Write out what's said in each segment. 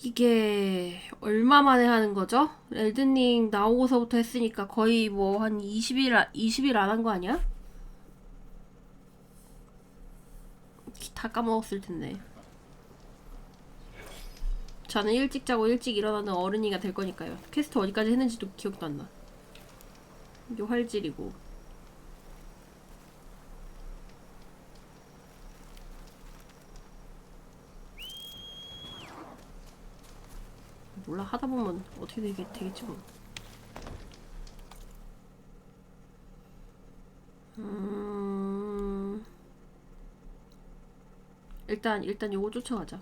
이게 얼마 만에 하는 거죠? 엘든링 나오고서부터 했으니까 거의 뭐 한 20일 안 한 거 아니야? 다 까먹었을 텐데. 저는 일찍 자고 일찍 일어나는 어른이가 될 거니까요. 퀘스트 어디까지 했는지도 기억도 안 나. 이게 활질이고. 몰라, 하다 보면 어떻게 되겠지 뭐. 일단 요거 쫓아가자.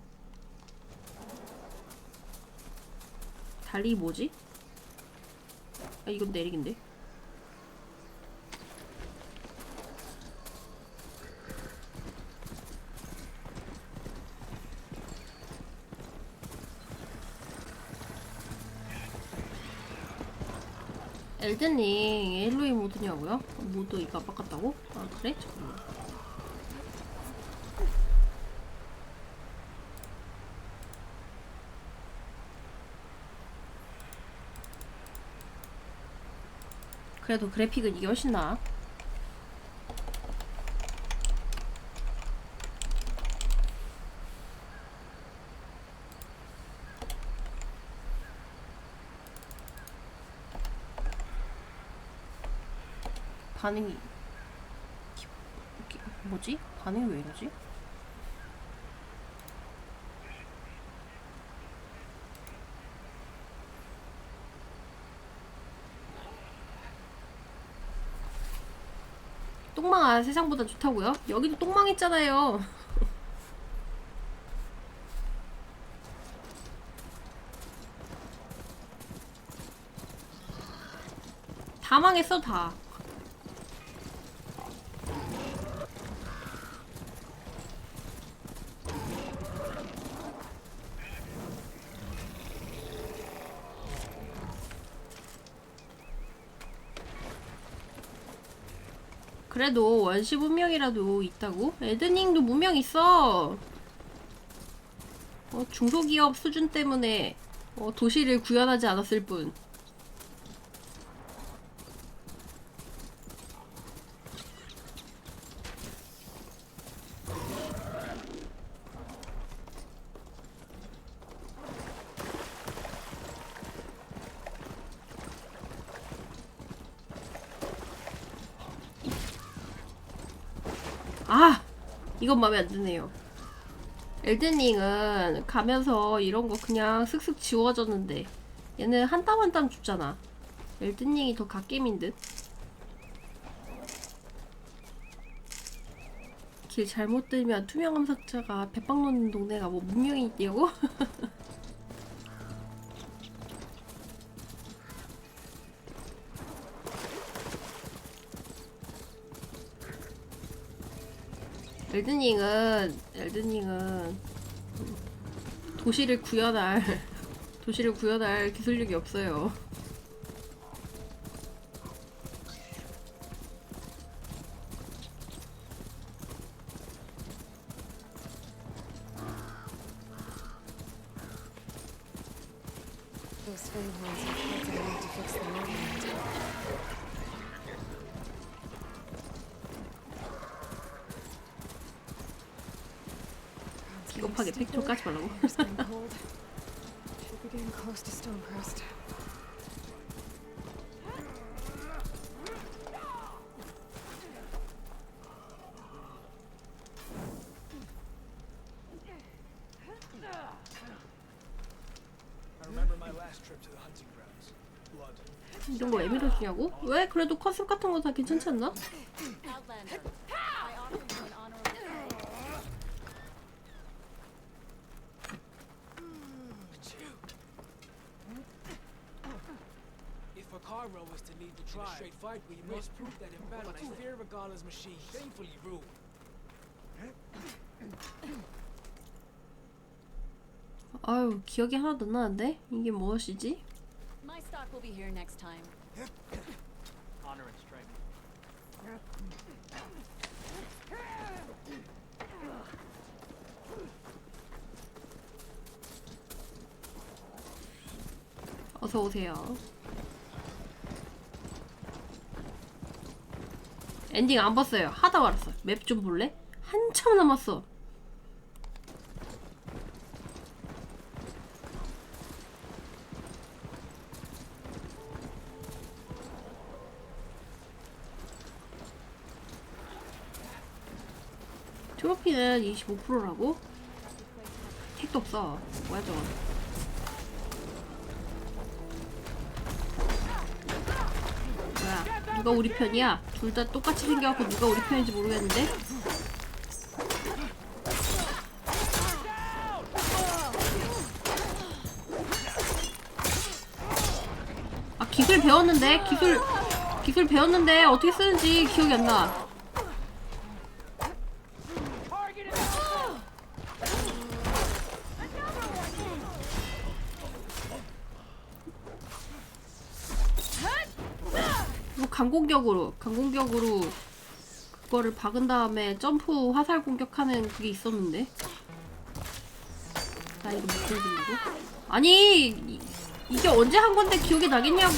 달리 뭐지? 아, 이건 내리긴데. 엘든링 엘로이 모드냐고요? 모드 이거 바꿨다고? 아 그래? 잠깐만. 그래도 그래픽은 이게 훨씬 나아. 반응이 뭐지? 반응이 왜 이러지? 똥망아 세상보다 좋다고요? 여기도 똥망 있잖아요. 다 망했어 다. 그래도 원시 문명이라도 있다고? 에드닝도 문명 있어. 중소기업 수준 때문에 도시를 구현하지 않았을 뿐. 아! 이건 마음에 안 드네요. 엘든링은 가면서 이런 거 그냥 슥슥 지워졌는데 얘는 한 땀 한 땀 줍잖아. 엘든링이 더 갓겜인 듯. 길 잘못 들면 투명 암살자가 배빵 놓는 동네가 뭐 문명이 있냐고? 엘든링은 도시를 구현할 도시를 구현할 기술력이 없어요. 비겁하게 팩토 까지 말라고. 이런 거 애미로 주냐고? 왜? 그래도 컨셉 같은 거 다 괜찮지 않나? Carro is to lead the tribe. In a straight fight, we must prove that in battle I fear Regala's machine. Shamefully rude. 아유, 기억이 하나도 안 나는데? 이게 무엇이지? My stock will be here next time. Honor and strength. 어서 오세요. 엔딩 안 봤어요. 하다 말았어. 맵 좀 볼래? 한참 남았어. 트로피는 25%라고? 택도 없어. 뭐야 저거. 뭐야 누가 우리 편이야? 둘 다 똑같이 생겨갖고 누가 우리 편인지 모르겠는데? 아 기술 배웠는데? 기술 배웠는데 어떻게 쓰는지 기억이 안 나. 강공격으로 그거를 박은 다음에 점프 화살 공격하는 그게 있었는데 나 이거 못 보여준다고? 아니 이게 언제 한 건데 기억이 나겠냐고.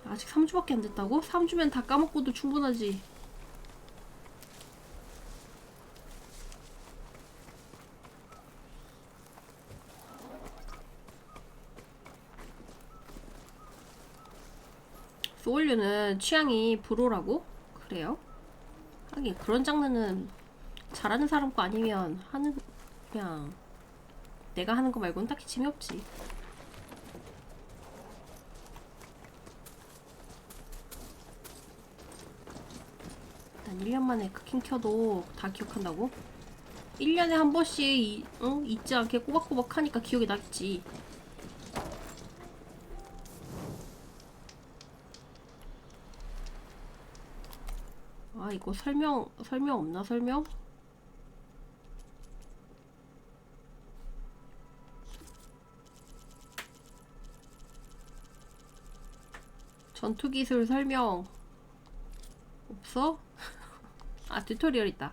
아직 3주밖에 안 됐다고? 3주면 다 까먹고도 충분하지. 소울류는 취향이 불호라고? 그래요? 하긴 그런 장르는 잘하는 사람 거 아니면 그냥 내가 하는 거 말고는 딱히 재미없지. 난 1년 만에 크킹 켜도 다 기억한다고? 1년에 한 번씩 잊지 않게 꼬박꼬박 하니까 기억이 나겠지. 아 이거 설명 없나 설명? 전투기술 설명 없어? 아 튜토리얼 있다.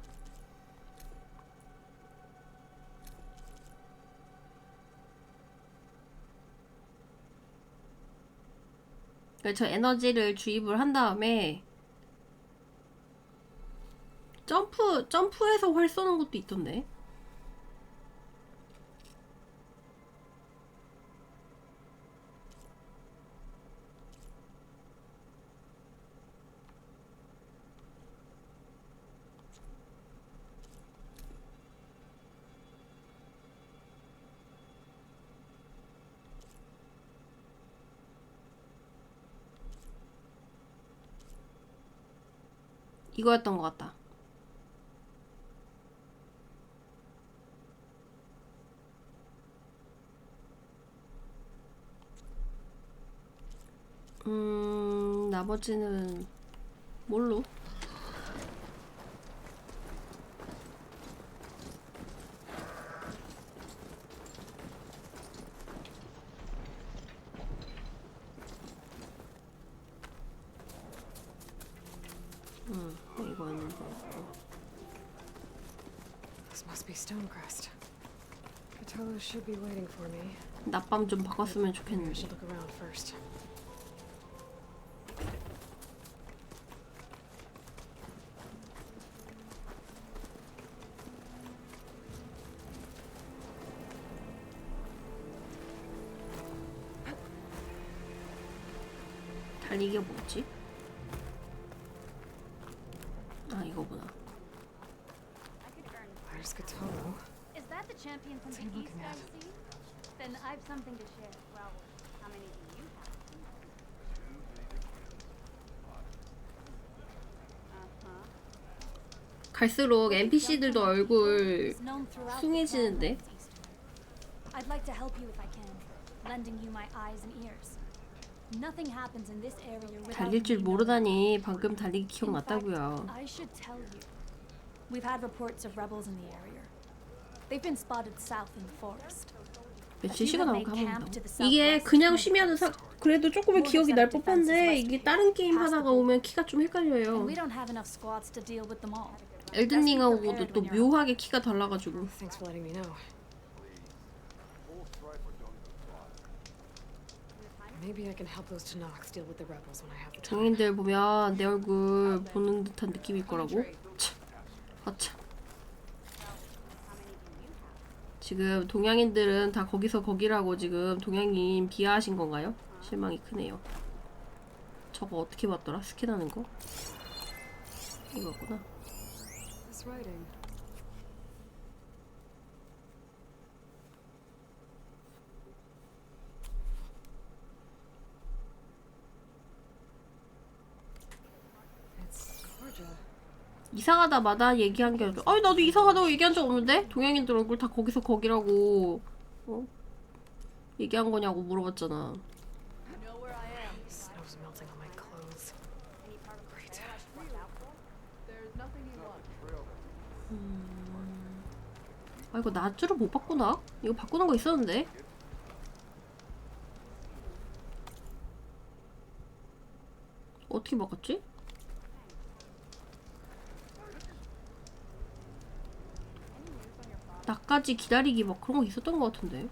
저 에너지를 주입을 한 다음에 점프해서 활 쏘는 것도 있던데. 이거였던 것 같다. 나머지는 뭘로? 이거는 뭐. This must be Stonecrest. Catulo should be waiting for me. 낮밤 좀 바꿨으면 I 좋겠는데. should look around first. 달리기가 뭐지? 아 이거구나. Where's Catulo? Is that the champion from What's the he east looking I at? see? Then I've something to share. Well, how many do you have? 갈수록 NPC들도 얼굴 It's known throughout the 숭해지는데. Badlands Eastern. I'd like to help you if I can, lending you my eyes and ears. Nothing happens in this area without 달릴 줄 me knowing. 모르다니 방금 달리기 In fact, 기억났다고요. I should tell you. We've had reports of rebels in the area. They've been spotted south in the forest. 며칠 시간 나오고 하면 된다고. 이게 그냥 쉬면은 그래도 조금은 기억이 날 법한데 이게 다른 게임 하다가 오면 키가 좀 And 헷갈려요. we don't have enough squads to deal with them all. 엘든링하고도 또 묘하게 키가 달라가지고. Thanks for letting me know. Maybe I can help those Tanaks deal with the rebels when I have the time. 동인들 보면 내 얼굴 보는 듯한 느낌일 거라고. 참, 아참. 지금 동양인들은 다 거기서 거기라고 지금 동양인 비하하신 건가요? 실망이 크네요. 저거 어떻게 봤더라? 스캔하는 거? 이거구나. This writing. It's Georgia. 이상하다마다 얘기한 게 아니라 아니 나도 이상하다고 얘기한 적 없는데? 동양인들 얼굴 다 거기서 거기라고 어? 얘기한 거냐고 물어봤잖아. Snow's melting on my clothes. Great. 아 이거 낫주를 못 바꾸나? 이거 바꾸는 거 있었는데? 어떻게 바꿨지? 나까지 기다리기 막 그런 거 있었던 거 같은데.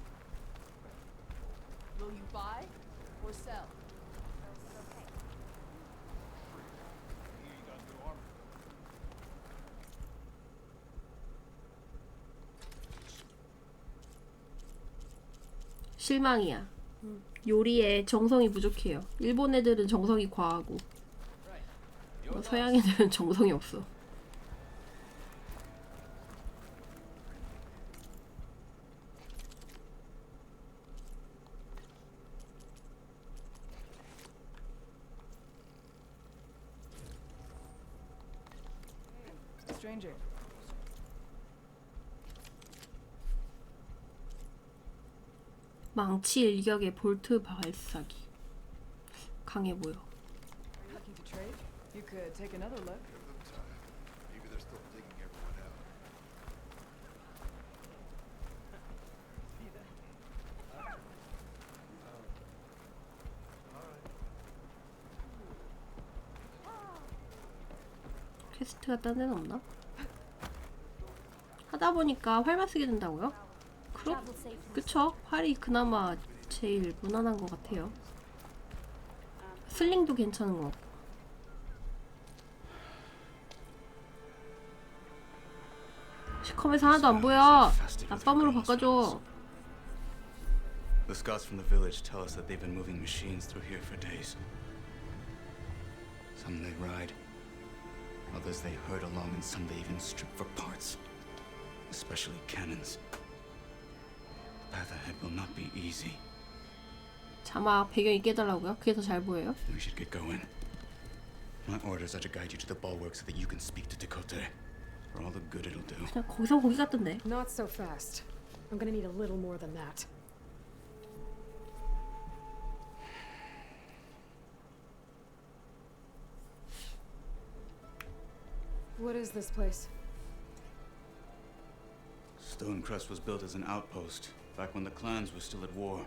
Will you buy or sell? 실망이야. 요리에 정성이 부족해요. 일본 애들은 정성이 과하고 서양 애들은 정성이 없어. Stranger. 망치 일격의 볼트 발사기. 강해 보여. Looking to trade? You could take another look. Maybe they're still digging everyone out. 퀘스트가 딴 데는 없나? 하다 보니까 활만 쓰게 된다고요? 그럼 Travel safely. 그쵸? 활이 그나마 제일 무난한 것 같아요. 슬링도 괜찮은 것 같고. 시컴에서 하나도 안 보여. 낮밤으로 바꿔줘. The scouts from the village tell us that they've been moving machines through here for days. Some they ride, others they herd along, and some they even strip for parts, especially cannons. The path ahead will not be easy. 자막 배경 있게 해달라고요? 그게 더 잘 보여요? We should get going. My orders are to guide you to the bulwark so that you can speak to Dakota. For all the good it'll do. 그냥 거기서 거기 같던데. Not so fast. I'm gonna need a little more than that. What is this place? Stonecrest was built as an outpost back when the clans were still at war.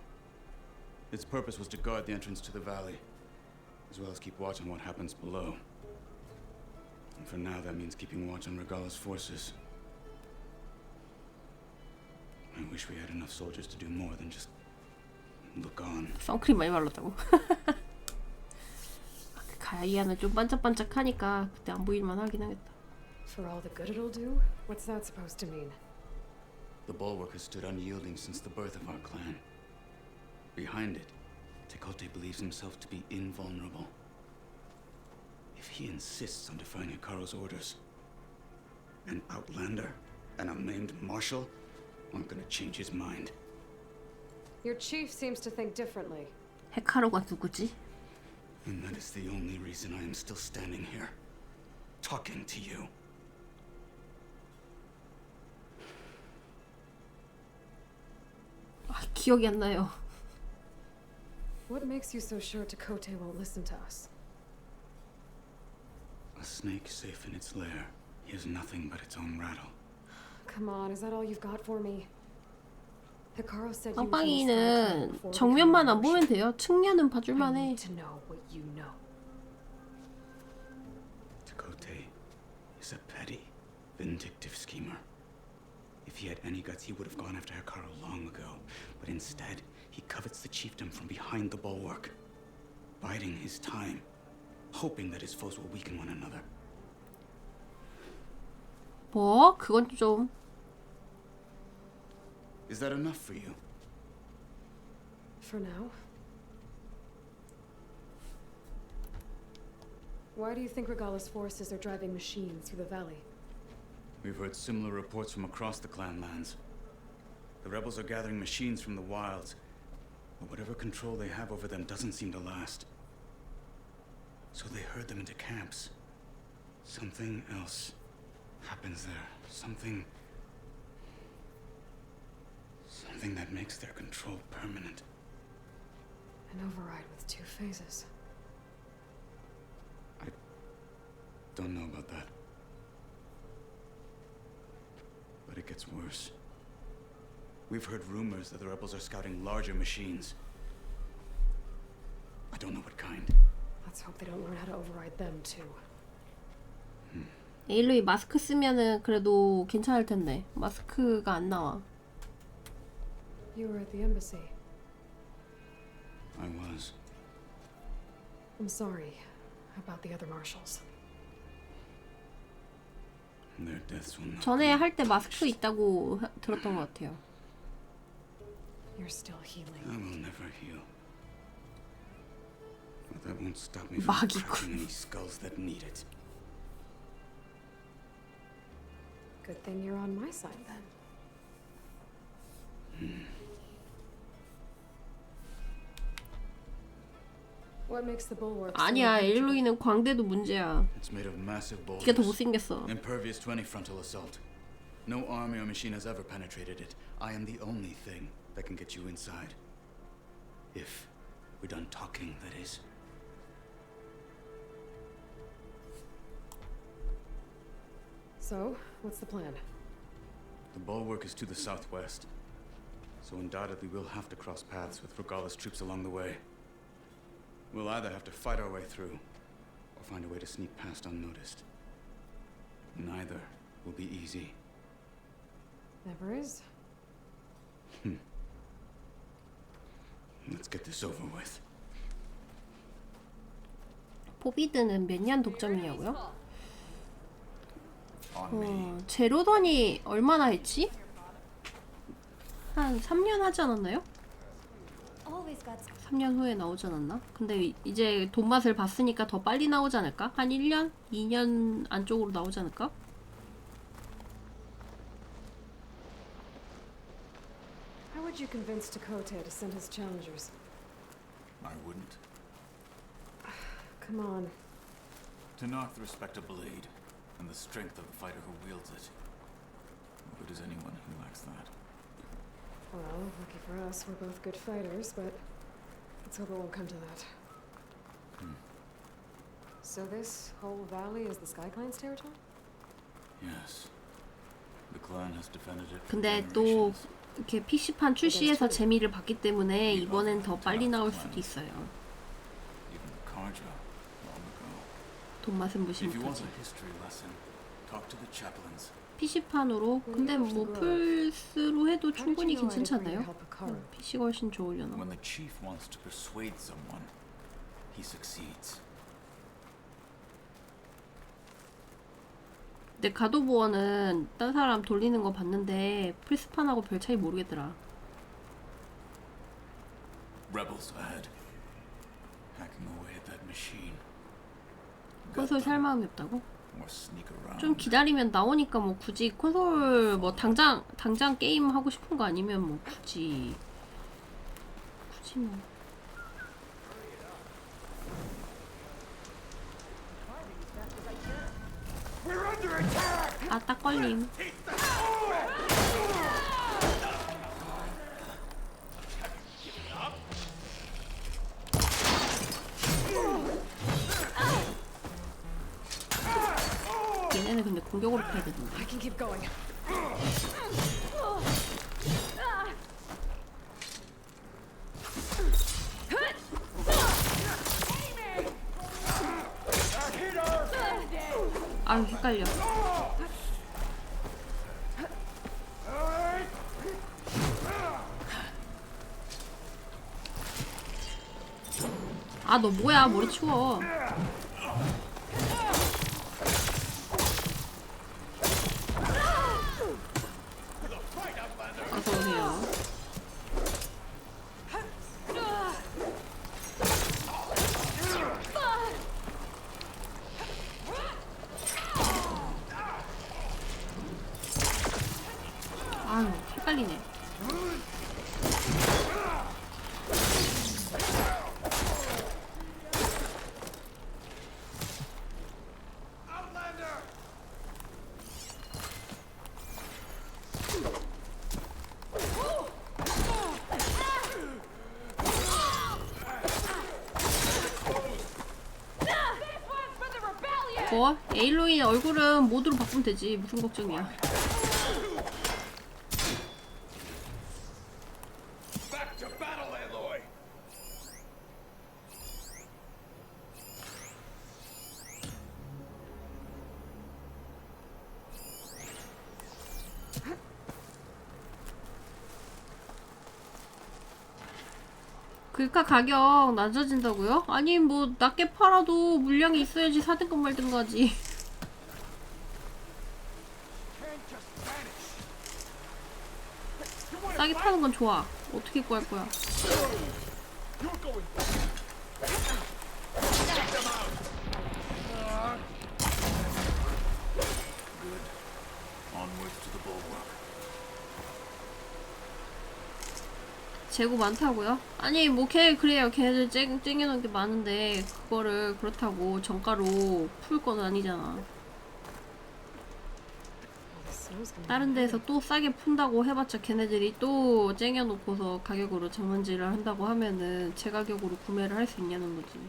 Its purpose was to guard the entrance to the valley, as well as keep watch on what happens below. And for now, that means keeping watch on Regala's forces. I wish we had enough soldiers to do more than just look on. 선크림 많이 발랐다고. 그 가이아는 좀 반짝반짝하니까 그때 안 보일만 하긴 하겠다. For all the good it'll do? What's that supposed to mean? The bulwark has stood unyielding since the birth of our clan. Behind it, Tekote believes himself to be invulnerable. If he insists on defying Hikaru's orders, an outlander and a maimed marshal aren't gonna change his mind. Your chief seems to think differently. 헤카루가 누구지? And that is the only reason I am still standing here, talking to you. 아, 기억이 안 나요. What makes you so sure Tekote won't listen to us? A snake safe in its lair hears nothing but its own rattle. Come on, is that all you've got for me? Hikaru said you were from the Sky Clan 빵빵이는 before 정면만 becoming 안 a 보면 Roshi. 돼요. 측면은 I 봐줄만해. need to know what you know. Takote is a petty, vindictive schemer. If he had any guts, he would have gone after Hikaru long ago. But instead, he covets the chiefdom from behind the bulwark, biding his time, hoping that his foes will weaken one another. 뭐? 그건 좀. Is that enough for you? For now. Why do you think Regala's forces are driving machines through the valley? We've heard similar reports from across the clan lands. The rebels are gathering machines from the wilds, but whatever control they have over them doesn't seem to last. So they herd them into camps. Something else happens there. Something that makes their control permanent. An override with 2 phases. Don't know about that. But it gets worse. We've heard rumors that the rebels are scouting larger machines. I don't know what kind. Let's hope they don't learn how to override them too. 에일로이 마스크 쓰면은 그래도 괜찮을 텐데. 마스크가 안 나와. You were at the embassy. I was. I'm sorry about the other marshals. Their deaths will not 전에 be 할 때 마스크 punished. 있다고 들었던 것 같아요. You're still healing. I will never heal. But that won't stop me from 마기꾼. cracking any skulls that need it. Good thing you're on my side then. What makes the bulwark so 아니야, impenetrable? 에일로이는 광대도 문제야. It's made of massive 네가 더 boulders, 못생겼어. impervious to any frontal assault. No army or machine has ever penetrated it. I am the only thing that can get you inside. If we're done talking, that is. So, what's the plan? The bulwark is to the southwest, so undoubtedly we'll have to cross paths with Regala's troops along the way. We'll either have to fight our way through, or find a way to sneak past unnoticed. Neither will be easy. Never is. Let's get this over with. 포비드는 몇 년 독점이냐고요? On me. 제로던이 얼마나 했지? 한 3년 하지 않았나요? Always got 3년 후에 나오지 않았나? 근데 이제 돈맛을 봤으니까 더 빨리 나오지 않을까? 한 1년? 2년 안쪽으로 나오지 않을까? How would you convince Takote to send his challengers? I wouldn't. Come on. To knock the respect of blade and the strength of the fighter who wields it. What good is anyone who lacks that? Well, lucky for us, we're both good fighters, but let's hope it won't come to that. So this whole valley is the Sky Clan's territory? Yes. The clan has defended it for 근데 또 generations. 이렇게 PC판 출시해서 재미를 봤기 때문에 이번엔 더 빨리 나올 수도 있어요. Even Karja, long ago. 돈맛은 무시 If you want 못하지. a history lesson, talk to the chaplains. PC판으로? 근데 뭐 플스로 해도 How did 충분히 you know I'd 괜찮지 agree to 않나요? help Hikaru? PC가 훨씬 좋으려나? When the chief wants to persuade someone, he succeeds. 근데 가도부어는 딴 사람 돌리는 거 봤는데 플스판하고 별 차이 모르겠더라. Rebels ahead. Hacking away at that machine. 콘솔 살 마음이 없다고? Or sneak around. 좀 기다리면 나오니까 뭐 굳이 콘솔 뭐 당장 게임 하고 싶은 거 아니면 뭐 굳이 뭐 아, 딱 걸림. 얘네는 근데 공격으로 패야 되던데. I can keep going. 아유 헷갈려. 아 너 뭐야 머리 치워. 어서오세요. 아유 헷갈리네. 뭐? 에일로이 얼굴은 모드로 바꾸면 되지. 무슨 걱정이야. Back to battle, Aloy! 글카 가격 낮아진다고요? 아니 뭐 낮게 팔아도 물량이 있어야지 사든가 말든가 하지. 싸게 파는 건 좋아. 어떻게 구할 거야? You're going Onwards to the bulwark. 재고 많다고요? 아니 뭐 그래요. 걔네들 쟁여놓은 게 많은데 그거를 그렇다고 정가로 풀 건 아니잖아. 다른 데에서 또 싸게 푼다고 해봤자 걔네들이 또 쟁여놓고서 가격으로 장난질을 한다고 하면은 제 가격으로 구매를 할 수 있냐는 거지.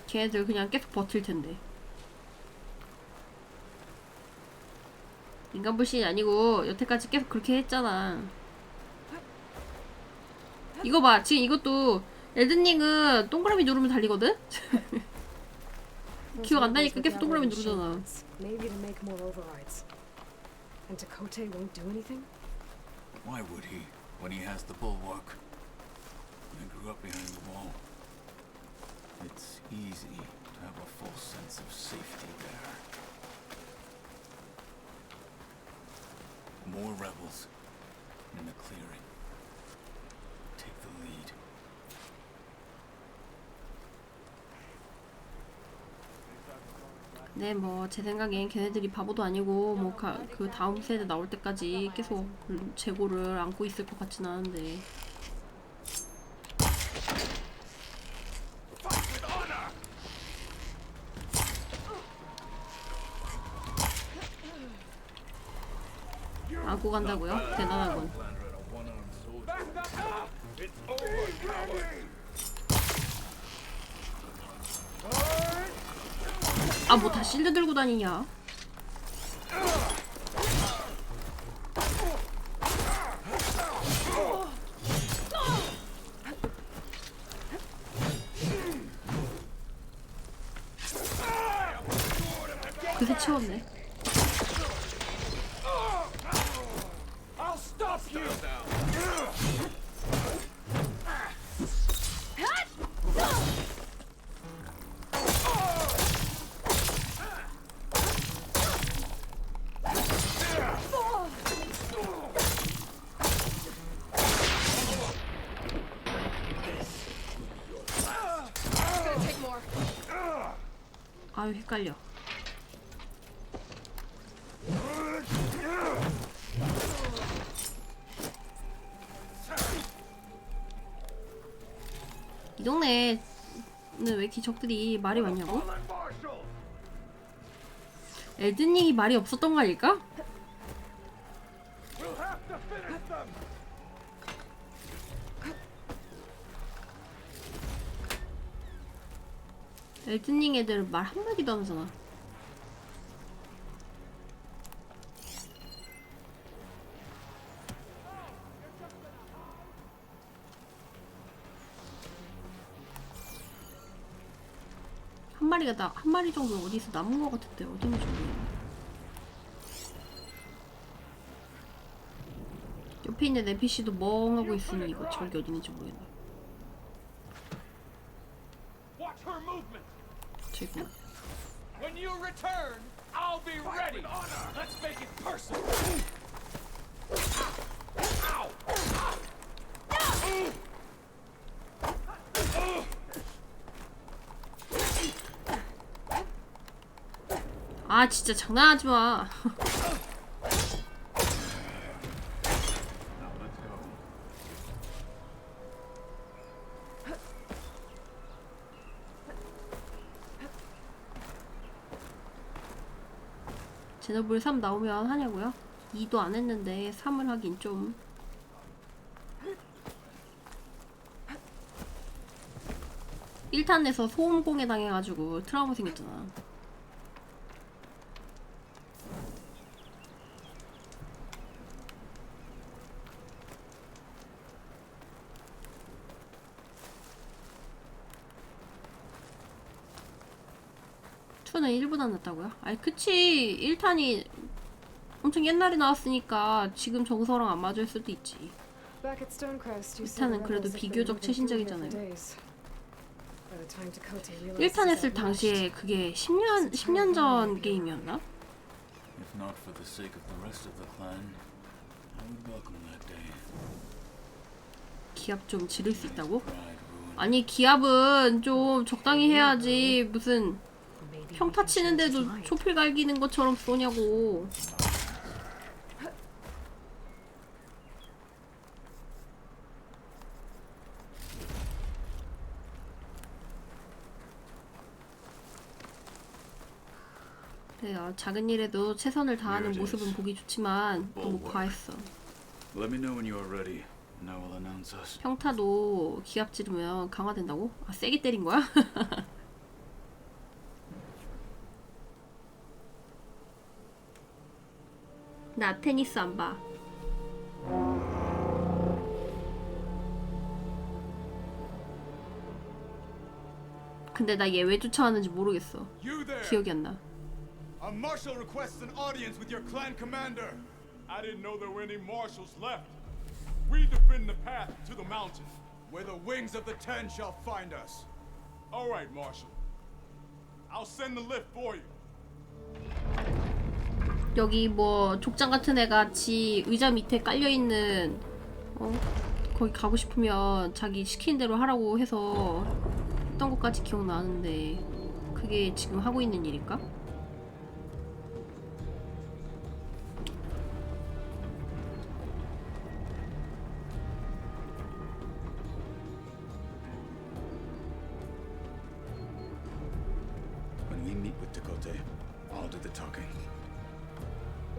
걔네들 그냥 계속 버틸 텐데. 인간 불신이 아니고 여태까지 계속 그렇게 했잖아. 이거 봐. 지금 이것도 엘든링은 동그라미 누르면 달리거든? 기억 안 나니까 계속 동그라미 누르잖아. Maybe to make more overrides. And Dakota won't do anything? Why would he, when he has the bulwark? I grew up behind the wall. It's easy to have a false sense of safety there. More rebels in the clearing. Take the lead. 네, 뭐 제 생각엔 걔네들이 바보도 아니고 뭐 그 다음 세대 나올 때까지 계속 재고를 안고 있을 것 같진 않은데. 안고 간다고요? 대단하군. 아, 뭐 다 실드 들고 다니냐? 그새 채웠네. I'll stop you! 아유, 헷갈려. 이 동네에는 왜 이렇게 적들이 말이 많냐고? 엘든링이 말이 없었던 거 아닐까? We'll have to finish them! 엘든링 애들 말 한마디도 안 하잖아. 한 마리 정도 어디서 남은 것 같은데 어딘지 모르겠네. 옆에 있는 NPC도 멍하고 있으니 이거 저기 어디 있는지 모르겠네. Watch her movement. 저기구나. When you return, I'll be ready. Let's make it personal. Ow! 아 진짜 장난하지 마. Now let's go. 제너블 3 나오면 하냐고요? 2도 안 했는데 3을 하긴 좀. 일탄에서 소음공해 당해가지고 트라우마 생겼잖아. 투는 1보다 낫다고요? 아니 그치 1탄이 엄청 옛날에 나왔으니까 지금 정서랑 안 맞을 수도 있지. Back at Stonecrest, you said 일탄은 the 그래도 rebels had been 비교적 moving through here for 최신작이잖아요. days. By the time Dakota realized 1탄 this 했을 had 당시에 그게 10년 전 게임이었나? If not for the sake of the rest of the clan, I would welcome that day. 기합 좀 지를 수 있다고? Pride ruined. 아니 기합은 좀 적당히 해야지 무슨 maybe we 평타 can change his 치는데도 mind. 초필 갈기는 것처럼 쏘냐고. 네, 작은 일에도 최선을 다하는 모습은 보기 좋지만 너무 과했어. Let me know when you are ready, and I will announce us. 평타도 기합 지르면 강화된다고? 아, 세게 때린 거야? 나 테니스 안 봐. 근데 나 얘 왜 쫓아왔는지 모르겠어. You there! 기억이 안 나. A marshal requests an audience with your clan commander. I didn't know there were any marshals left. We defend the path to the mountain, where the wings of the Ten shall find us. All right, Marshal. I'll send the lift for you. 여기 뭐 족장 같은 애가 지 의자 밑에 깔려있는 거기 가고 싶으면 자기 시키는 대로 하라고 해서 했던 것까지 기억나는데 그게 지금 하고 있는 일일까? When we meet with Dakota, I'll do the talking.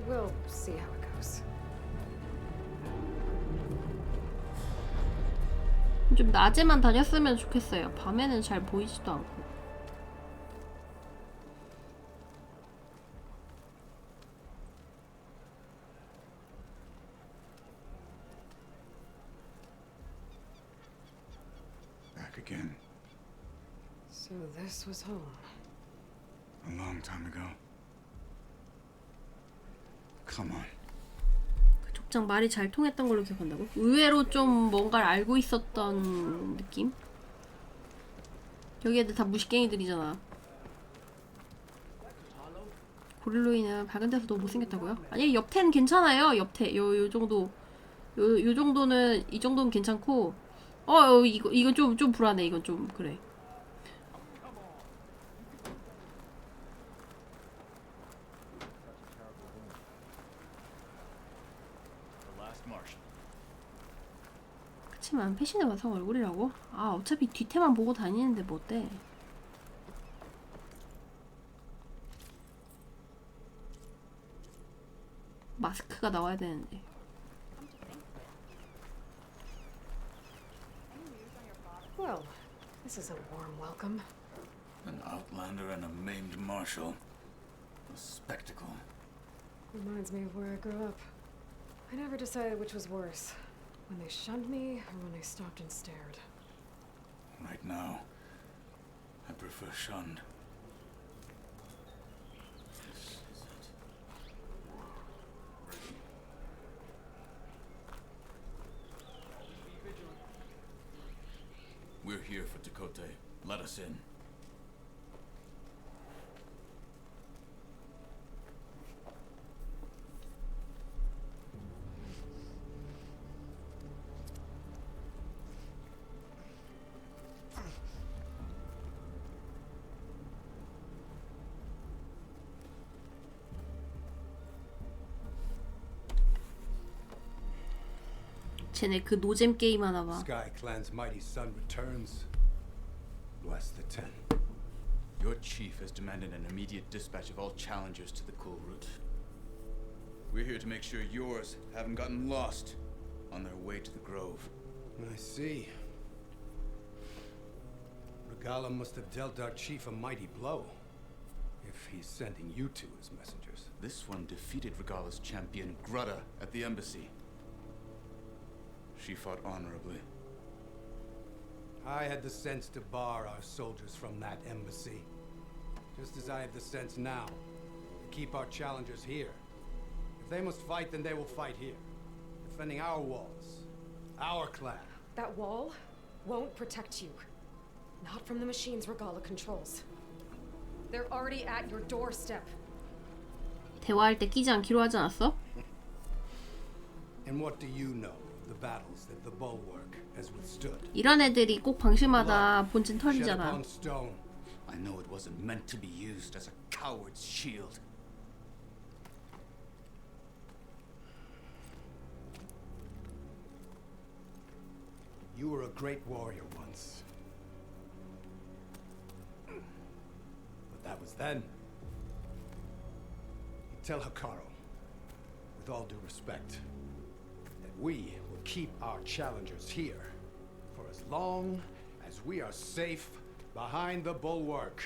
We'll see how it goes. 좀 낮에만 다녔으면 좋겠어요. 밤에는 잘 보이지도 않고. Back again. So this was home. A long time ago. Come on. 그 족장 말이 잘 통했던 걸로 기억한다고? 의외로 좀 뭔가를 알고 있었던 느낌? 여기 애들 다 무식갱이들이잖아. 고릴로이는 밝은 데서 너무 못생겼다고요? 아니 옆태는 괜찮아요. 옆태 요 정도 요 정도는 이 정도는 괜찮고 이건 좀 불안해. 이건 좀 그래. The last marshal. 그치만 패신의 완성 얼굴이라고? 아 어차피 뒤태만 보고 다니는데 뭐 어때? 마스크가 나와야 되는데. Well, this is a warm welcome. An outlander and a maimed marshal. A spectacle. Reminds me of where I grew up. I never decided which was worse, when they shunned me or when they stopped and stared. Right now, I prefer shunned. here for Tekote. Let us in. 쟤네 그 노잼 게임 하나 봐. Sky Clan's mighty son returns. Bless the ten. Your chief has demanded an immediate dispatch of all challengers to the cool route. We're here to make sure yours haven't gotten lost on their way to the grove. I see. Regala must have dealt our chief a mighty blow, if he's sending you two as messengers. This one defeated Regala's champion, Grutta, at the embassy. She fought honorably. I had the sense to bar our soldiers from that embassy. Just as I have the sense now to keep our challengers here. If they must fight, then they will fight here. Defending our walls. Our clan. That wall won't protect you. Not from the machines Regala controls. They're already at your doorstep. 대화할 때 끼지 않기로 하지 않았어? And what do you know of the battles that the bulwark has withstood? 이런 애들이 꼭 방심하다 본진 Shed 털리잖아. upon stone. I know it wasn't meant to be used as a coward's shield. You were a great warrior once. But that was then. You tell Hikaru, with all due respect, that we will keep our challengers here for as long as we are safe behind the bulwark.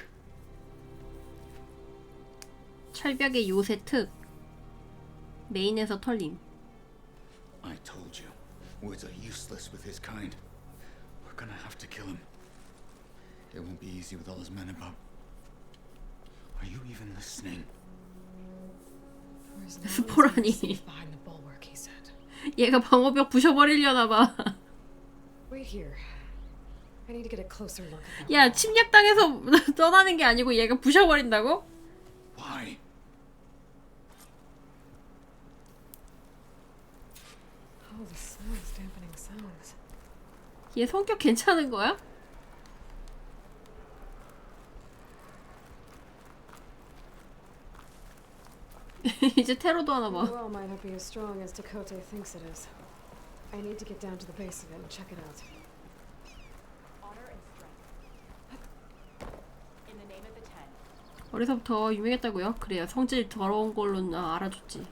철벽의 요새 특. 메인에서 털림. I told you, words are useless with his kind. We're gonna have to kill him. It won't be easy with all his men about. Are you even listening? 스포라니. Behind the bulwark, he said. 얘가 방어벽 부셔버리려나 봐. Wait here. I need to get a closer look at that. 야, 침략당해서 떠나는 게 아니고 얘가 부셔버린다고? Why? Oh, the sounds, dampening sounds. 얘 성격 괜찮은 거야? 이제 테러도 하나 The 봐. well might not be as strong as Tekote thinks it is. I need to get down to the base of it and check it out. Honor and strength. In the name of the Ten. 어려서부터 유명했다고요? 그래요. 성질 더러운 걸로는 알아줬지.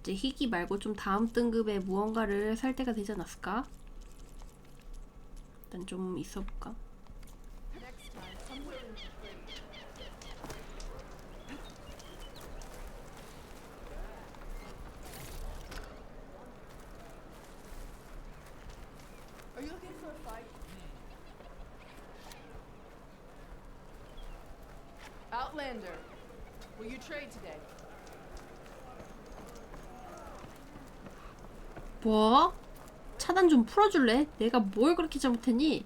이제 희귀 말고 좀 다음 등급의 무언가를 살 때가 되지 않았을까? 일단 좀 있어볼까? Next time, somewhere in the Are you looking for a fight? Outlander, will you trade today? 뭐? 차단 좀 풀어줄래? 내가 뭘 그렇게 잘못했니?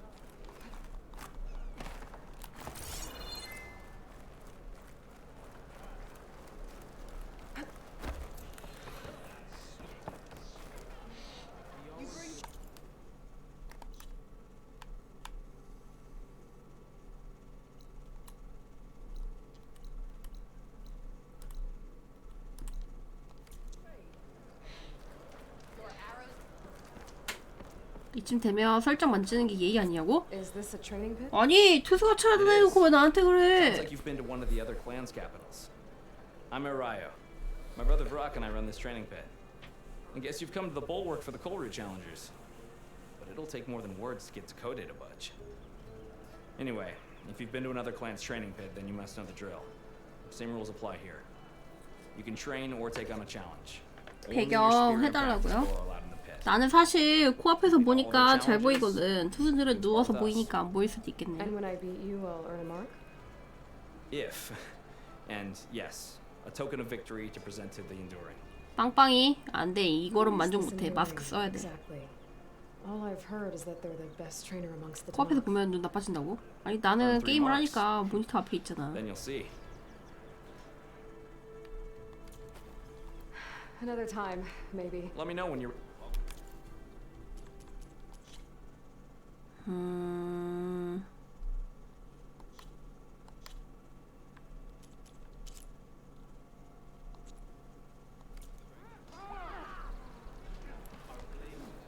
이쯤 되면 설정 만지는 게 예의 아니냐고? Is this a training pit? 아니 투수가 찾아다니고 왜 나한테 Sounds 그래? like you've been to one of the other clan's capitals. I'm Arayo. My brother Brock and I run this training pit. I guess you've come to the bulwark for the coal route challengers. But it'll take more than words to get Tekote to budge. Anyway, If you've been to another clan's training pit, then you must know the drill. Same rules apply here. You can train or take on a challenge. 배경 해달라고요? 나는 사실 코앞에서 보니까 잘 보이거든. 투수들은 누워서 보이니까 안 보일 수도 있겠네. And when I beat you, I'll earn a mark? If. And yes, a token of victory to present to the enduring. 빵빵이 안 돼. 이거는 만족 못해. 마스크 써야 돼. Exactly. All I've heard is that they're the best trainer amongst the 코앞에서 보면 눈 나빠진다고? 아니 나는 게임을 하니까 모니터 앞에 있잖아. Then you'll see. Another time, maybe. Let me know when you're.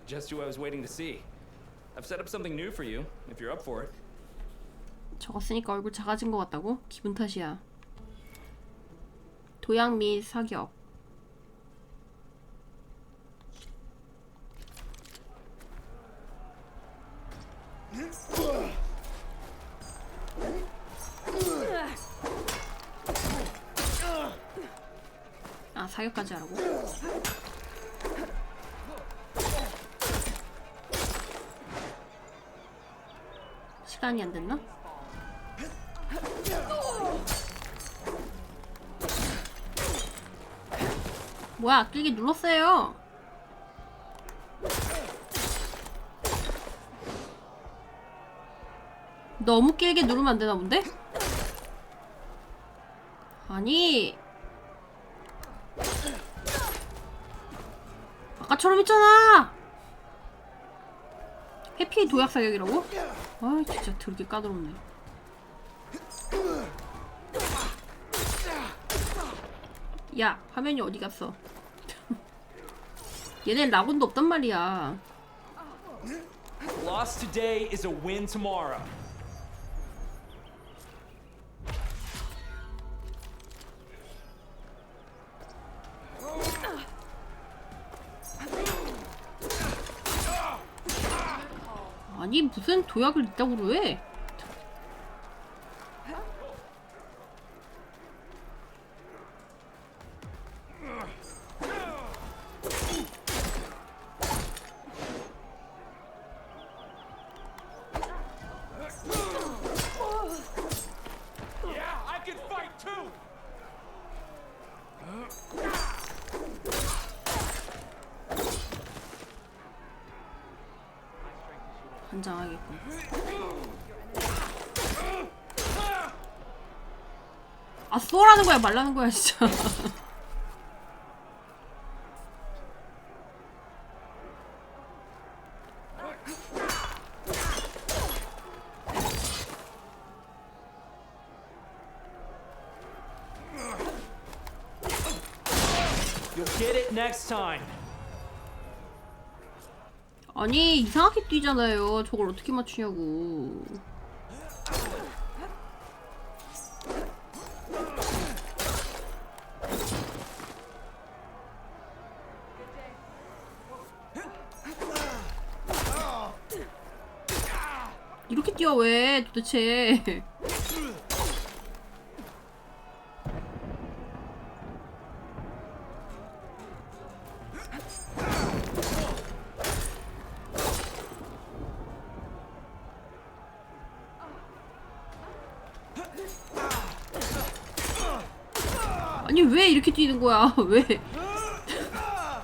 Just who I was waiting to see. I've set up something new for you, if you're up for it. 저거 쓰니까 얼굴 작아진 것 같다고? 기분 탓이야. 도약 및 사격. 아, 사격까지 하라고? 시간이 안 됐나? 뭐야, 길게 눌렀어요. 너무 길게 누르면 안 되나 본데? 아니, 아까처럼 있잖아. 해피 도약 사격이라고? 아, 진짜 되게 까다롭네. 야, 화면이 어디 갔어? 얘네 라군도 없단 말이야. Loss today is a win tomorrow. 아니 무슨 도약을 이따구로 해? Yeah, I can fight too. 환장하겠군. 아, 쏘라는 거야 말라는 거야 진짜. You'll get it next time. 아니 이상하게 뛰잖아요. 저걸 어떻게 맞추냐고. 이렇게 뛰어 왜 도대체. 아니 왜 이렇게 뛰는 거야? 왜?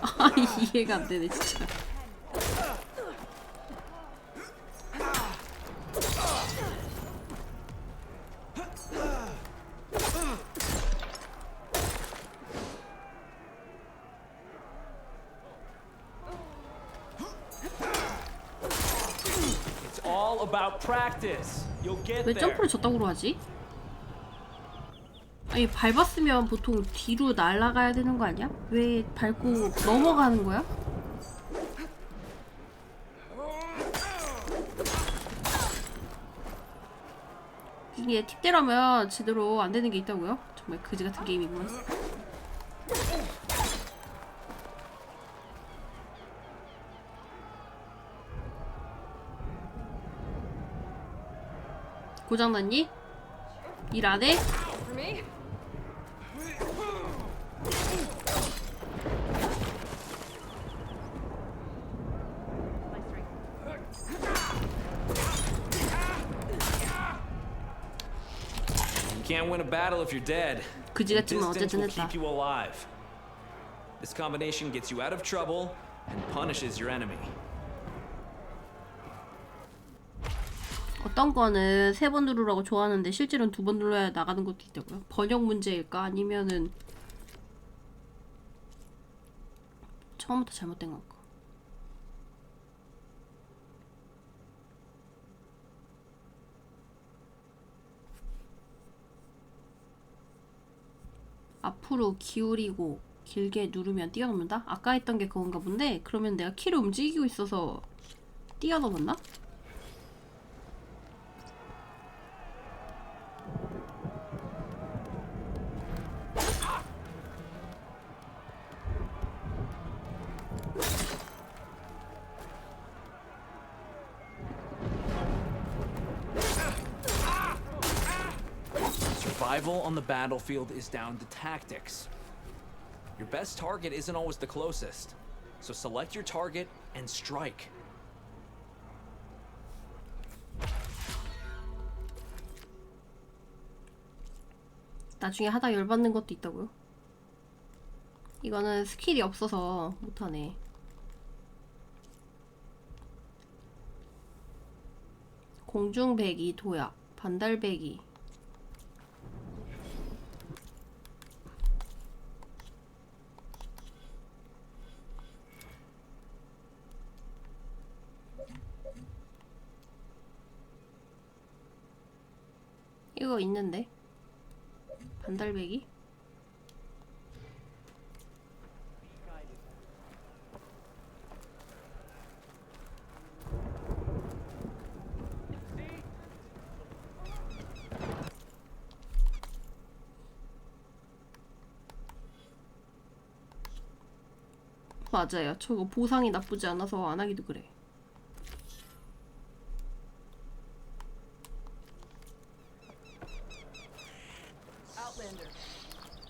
아, 이해가 안 되네 진짜. It's all about practice. You'll get 왜 there. 점프를 저따구로 하지? 아니 밟았으면 보통 뒤로 날아가야 되는 거 아니야? 왜 밟고 넘어가는 거야? 이게 팁대로면 제대로 안 되는 게 있다고요? 정말 그지 같은 게임이구만. 고장났니? 일 안 해? For me? You can't win a battle if you're dead. 그지 And 같지만 distance 어쨌든 will 했다. keep you alive. This combination gets you out of trouble and punishes your enemy. 어떤 거는 3번 누르라고 좋아하는데 실제로는 2번 눌러야 나가는 것도 있다고요. 번역 문제일까? 아니면은 처음부터 잘못된 건가? 앞으로 기울이고 길게 누르면 뛰어넘는다? 아까 했던 게 그건가 본데 그러면 내가 키를 움직이고 있어서 뛰어넘었나? Survival on the battlefield is down to tactics. Your best target isn't always the closest, so select your target and strike. 나중에 하다 열받는 것도 있다고요? 이거는 스킬이 없어서 못하네. 공중배기, 도약, 반달배기. 이거 있는데? 반달배기? 맞아요. 저거 보상이 나쁘지 않아서 안 하기도 그래. Outlander,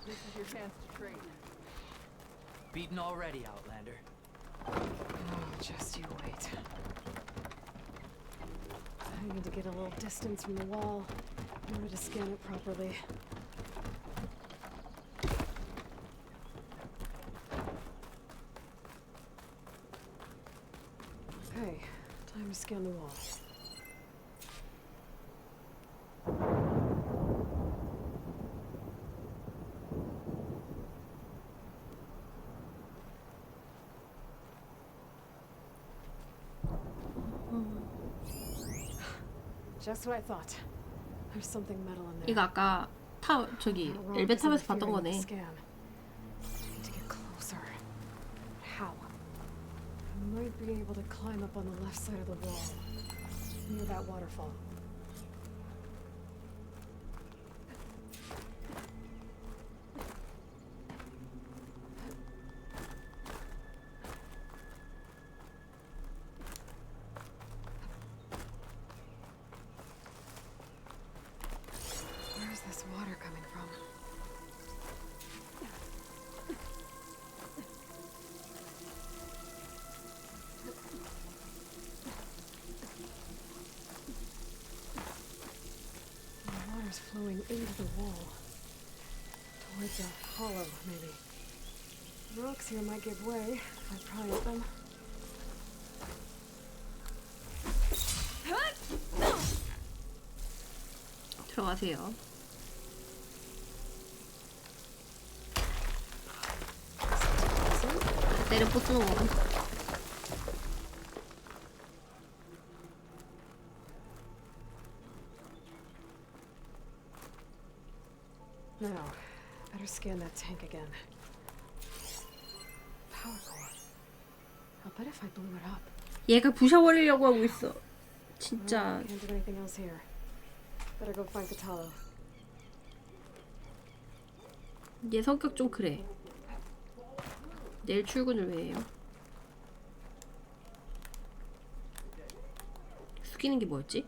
this is your chance to trade. Beaten already, Outlander. Oh, just you wait. I need to get a little distance from the wall in order to scan it properly. Okay, time to scan the wall. Just what I thought. There's something metal in there. 이거 아까 저기 엘베탑에서 봤던 거네. Scan. Need to get closer. How? I might be able to climb up on the left side of the wall, near that waterfall. Where's this water coming from? The water's flowing into the wall. Towards a hollow, maybe. The rocks here might give way if I pry at them. 들어가세요. 때려 부수는 거. Now, better scan that tank again. Power core. I'll bet if I blew it up. 얘가 부셔버리려고 하고 있어. 진짜. Can't do anything else here. Better go find the tallow. 얘 성격 좀 그래. 내일 출근을 왜 해요? 숙이는 게 뭐였지?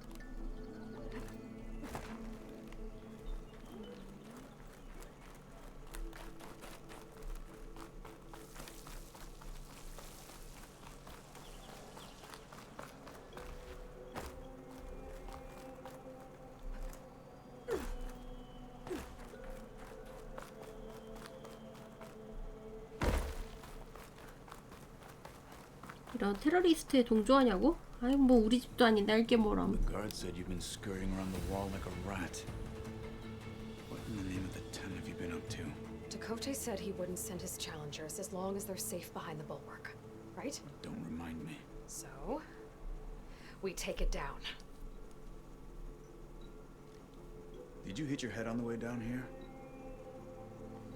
이런 테러리스트에 동조하냐고? 아이 뭐 우리 집도 아닌 날개 뭐람. The guard said you've been scurrying around the wall like a rat. What in the name of the ten have you been up to? Dakota said he wouldn't send his challengers as long as they're safe behind the bulwark, right? Don't remind me. So, we take it down. Did you hit your head on the way down here?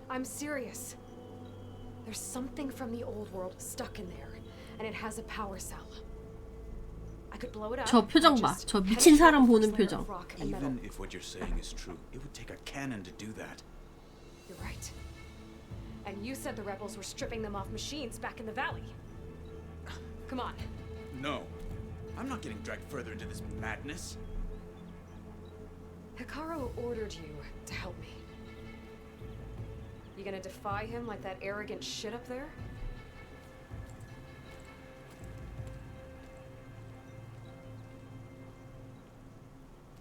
I'm serious. There's something from the old world stuck in there, and it has a power cell. I could blow it up. 저 표정 봐. 저 미친 사람 보는 표정. Even if what you're saying is true, it would take a cannon to do that. You're right. And you said the rebels were stripping them off machines back in the valley. Come on. No. I'm not getting dragged further into this madness. Hikaru ordered you to help me. You gonna defy him like that arrogant shit up there?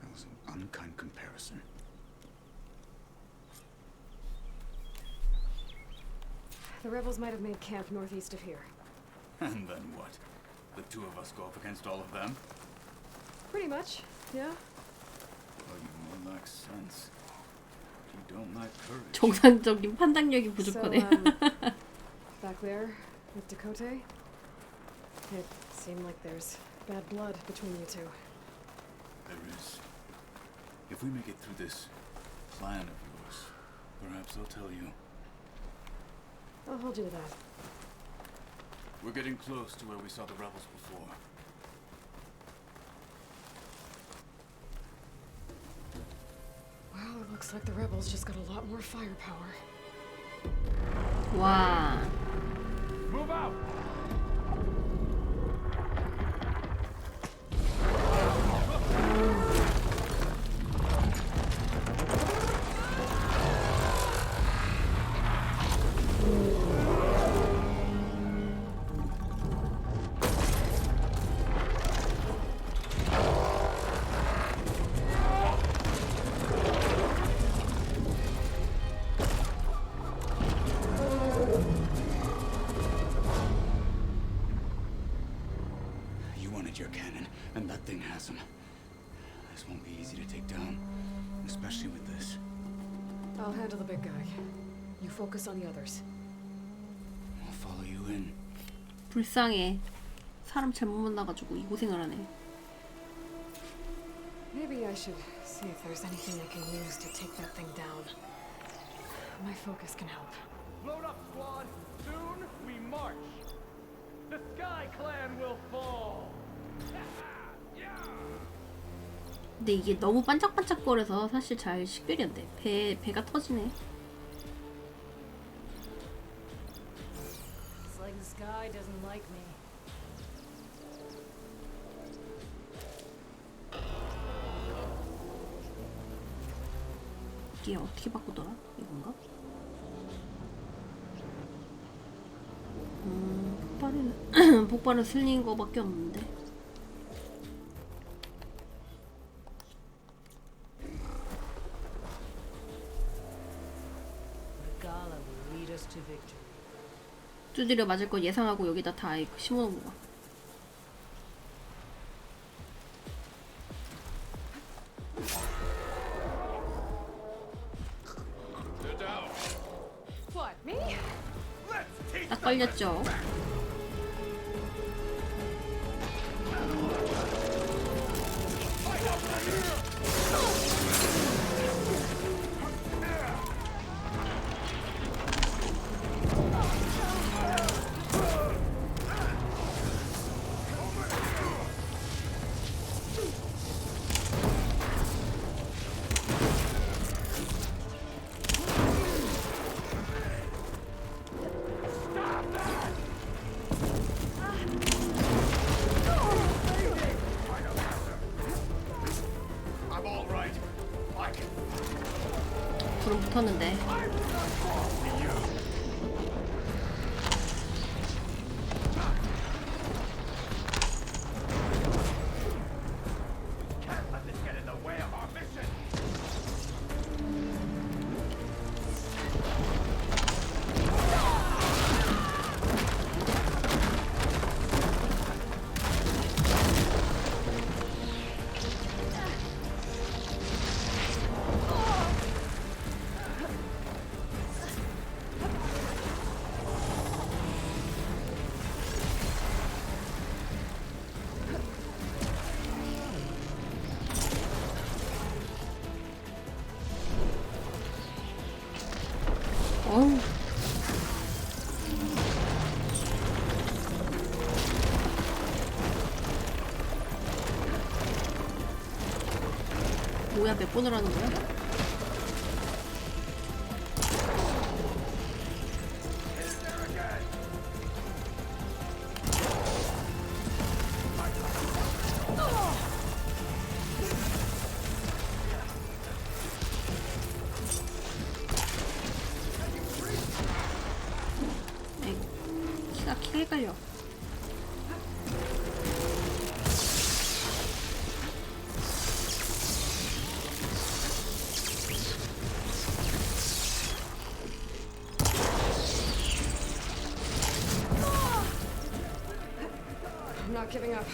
That was an unkind comparison. The rebels might have made camp northeast of here. And then what? The two of us go up against all of them? Pretty much, yeah. Well, you more lack sense. You don't lack courage. 정상적인 판단력이 부족하네. Back there with Dakota, it seemed like there's bad blood between you two. There is. If we make it through this plan of yours, perhaps I'll tell you. I'll hold you to that. We're getting close to where we saw the rebels before. Well, it looks like the rebels just got a lot more firepower. 와. Move out! Your cannon, and that thing has him. This won't be easy to take down, especially with this. I'll handle the big guy. You focus on the others. I'll follow you in. 불쌍해. 사람 잘못 만나가지고 이 고생을 하네. Maybe I should see if there's anything I can use to take that thing down. My focus can help. Load up, squad! Soon we march! The Sky Clan will fall! 근데 이게 너무 반짝반짝거려서 사실 잘 식별이 안 돼. 배가 터지네. It's like the sky doesn't like me. 이게 어떻게 바꾸더라? 이건가? 폭발은 슬린 거밖에 없는데. 두드려 맞을 거 예상하고 여기다 다 심어놓은 거야. What, me? 딱 걸렸죠. 불은 붙었는데. 뭐야, 몇 번을 하는 거야? 키가 헷갈려. I'm not giving up.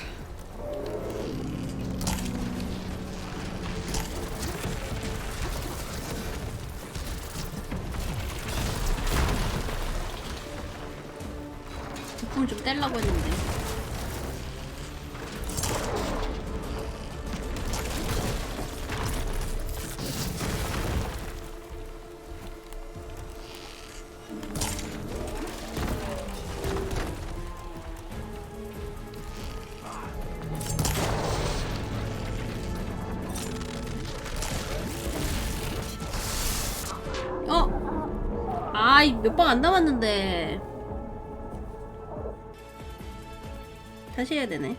부품을 좀 떼려고 했는데. 아이, 몇 번 안 남았는데. 다시 해야 되네.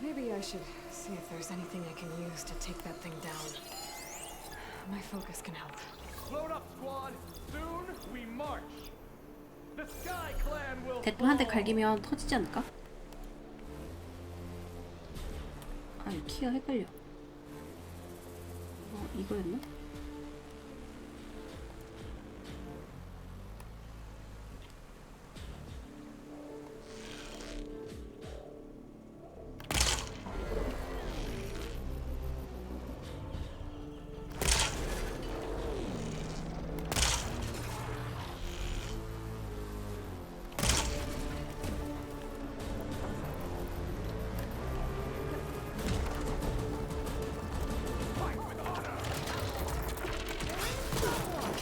Maybe I should see if there's anything I can use to take that thing down. My focus can help. Load up, squad. Soon we march. The Sky Clan will 대뜸 한 대 갈기면 터지지 않을까? 아, 이 키가 헷갈려. 이거였나?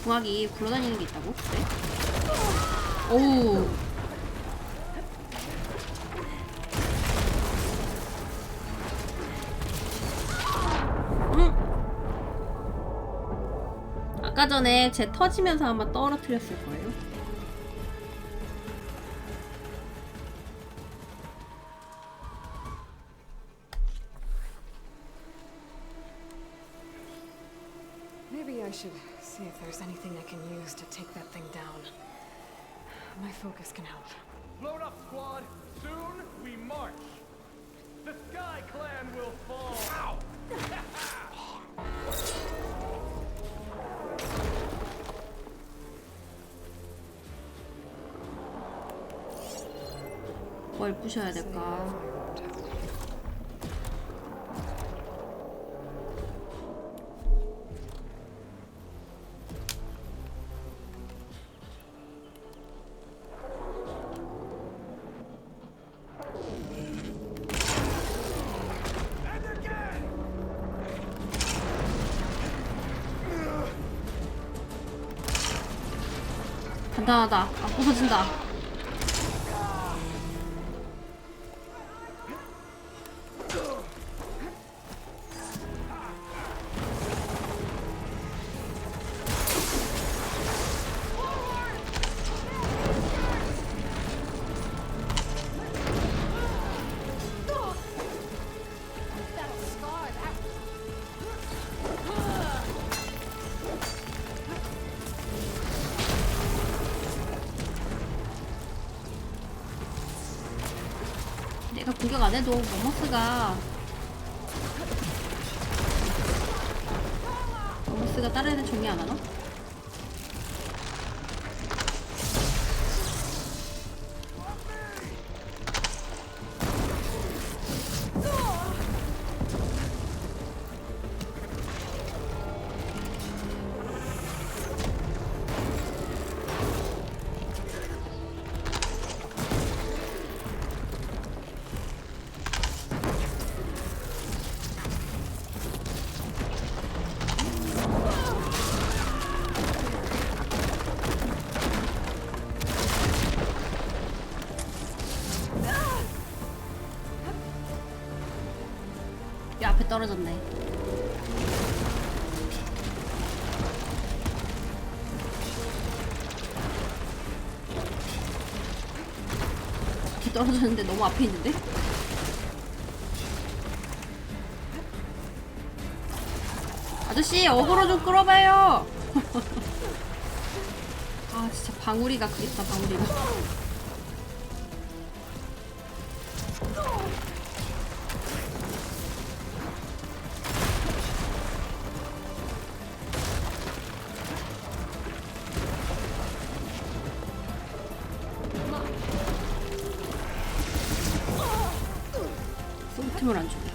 중학이 굴러다니는 게 있다고? 그래? 오우. 아까 전에 쟤 터지면서 아마 떨어뜨렸을 거예요. Maybe I should see if there's anything I can use to take that thing down. My focus can help. Load up, squad. Soon we march. The Sky Clan will fall. Ow! 뭘 부셔야 될까? 간단하다. 안 부서진다. 내가 공격 안 해도 모모스가 다른 애들 정리 안 하나? 앞에 떨어졌네. 앞에 떨어졌는데 너무 앞에 있는데? 아저씨 어그로 좀 끌어봐요. 아 진짜 방울이가 그립다. 방울이가. 틈을 안 주네.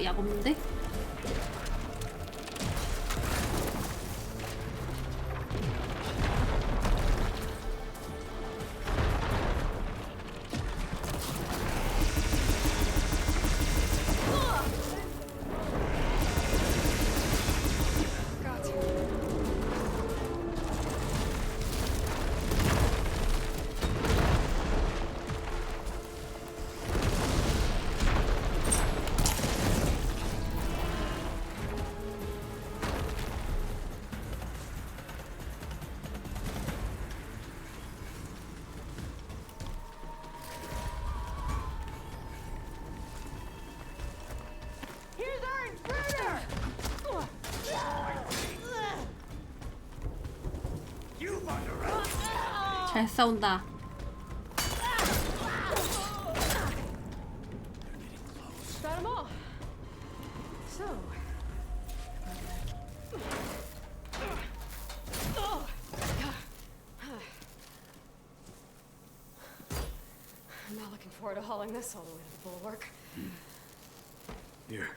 약 없는데? 잘 싸운다. Got 'em all. So. I'm not looking forward to hauling this all the way to the bulwark. Here.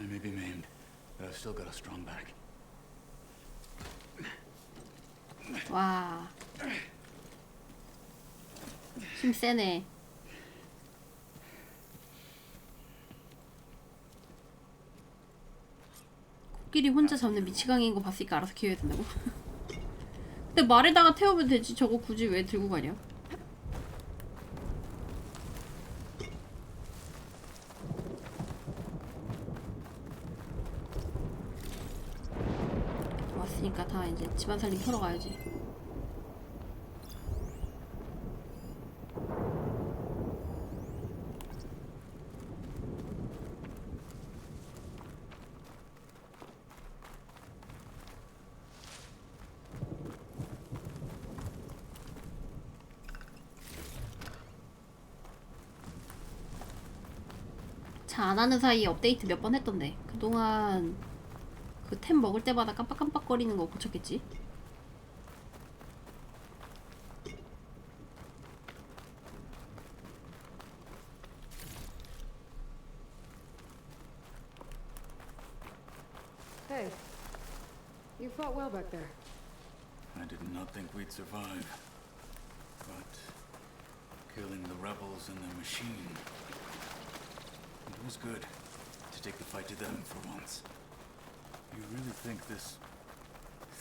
I may be maimed, but I've still got a strong back. 와. 힘 세네. 코끼리 혼자 잡는 미치광이인 거 봤으니까 알아서 키워야 된다고? 근데 말에다가 태우면 되지. 저거 굳이 왜 들고 가냐? 왔으니까 다 이제 집안 살림 털어 가야지. 자, 안 하는 사이에 업데이트 몇 번 했던데. 그동안 그 템 먹을 때마다 깜빡깜빡거리는 거 고쳤겠지? Hey, you fought well back there. I did not think we'd survive. But killing the rebels and their machine, it was good to take the fight to them for once. You really think this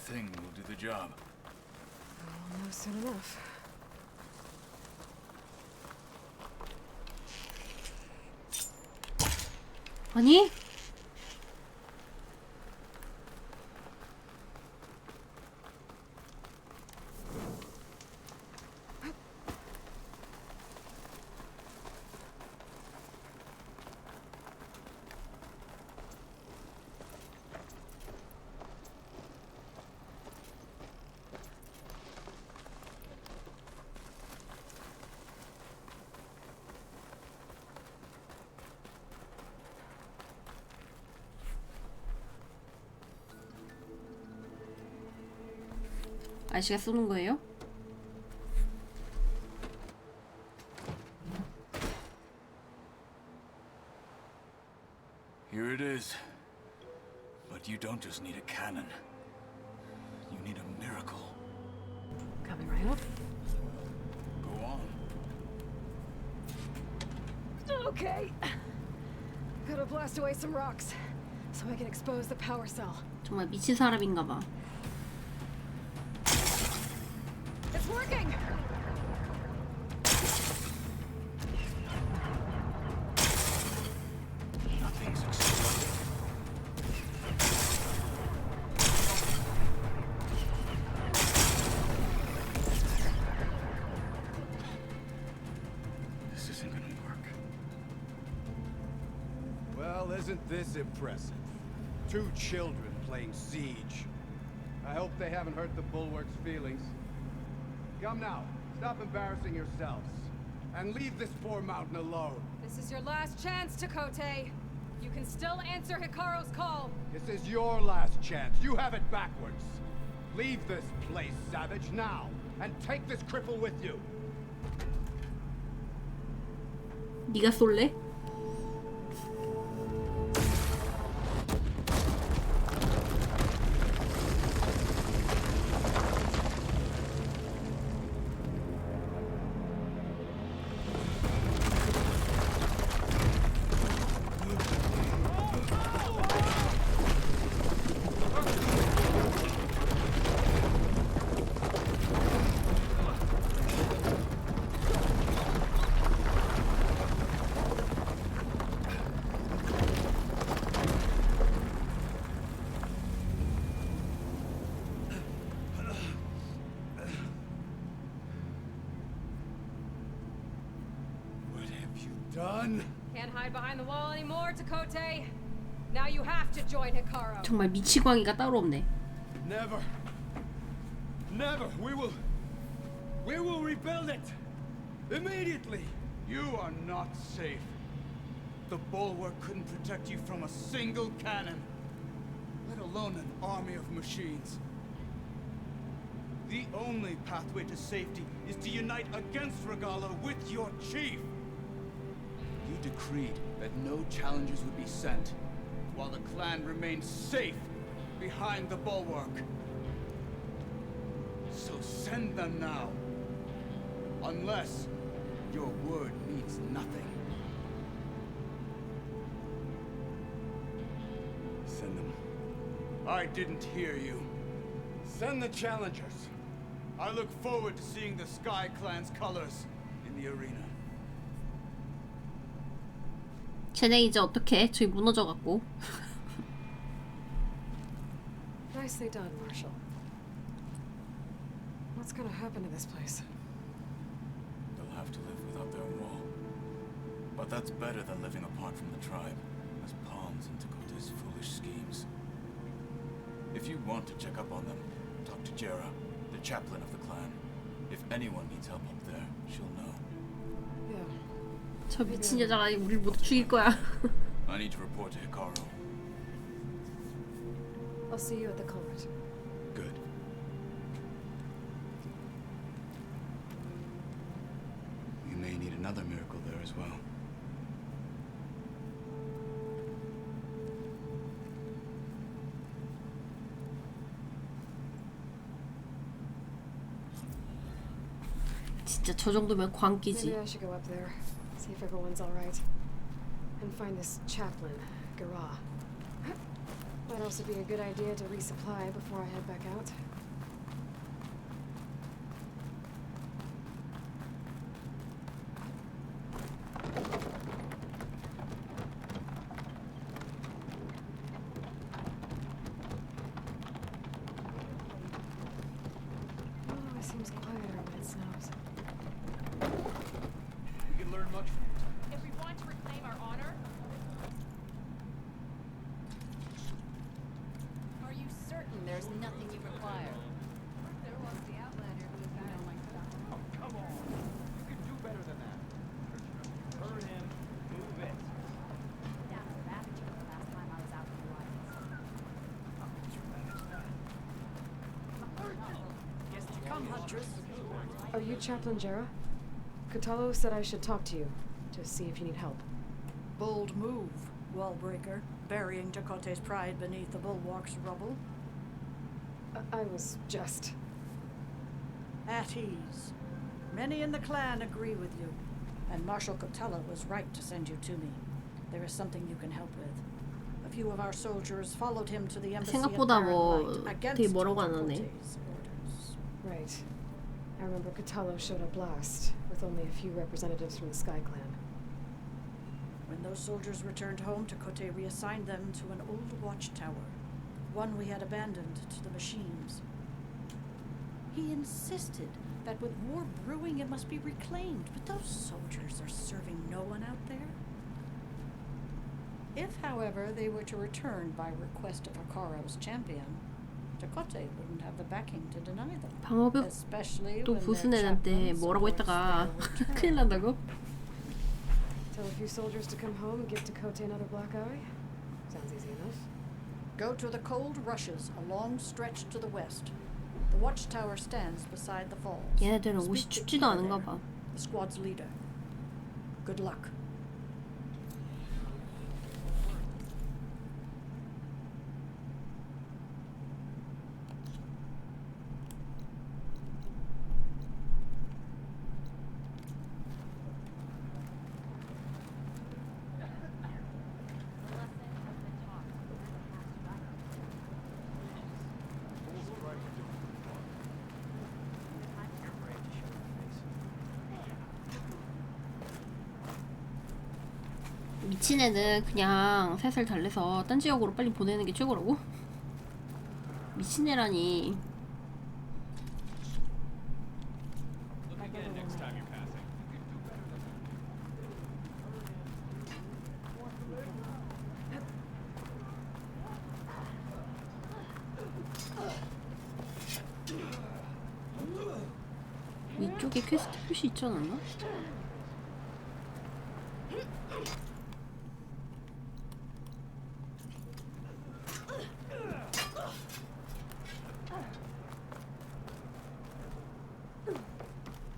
thing will do the job? I'll know soon enough. 아니? 아저씨가 쏘는 거예요? Here it is. But you don't just need a cannon. You need a miracle. Coming right up. Go on. Okay. Gotta blast away some rocks so I can expose the power cell. 정말 미친 사람인가 봐. It's working! Nothing's exploding. This isn't gonna work. Well, isn't this impressive? 2 children playing siege. I hope they haven't hurt the bulwark's feelings. Come now, stop embarrassing yourselves. And leave this poor mountain alone. This is your last chance, Takote. You can still answer Hikaru's call. This is your last chance. You have it backwards. Leave this place, Savage, now. And take this cripple with you. 네가 쏠래? Done? Can't hide behind the wall anymore, Takote. Now you have to join Hikaru. 정말 미치광이가 따로 없네. Never. Never. We will rebuild it. Immediately. You are not safe. The bulwark couldn't protect you from a single cannon, let alone an army of machines. The only pathway to safety is to unite against Regala with your chief. He decreed that no challengers would be sent, while the clan remained safe behind the bulwark. So send them now. Unless your word means nothing. Send them. I didn't hear you. Send the challengers. I look forward to seeing the Sky Clan's colors in the arena. 쟤네 이제 어떡해? 저기 무너져갖고. Nicely done, Marshall. What's gonna happen to this place? They'll have to live without their wall. But that's better than living apart from the tribe, as pawns in Takota's foolish schemes. If you want to check up on them, talk to Jera, the chaplain of the clan. If anyone needs help up there, she'll know. Yeah. 저 미친 여자가 우리를 모두 죽일 거야. I need to report to Hikaru. I'll see you at the culvert. Good. You may need another miracle there as well. 진짜 저 정도면 광기지. Maybe I should go up there, see if everyone's all right, and find this chaplain, Gara. Might also be a good idea to resupply before I head back out. Oh, it seems quieter when it snows. We can learn much from you. If we want to reclaim our honor, are you certain there's nothing you require? There was the Outlander who was down like that. Oh, come on. You can do better than that. Heard him. Move it. Down to Ravager the last time I was out in the wilds. How did you manage that? Yes, you come, Huntress. Are you Chaplain Jera? Kutalo said I should talk to you, to see if you need help. Bold move, Wallbreaker. burying Chakotay's pride beneath the bulwark's rubble? I was just... At ease. Many in the clan agree with you, and Marshal Kotella was right to send you to me. There is something you can help with. A few of our soldiers followed him to the embassy at 생각보다 Barren 뭐 Light 되게 against 뭐라고 안 하네. Chakotay's orders. Right. I remember Catello showed up last, with only a few representatives from the Sky Clan. When those soldiers returned home, Chakotay reassigned them to an old watchtower, one we had abandoned to the machines. He insisted that with war brewing it must be reclaimed, but those soldiers are serving no one out there. If, however, they were to return by request of Hakaro's champion, Chakotay wouldn't have the backing to deny them. 방어벽 Especially 또 when 부순 their 애한테 chaplain 뭐라고 supports 했다가 their return. 큰일 난다고? Tell a few soldiers to come home and give Tekote another black eye? Sounds easy enough. Go to the cold rushes, a long stretch to the west. The watchtower stands beside the falls. 얘네들은 옷이 Speak to 춥지도 Ina 않은가 there, 봐. the squad's leader. Good luck. 미친 애는 그냥 살살 달래서 딴 지역으로 빨리 보내는 게 최고라고? 미친 애라니. Look again next time you're passing. 위쪽에 퀘스트 표시 있지 않았나?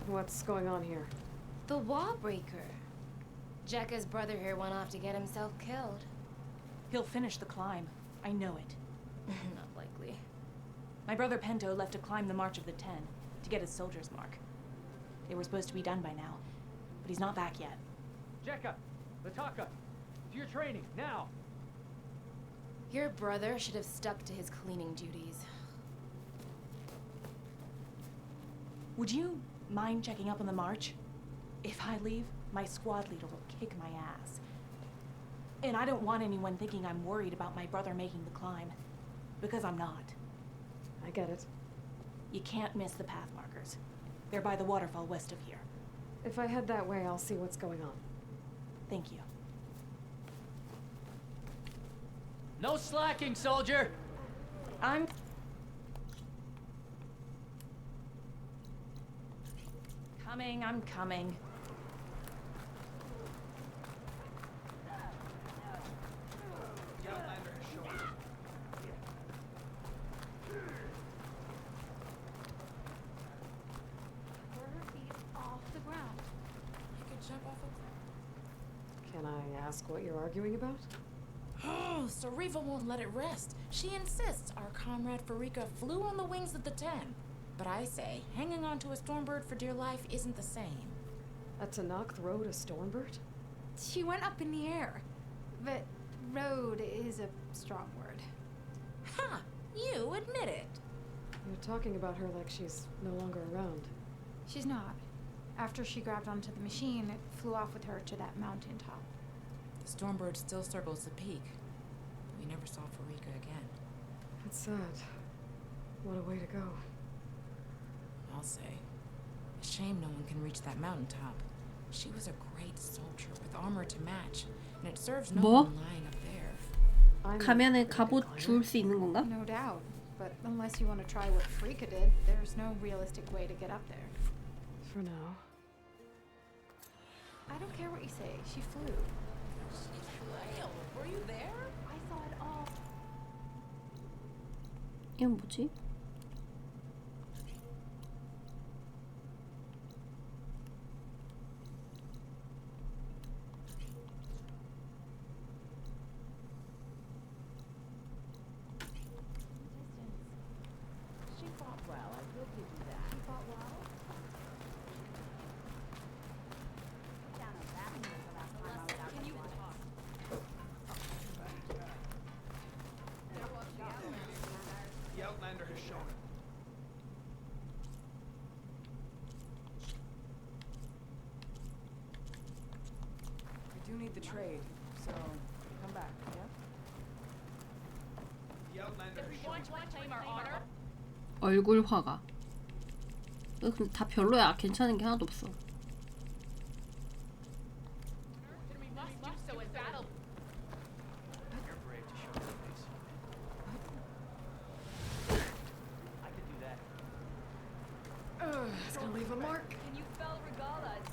What's going on here? The wall breaker. Jekka's brother here went off to get himself killed. He'll finish the climb. I know it. Not likely. My brother Pento left to climb the March of the Ten, to get his soldier's mark. They were supposed to be done by now, but he's not back yet. Jekka! Lataka! To your training, now! Your brother should have stuck to his cleaning duties. Would you mind checking up on the march? If I leave, my squad leader will kick my ass. And I don't want anyone thinking I'm worried about my brother making the climb, because I'm not. I get it. You can't miss the path markers. They're by the waterfall west of here. If I head that way, I'll see what's going on. Thank you. No slacking, soldier! I'm coming. Can I ask what you're arguing about? Oh, Sariva won't let it rest. She insists our comrade Farika flew on the wings of the Ten. But I say, hanging on to a Stormbird for dear life isn't the same. A Tanakh rode a Stormbird? She went up in the air. But rode is a strong word. Ha! You admit it. You're talking about her like she's no longer around. She's not. After she grabbed onto the machine, it flew off with her to that mountaintop. The Stormbird still circles the peak. But we never saw Farika again. That's sad. What a way to go. I'll say. A shame no one can reach that mountaintop. She was a great soldier with armor to match, and it serves no 뭐? one lying up there. 가면은 갑옷 주울 수 있는 건가? No doubt. But unless you want to try what Frika did, there's no realistic way to get up there. For now. I don't care what you say. She flew. Were you there? I saw it all. 이건 뭐지? need the trade, so come back, yeah? The Outlander is showing 얼굴 화가. 근데 다 별로야. 괜찮은 게 하나도 없어. You're brave to show your face. I could do that. It's gonna leave a mark. Can you spell regalas?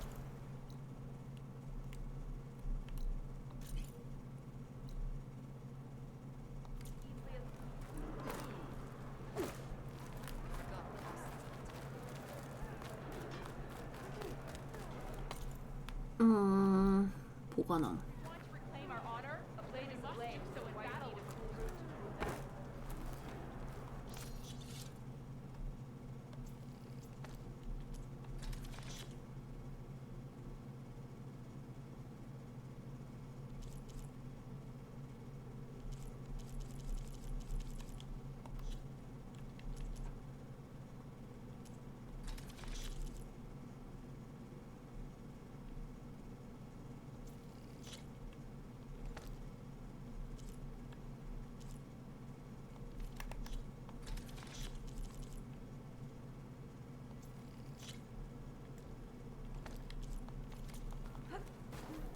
보관함.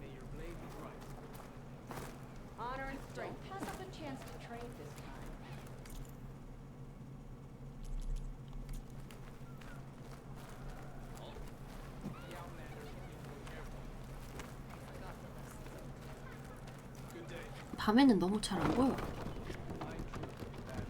May your blade be bright. Honor and strength. Pass up a chance to trade this time. The Outlander should be more careful. Forgot the lesson. Good day. 밤에는 너무 잘 안 보여. My truth is bad.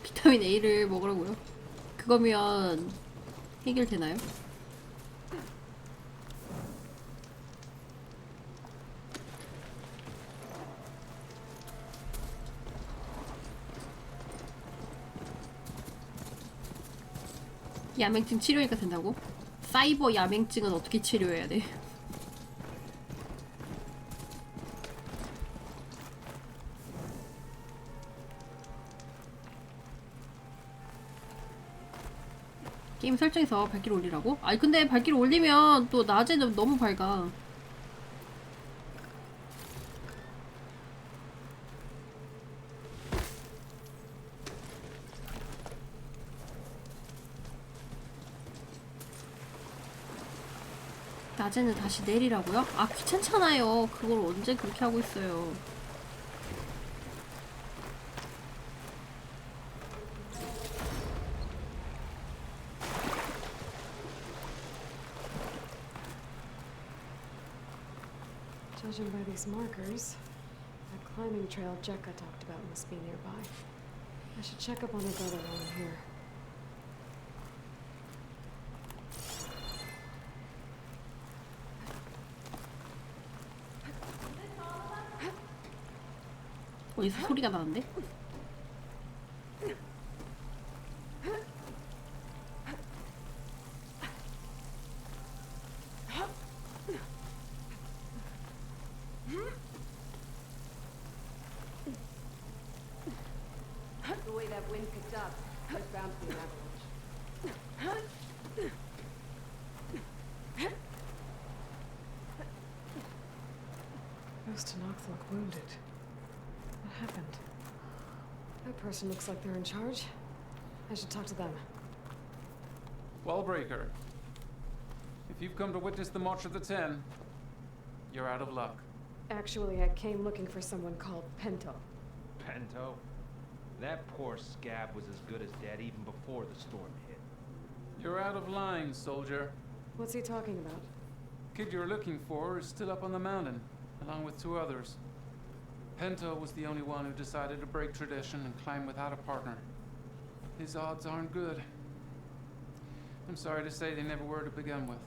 비타민 A를 먹으라고요? 그거면 해결되나요? 야맹증 치료니까 된다고? 사이버 야맹증은 어떻게 치료해야 돼? 게임 설정에서 밝기를 올리라고? 아니 근데 밝기를 올리면 또 낮에는 너무 밝아. 낮에는 다시 내리라고요? 아 귀찮잖아요. 그걸 언제 그렇게 하고 있어요. Judging by these markers, that climbing trail Jekka talked about must be nearby. I should check up on her brother while I'm here. 어디서 소리가 나는데? The way that wind picked up, there's bound to be an avalanche. Those Tenaks look wounded. What happened? That person looks like they're in charge. I should talk to them. Wallbreaker, if you've come to witness the March of the Ten, you're out of luck. Actually, I came looking for someone called Pento. Pento? That poor scab was as good as dead even before the storm hit. You're out of line, soldier. What's he talking about? Kid you're looking for is still up on the mountain, along with 2 others. Pento was the only one who decided to break tradition and climb without a partner. His odds aren't good. I'm sorry to say they never were to begin with.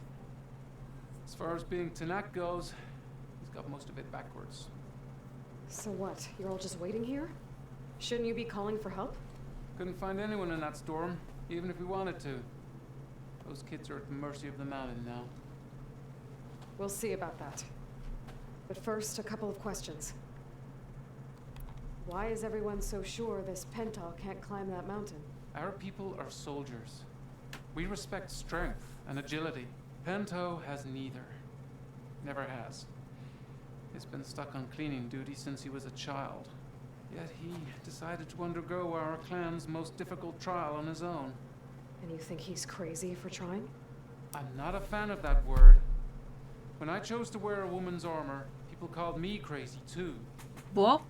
As far as being Tanak goes, he's got most of it backwards. So what? You're all just waiting here? Shouldn't you be calling for help? Couldn't find anyone in that storm, even if we wanted to. Those kids are at the mercy of the mountain now. We'll see about that. But first, a couple of questions. Why is everyone so sure this Pental can't climb that mountain? Our people are soldiers. We respect strength and agility. Pento has neither. Never has. He's been stuck on cleaning duty since he was a child. Yet he decided to undergo our clan's most difficult trial on his own. And you think he's crazy for trying? I'm not a fan of that word. When I chose to wear a woman's armor, people called me crazy too. 뭐?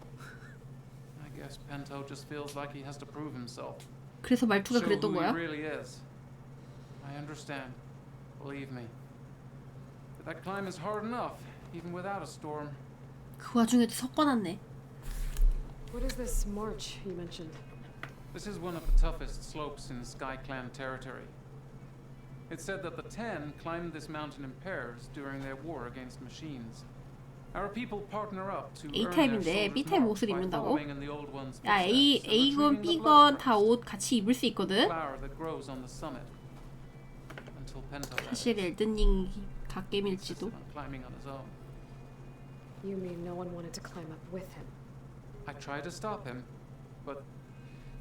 I guess Pento just feels like he has to prove himself. 그래서 말투가 Show 그랬던 who he 거야? really is. I understand. Believe me. But that climb is hard enough, even without a storm. 그 와중에도 섞어놨네. What is this march you mentioned? This is one of the toughest slopes in Sky Clan territory. It's said that the Ten climbed this mountain in pairs during their war against machines. Our people partner up to earn their A타입인데 soldiers' B타입 marks 옷을 by 입는다고? following in the old one's 야 footsteps and A건 retrieving the B건 blood 다 옷 같이 입을 수 있거든? flower that grows on the summit. Until Pento 사실 엘든링이 갓겜일지도. on climbing on his own. You mean no one wanted to climb up with him? I tried to stop him, but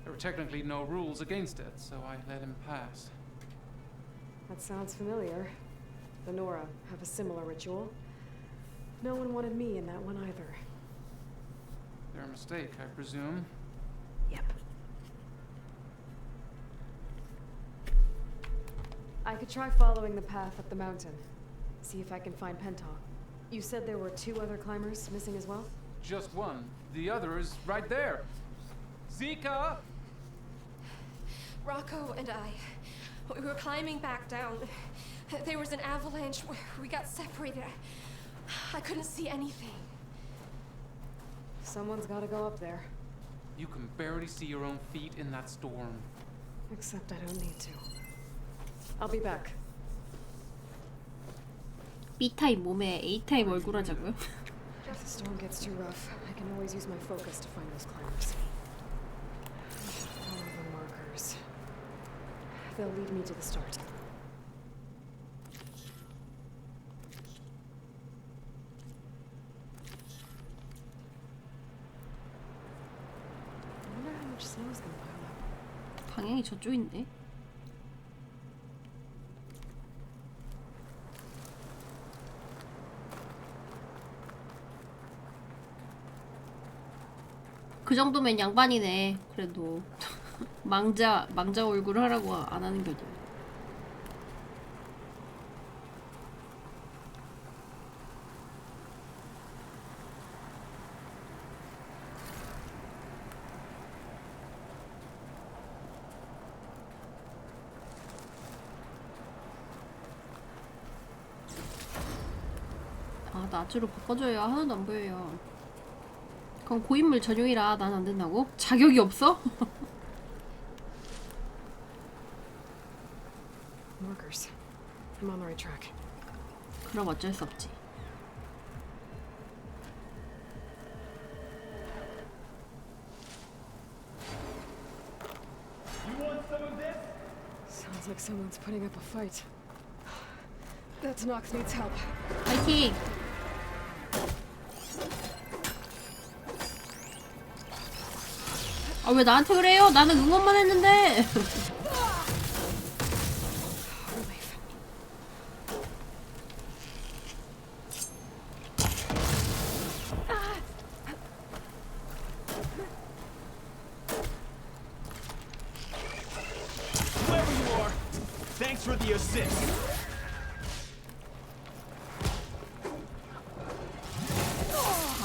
there were technically no rules against it, so I let him pass. That sounds familiar. The Nora have a similar ritual. No one wanted me in that one either. Their mistake, I presume. Yep. I could try following the path up the mountain. See if I can find Pental. You said there were 2 other climbers missing as well? Just one. The other is right there. Zika! Rocco and I, we were climbing back down. There was an avalanche where we got separated. I couldn't see anything. Someone's gotta go up there. You can barely see your own feet in that storm. Except I don't need to. I'll be back. B타입 몸에 A타입 얼굴 하자고요? If the storm gets too rough, I can always use my focus to find those climbers. Follow the markers. They'll lead me to the start. I wonder how much snow is gonna pile up. 방향이 저쪽인데? 그 정도면 양반이네. 그래도 망자 얼굴 하라고 안 하는 게도. 아, 낮으로 바꿔줘요. 하나도 안 보여요. 그럼 고인물 전용이라 난 안 된다고? 자격이 없어? Markers. I'm on the right track. 그럼 어쩔 수 없지. You want some of this? Sounds like someone's putting up a fight. That Knox needs help. 파이팅! 아, 왜 나한테 그래요? 나는 응원만 했는데. Whoever you are, thanks for the assist.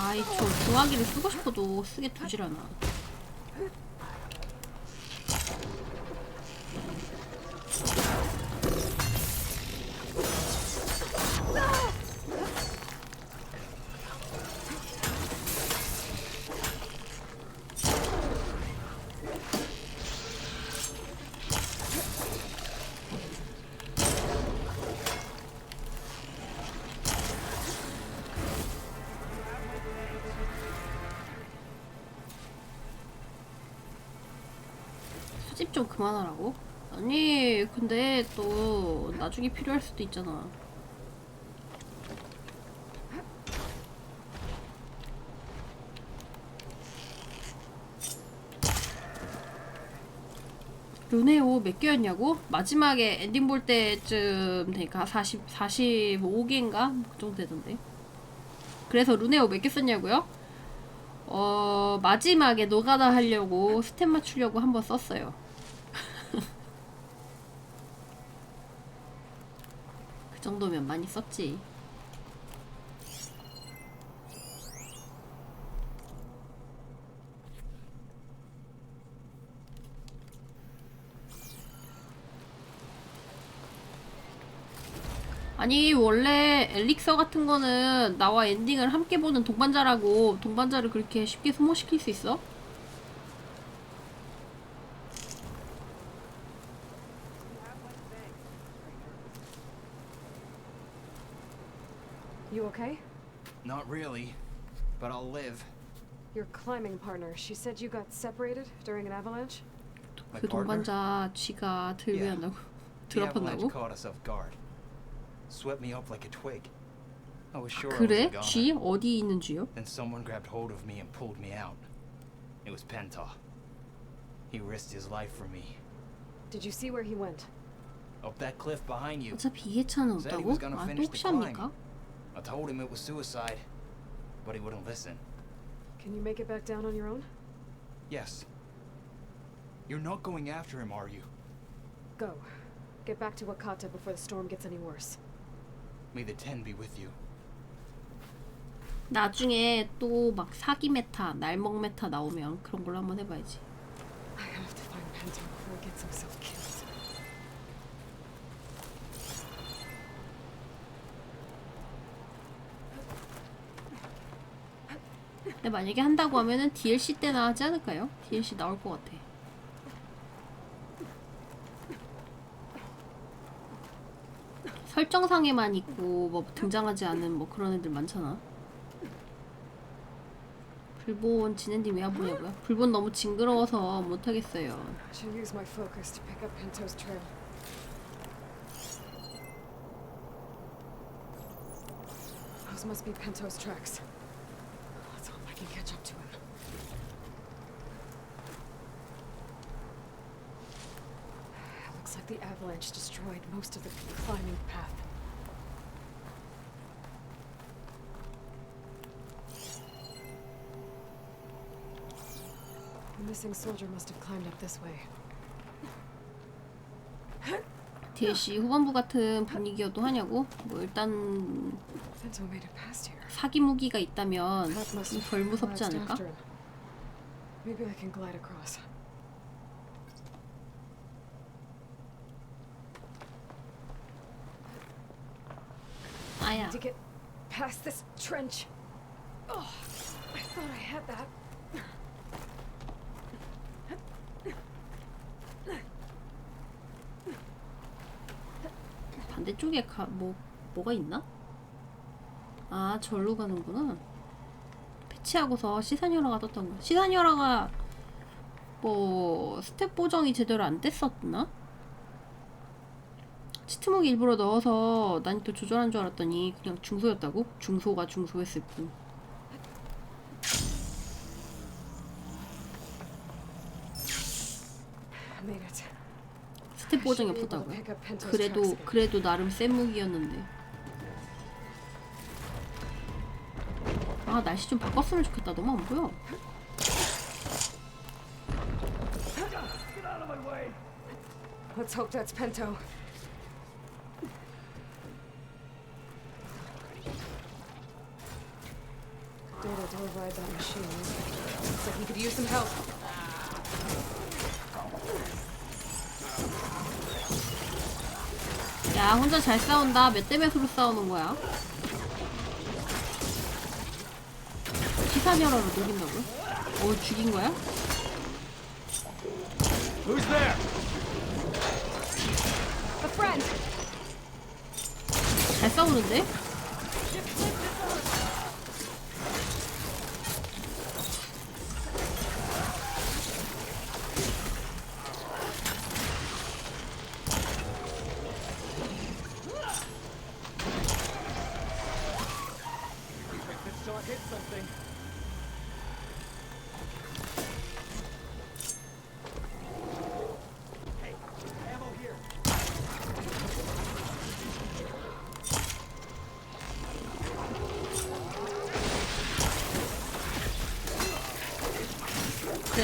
아이, 저 동화기를 쓰고 싶어도 쓰게 두질 않아. 시집 좀 그만하라고? 아니 근데 또 나중에 필요할 수도 있잖아. 루네오 몇 개였냐고? 마지막에 엔딩 볼 때쯤 되니까 45개인가? 그 정도 되던데. 그래서 루네오 몇 개 썼냐고요? 마지막에 노가다 하려고 스텝 맞추려고 한번 썼어요. 그 정도면 많이 썼지. 아니 원래 엘릭서 같은 거는 나와 엔딩을 함께 보는 동반자라고 동반자를 그렇게 쉽게 소모시킬 수 있어? You okay? Not really, but I'll live. Your climbing partner, she said you got separated during an avalanche? My 그 partner? 동반자 쥐가 Yeah. 들배한다고? The avalanche 드랍한다고? caught us off guard. Swept me up like a twig. I was sure I 그래? was a 쥐? goner. 어디 있는 쥐요? Then someone grabbed hold of me and pulled me out. It was Penta. He risked his life for me. Did you see where he went? Up that cliff behind you. 어차피 이해차는 Said he 없다고? was gonna 아, 또 finish the 혹시 climb. 합니까? I told him it was suicide, but he wouldn't listen. Can you make it back down on your own? Yes. You're not going after him, are you? Go. Get back to Wakata before the storm gets any worse. May the Ten be with you. 나중에 또 막 사기 메타, 날먹 메타 나오면 그런 걸로 한번 해봐야지. I have to find Penta before he gets himself killed. 근데 만약에 한다고 하면은 DLC 때나 하지 않을까요? DLC 나올 것 같아. 설정상에만 있고 뭐 등장하지 않은 뭐 그런 애들 많잖아. 불본 진엔디 왜 안 보냐고요? 불본 너무 징그러워서 못하겠어요. I should use my focus to pick up Pento's trail. Those must be Pento's tracks. Let's hope I can catch up to him. Looks like the avalanche destroyed most of the climbing path. The missing soldier must have climbed up this way. DLC 후반부 같은 분위기여도 하냐고? 뭐 일단 Pento made it past here. 사기 무기가 있다면 Path must 좀 have 덜 무섭지 collapsed 않을까? after him. Maybe I can glide across. I 아야. need to get past this trench. Oh, I thought I had that. 반대쪽에 뭐가 있나? 아, 절로 가는구나. 패치하고서 시사녀라가 떴던 거야. 시사녀라가 뭐 스텝 보정이 제대로 안 됐었나? 치트목이 일부러 넣어서 난이도 조절한 줄 알았더니 그냥 중소였다고? 중소가 중소했을 뿐. Made it. 스텝 보정이 없었다고요? 그래도 나름 센 무기였는데. 아, 날씨 좀 바꿨으면 좋겠다. 너무 안 보여. Let's hope that's Pento. Data to override that machine. Looks like he could use some help. 야, 혼자 잘 싸운다. 몇 대 몇으로 싸우는 거야? 시사녀라로 녹인다고? 죽인 거야? Who's there? A friend. 잘 싸우는데?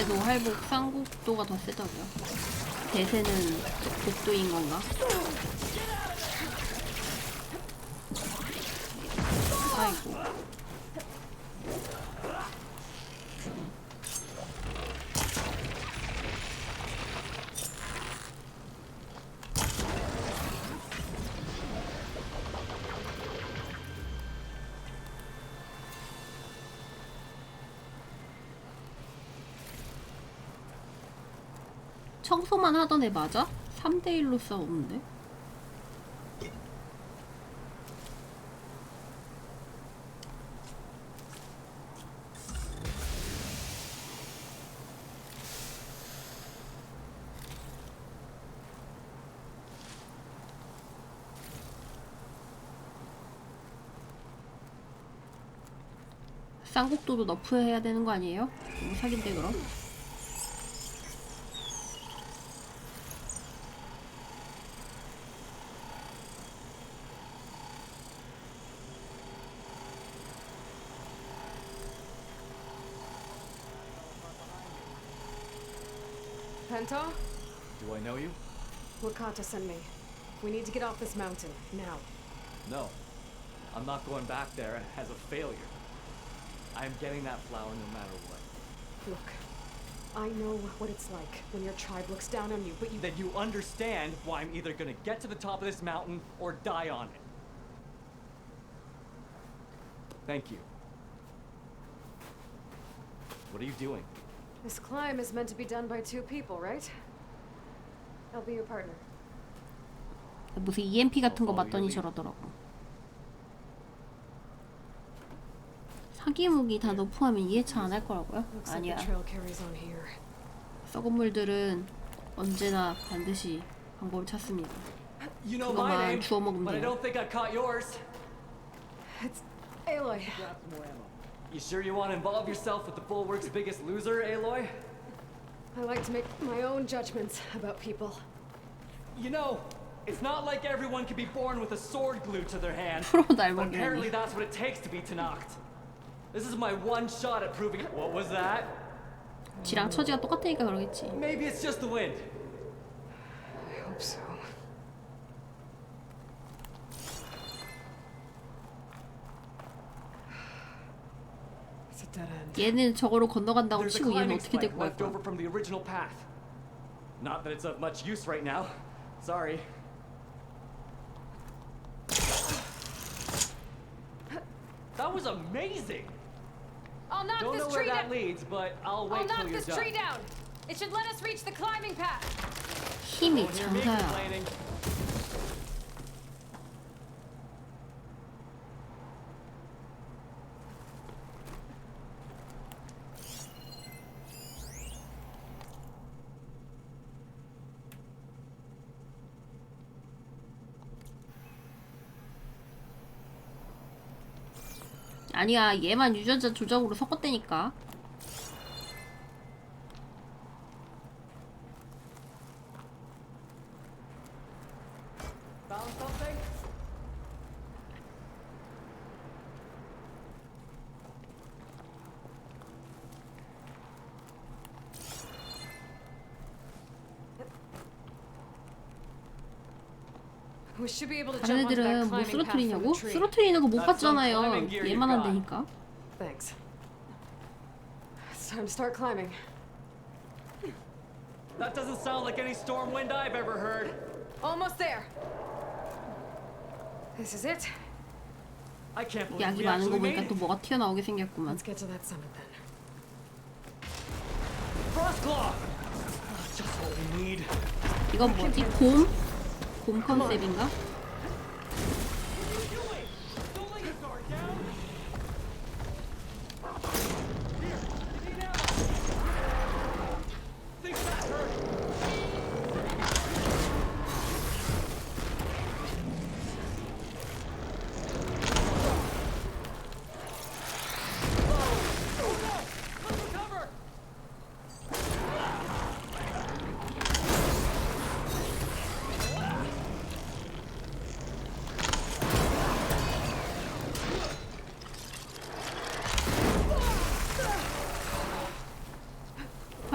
그래도 활복 쌍국도가 더 세더라고요. 대세는 복도인 건가? 아이고. 청소만 하던 애 맞아? 3대1로 싸우는데? 쌍국도도 너프해야 되는 거 아니에요? 너무 사기인데 그럼? Penta? Do I know you? Wakata sent me. We need to get off this mountain, now. No. I'm not going back there as a failure. I'm getting that flower no matter what. Look, I know what it's like when your tribe looks down on you, but you— Then you understand why I'm either gonna get to the top of this mountain or die on it. Thank you. What are you doing? This climb is meant to be done by two people, right? I'll be your partner. 무슨 EMP 같은 거 맞더니 저러더라고. 사기 무기 다 너프하면 이해차 안 할 거라고요? 아니야. 썩은 물들은 언제나 반드시 방법을 찾습니다. You know my name, 그것만 주워 먹으면 but I 돼요. don't think I caught yours. It's Aloy. You sure you want to involve yourself with the Bulwark's biggest loser, Aloy? I like to make my own judgments about people. You know, it's not like everyone can be born with a sword glued to their hand. 프로 But 날먹이라니. apparently that's what it takes to be Tanacht. This is my one shot at proving. What was that? 지랑 처지가 똑같으니까 그러겠지. Maybe it's just the wind. I hope so. It's a dead end. 얘는 저거로 건너간다고 There's a 치고 얘는 climbing 어떻게 spike 데리고 갈 left 거야? over from the original path. Not that it's of much use right now. Sorry. That was amazing. I'll knock Don't this know where tree that down. leads, but I'll wait I'll till knock you're this done. tree down. It should let us reach the climbing path. 힘이 Won't hear me 장사야. complaining. 아니야, 얘만 유전자 조작으로 섞었다니까. Found something? We should be able to 다른 jump onto that 애들은 못 climbing path from the 쓰러뜨리냐고? tree. 쓰러뜨리는 거 못 That's some 봤잖아요. climbing gear you 얘만 got. 한다니까. Thanks. It's time to start climbing. That doesn't sound like any storm wind I've ever heard. Almost there. This is it. I can't believe 약이 we 많은 거 actually 보니까 made 또 it. 뭐가 튀어나오게 생겼구만. Let's get to that summit then. Frostclaw! Just what we need. 이건 뭐지? 곰? 곰 컨셉인가?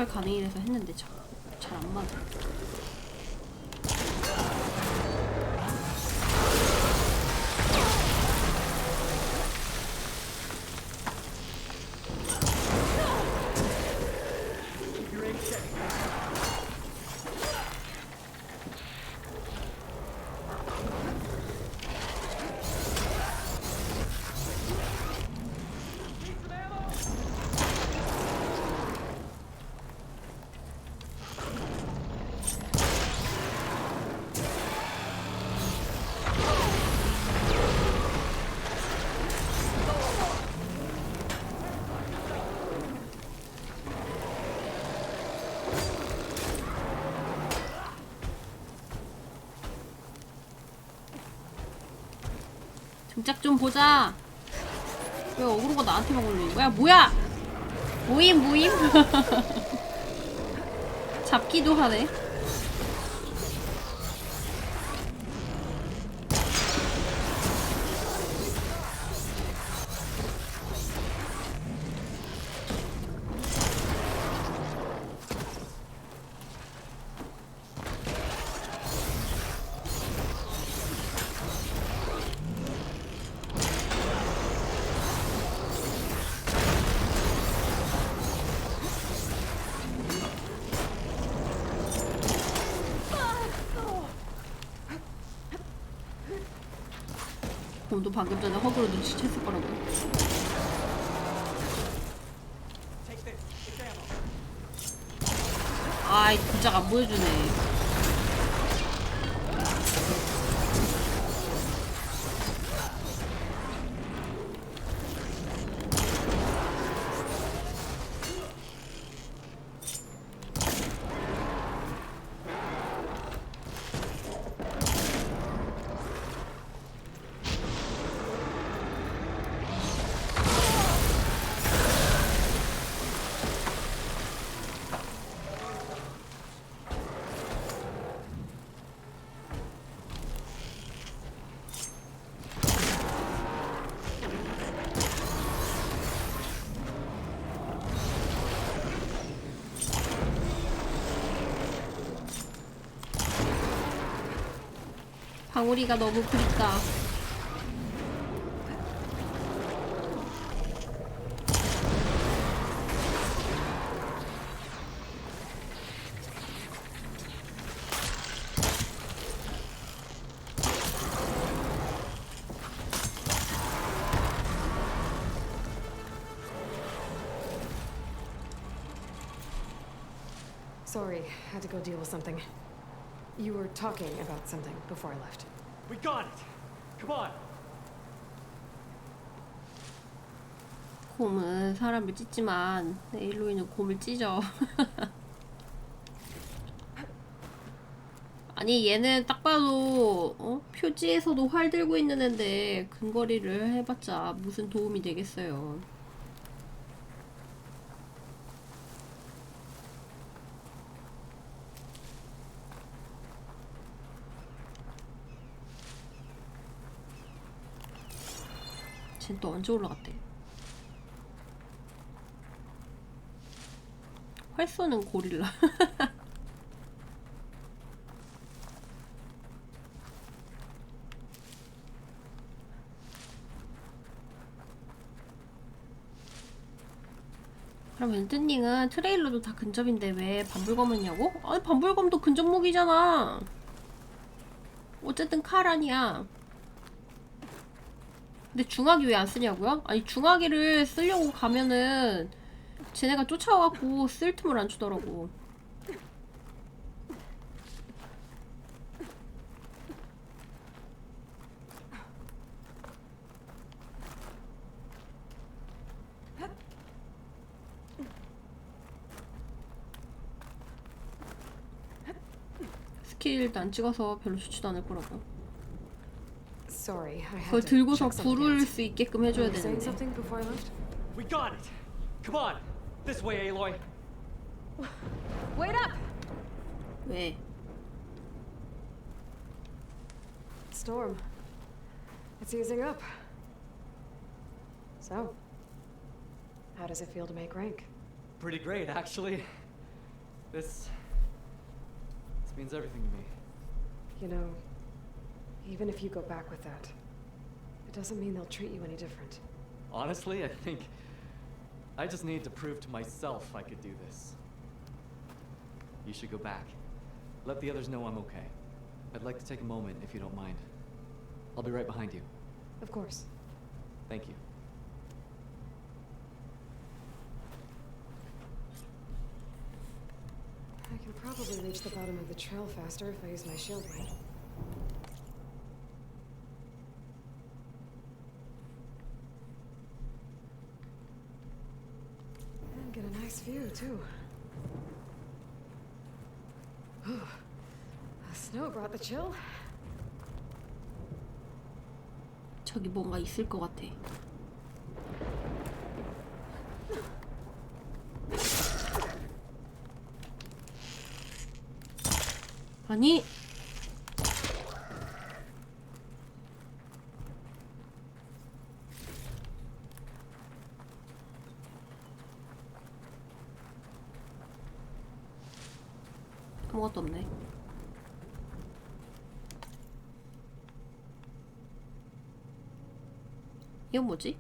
가능이라서 했는데 잘 안 맞아. 등짝 좀 보자. 왜 어그로가 나한테만 걸리는 거야? 뭐야? 모임? 잡기도 하네. 곰도 방금 전에 허브로 눈치챘을 거라고. 아이 진짜 안 보여주네. 방울이가 너무 그립다. Sorry, had to go deal with something. You were talking about something before I left. We got it! Come on! 곰은 사람을 찢지만 에일로이는 곰을 찢어. 아니 얘는 딱 봐도 표지에서도 활 들고 있는 앤데 근거리를 해봤자 무슨 도움이 되겠어요. 쟤는 또 언제 올라갔대? 활 쏘는 고릴라. 그럼 엔트닝은 트레일러도 다 근접인데 왜 반불검 했냐고? 아니 반불검도 근접 무기잖아. 어쨌든 칼 아니야. 근데 중화기 왜 안 쓰냐고요? 아니 중화기를 쓰려고 가면은 쟤네가 쫓아와갖고 쓸 틈을 안 주더라고. 스킬도 안 찍어서 별로 좋지도 않을 거라고. Sorry, I 그걸 had to 들고서 check something 부를 out. 수 있게끔 해줘야 You were saying 되는데. something before I left? We got it! Come on! This way, Aloy! Wait up! 왜? Storm. It's easing up. So, how does it feel to make rank? Pretty great, actually. This means everything to me. You know, even if you go back with that, it doesn't mean they'll treat you any different. Honestly, I think I just need to prove to myself I could do this. You should go back. Let the others know I'm okay. I'd like to take a moment, if you don't mind. I'll be right behind you. Of course. Thank you. I can probably reach the bottom of the trail faster if I use my shield light. And get a nice view, too. The snow brought the chill. 저기 뭔가 있을 것 같아. 아니. 아무것도 없네. 이건 뭐지?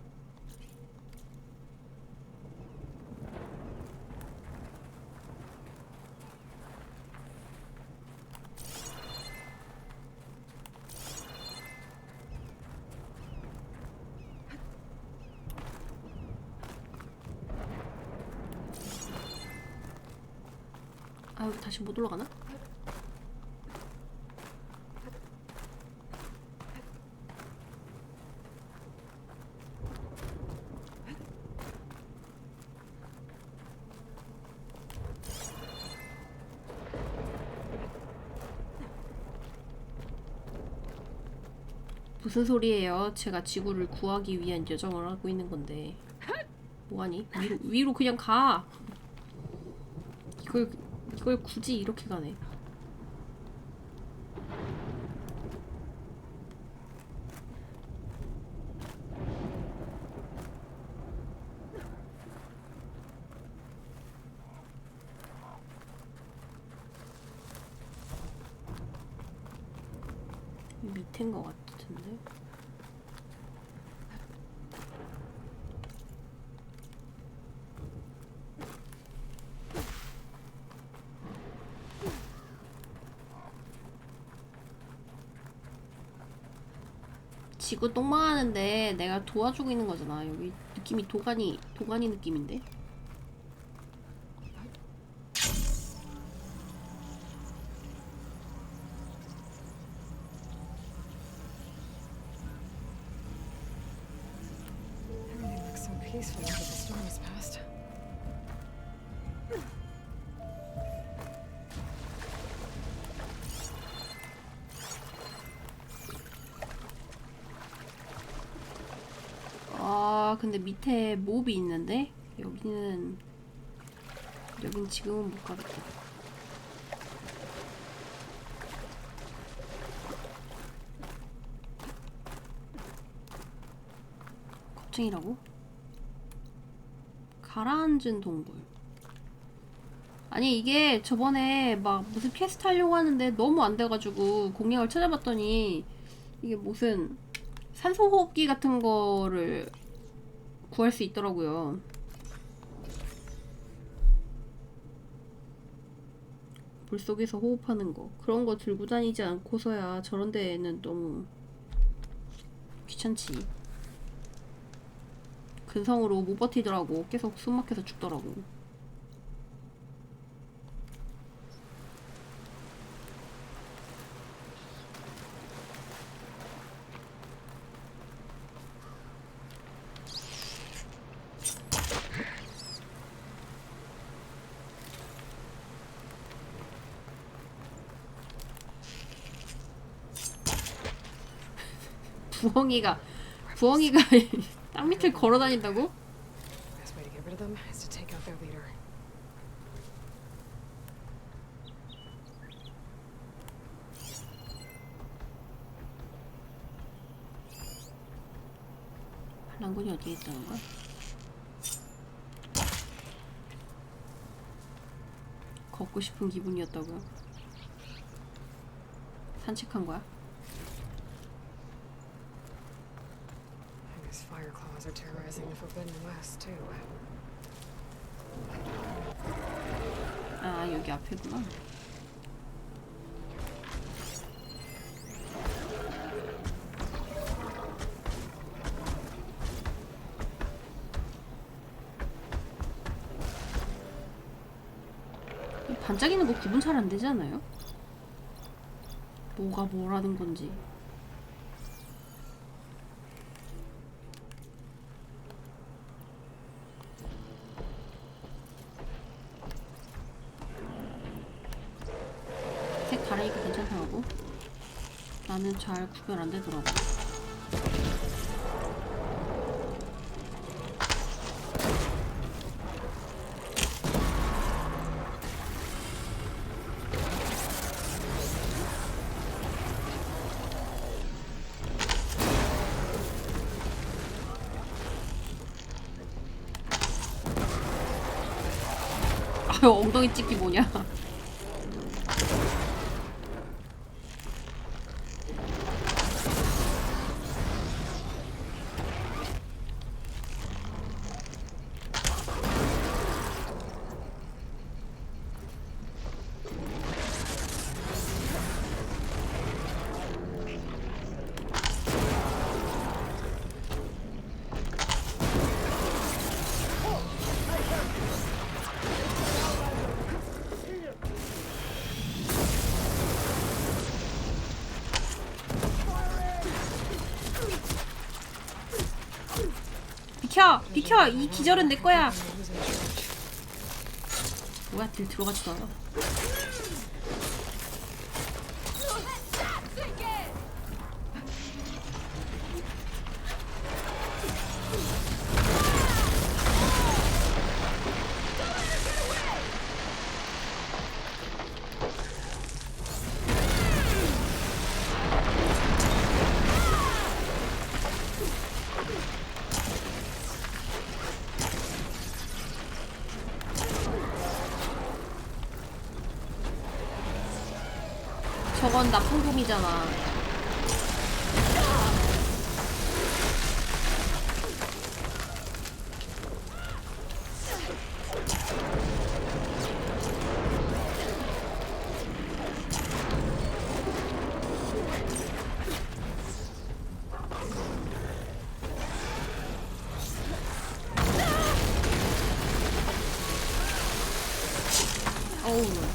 아, 여기 다시 못 올라가나? 무슨 소리예요? 제가 지구를 구하기 위한 여정을 하고 있는 건데. 뭐하니? 위로 그냥 가. 이걸 굳이 이렇게 가네. 밑인 것 같은데. 지구 똥망하는데 내가 도와주고 있는 거잖아. 여기 느낌이 도가니 느낌인데. Everything looks so peaceful after the storm has passed. 아, 근데 밑에 몹이 있는데 여긴 지금은 못 가겠다. 겁쟁이라고? 가라앉은 동굴. 아니 이게 저번에 막 무슨 퀘스트 하려고 하는데 너무 안 돼가지고 공략을 찾아봤더니 이게 무슨 산소호흡기 같은 거를 구할 수 있더라고요. 물속에서 호흡하는 거. 그런 거 들고 다니지 않고서야 저런 데는 너무 귀찮지. 근성으로 못 버티더라고. 계속 숨 막혀서 죽더라고. 부엉이가 땅 밑을 걸어 다닌다고? Best way to get rid of them is to take out their leader. 랑군이 어디에 있다는 거야? 걷고 밟고 싶은 기분이었다고요? 산책한 거야? I guess fire claws are terrorizing the Forbidden West too. 아, 여기 앞에구나. 이 반짝이는 거 구분 잘 안 되지 않아요? 뭐가 뭐라는 건지. 색 다르니까 괜찮다고? 나는 잘 구별 안 되더라고. 아유, 엉덩이 찍기 뭐냐? 비켜! 비켜! 이 기절은 내 거야! 뭐야, 딜 들어가지도 않아. 저건 나쁜 곰이잖아. 어우.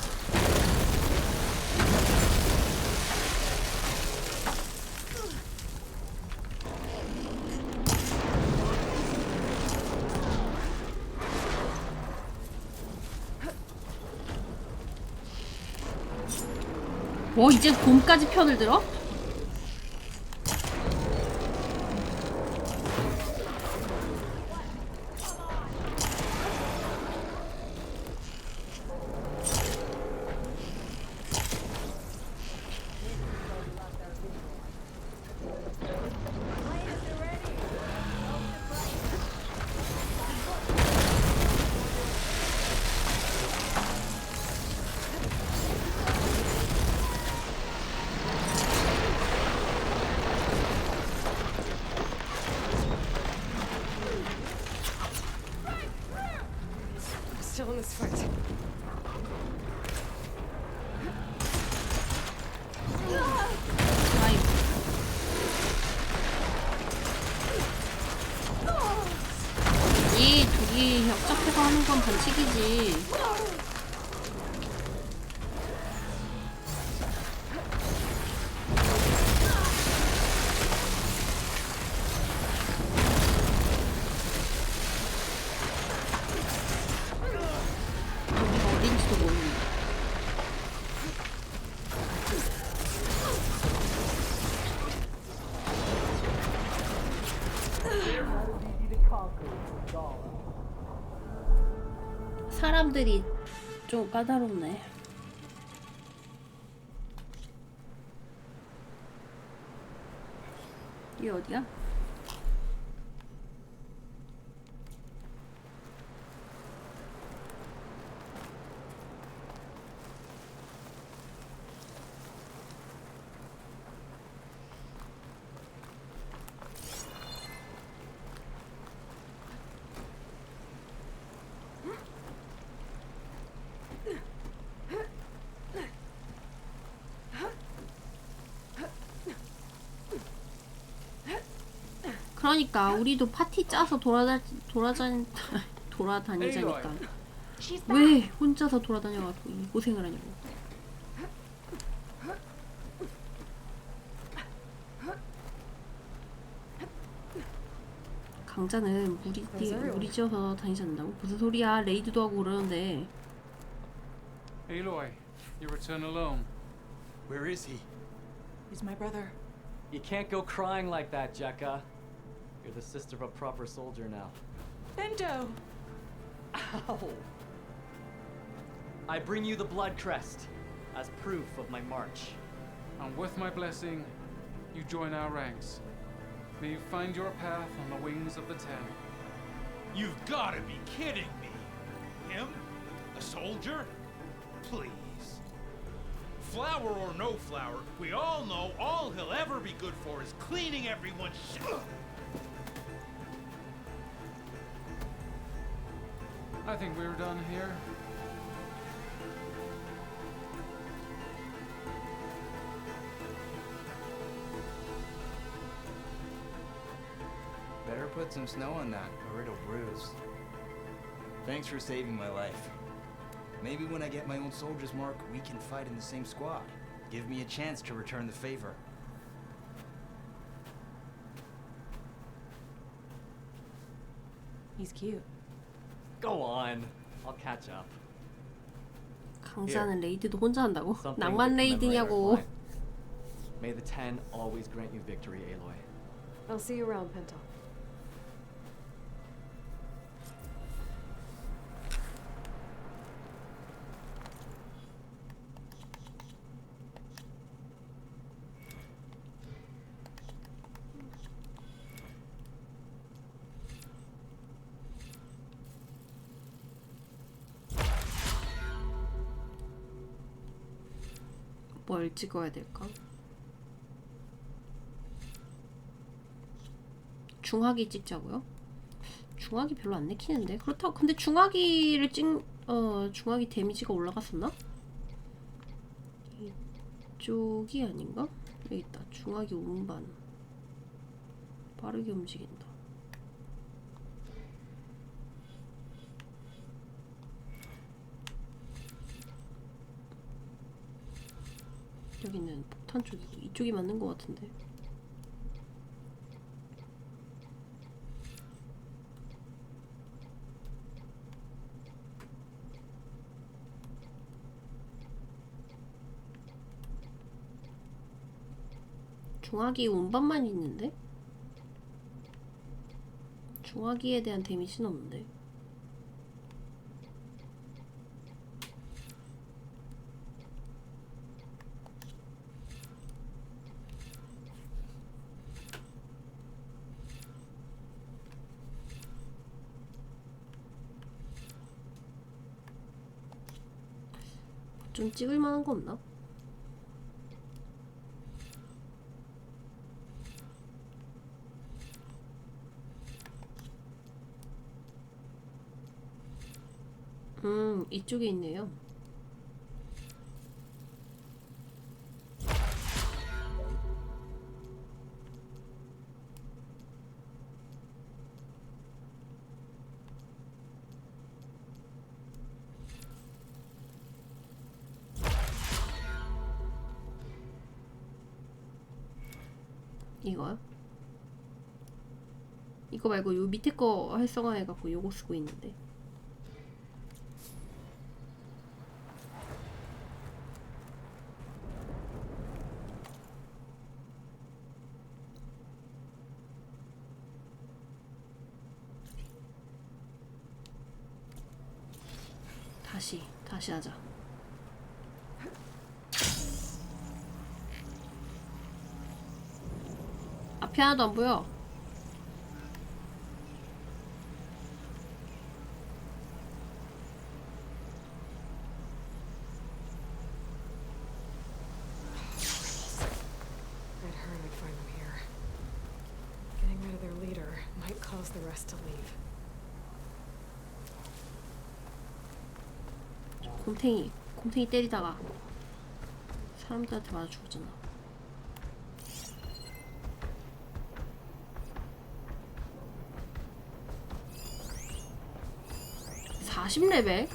뭐 이제 곰까지 편을 들어? Still in this fight. 이 둘이 협작해서 하는 건 반칙이지. 여기가 어딘지도 모르는데. 사람들이 좀 까다롭네. 이게 어디야? 그러니까 우리도 파티 짜서 돌아다니자니까. 왜 혼자서 돌아다녀가지고 이 고생을 하냐고. 강자는 무리 지어서 다니지 않는다고? 무슨 소리야? 레이드도 하고 그러는데. Aloy, you return alone. Where is he? He's my brother. You can't go crying like that, Jekka. You're the sister of a proper soldier now. Bento! Ow! I bring you the blood crest as proof of my march. And with my blessing, you join our ranks. May you find your path on the wings of the Ten. You've gotta be kidding me! Him? A soldier? Please. Flower or no flower, we all know all he'll ever be good for is cleaning everyone's shit. I think we're done here. Better put some snow on that, or it'll bruise. Thanks for saving my life. Maybe when I get my own soldier's mark, we can fight in the same squad. Give me a chance to return the favor. He's cute. Go on. I'll catch up. 강자는 레이드도 혼자 한다고? Something 낭만 to commemorate our 레이드냐고. climb. May the Ten always grant you victory, Aloy. I'll see you around, Penta. 뭘 찍어야 될까? 중화기 찍자고요? 중화기 별로 안 내키는데? 그렇다고 근데 중화기 데미지가 올라갔었나? 이쪽이 아닌가? 여기 있다. 중화기 운반. 빠르게 움직인다. 여기는 폭탄 쪽이고 이쪽이 맞는 것 같은데. 중화기 운반만 있는데? 중화기에 대한 데미지는 없는데. 좀 찍을 만한 거 없나? 이쪽에 있네요. 이거요? 이거 말고 요 밑에 거 활성화해갖고 요거 쓰고 있는데. 다시 하자. 앞이 하나도 안 보여. I'd heard I'd find them here. Getting rid of their leader might cause the rest to leave. 곰탱이 때리다가 사람들한테 맞아 죽었잖아. 40레벨?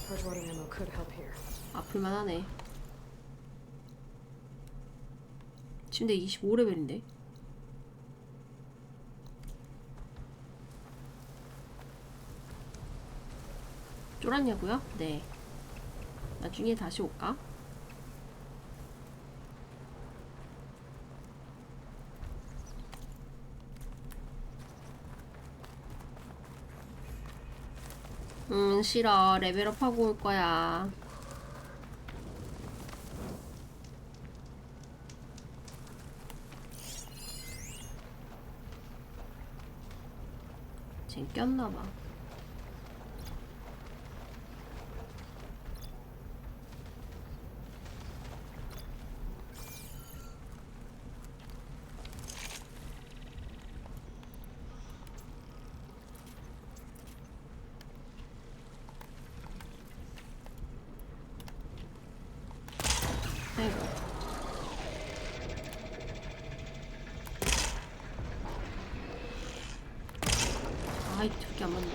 Purge-water ammo could help here. 아플만하네. 지금 내 25레벨인데. 쫄았냐고요? 네. 나중에 다시 올까? 싫어. 레벨업하고 올 거야. 쟨 꼈나봐. 아이고. 아이, 저게 안 맞네.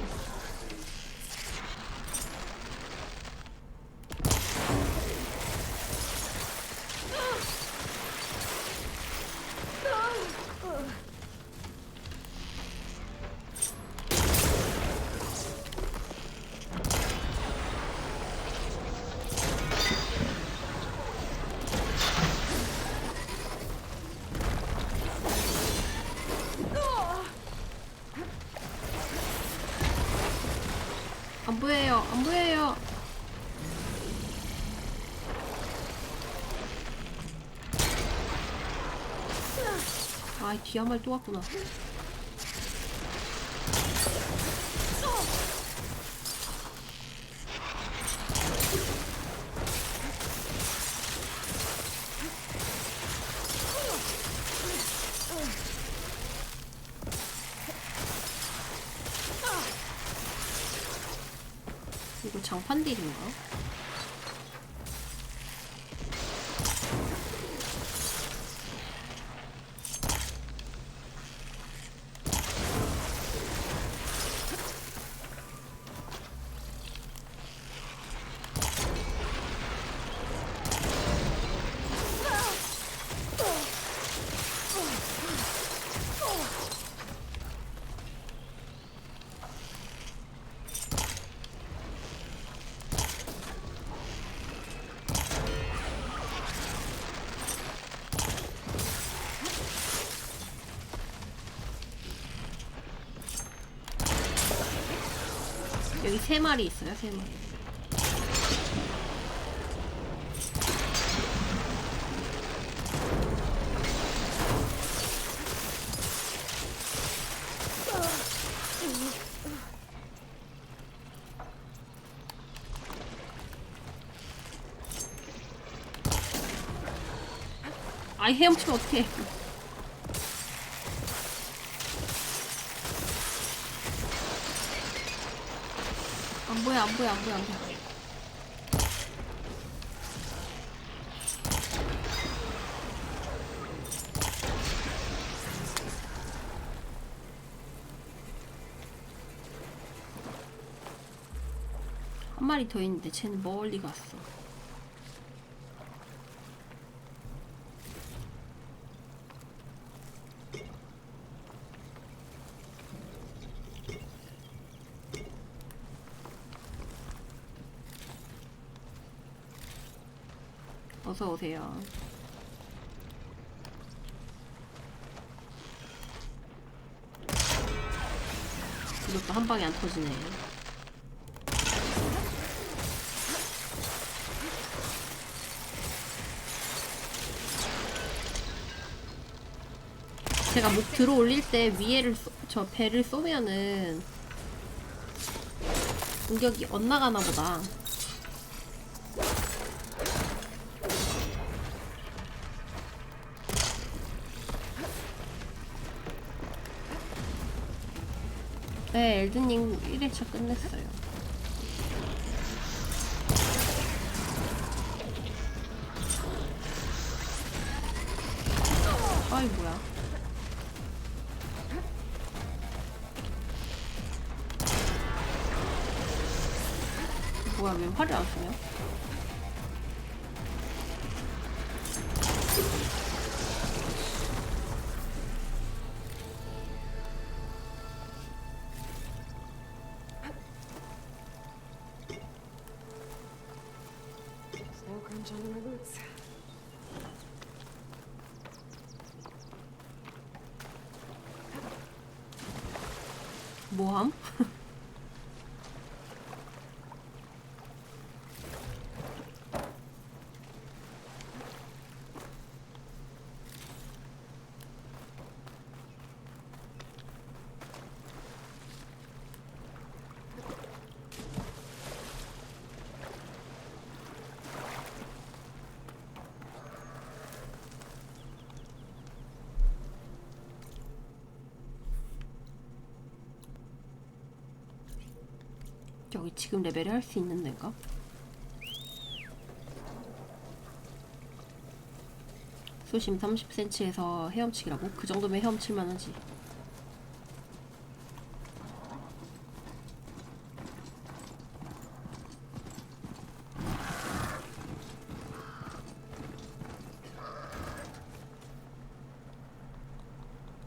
안 보여요. 안 보여요. 아, 뒤에 한 마리 또 왔구나. 이거 장판딜인가? 여기 3마리 있어요, 3마리. 아이, 헤엄치면 어떡해. 안 보여, 안 보여, 안 보여, 안 보여. 한 마리 더 있는데 쟤는 멀리 갔어. 어서 오세요. 이것도 한 방에 안 터지네. 제가 목 들어 올릴 때 위에를 저 배를 쏘면은 공격이 엇나가나 보다. 네, 엘든님 1회차 끝냈어요. 아이, 뭐야. 뭐야, 왜 활이 안 쏘냐? Snow crunch under my boots. 뭐함? 여기 지금 레벨이 할 수 있는 데인가? 수심 30cm에서 헤엄치기라고? 그 정도면 헤엄칠만 하지.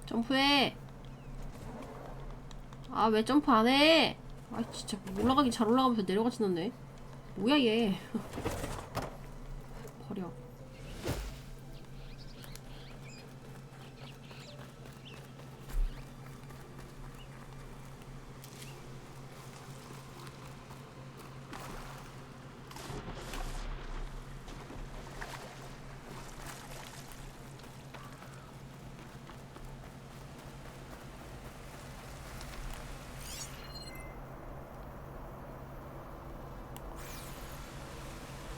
점프해! 아, 왜 점프 안 해? 아, 진짜 올라가기 잘 올라가면서 내려가진 않네. 뭐야 얘. 버려.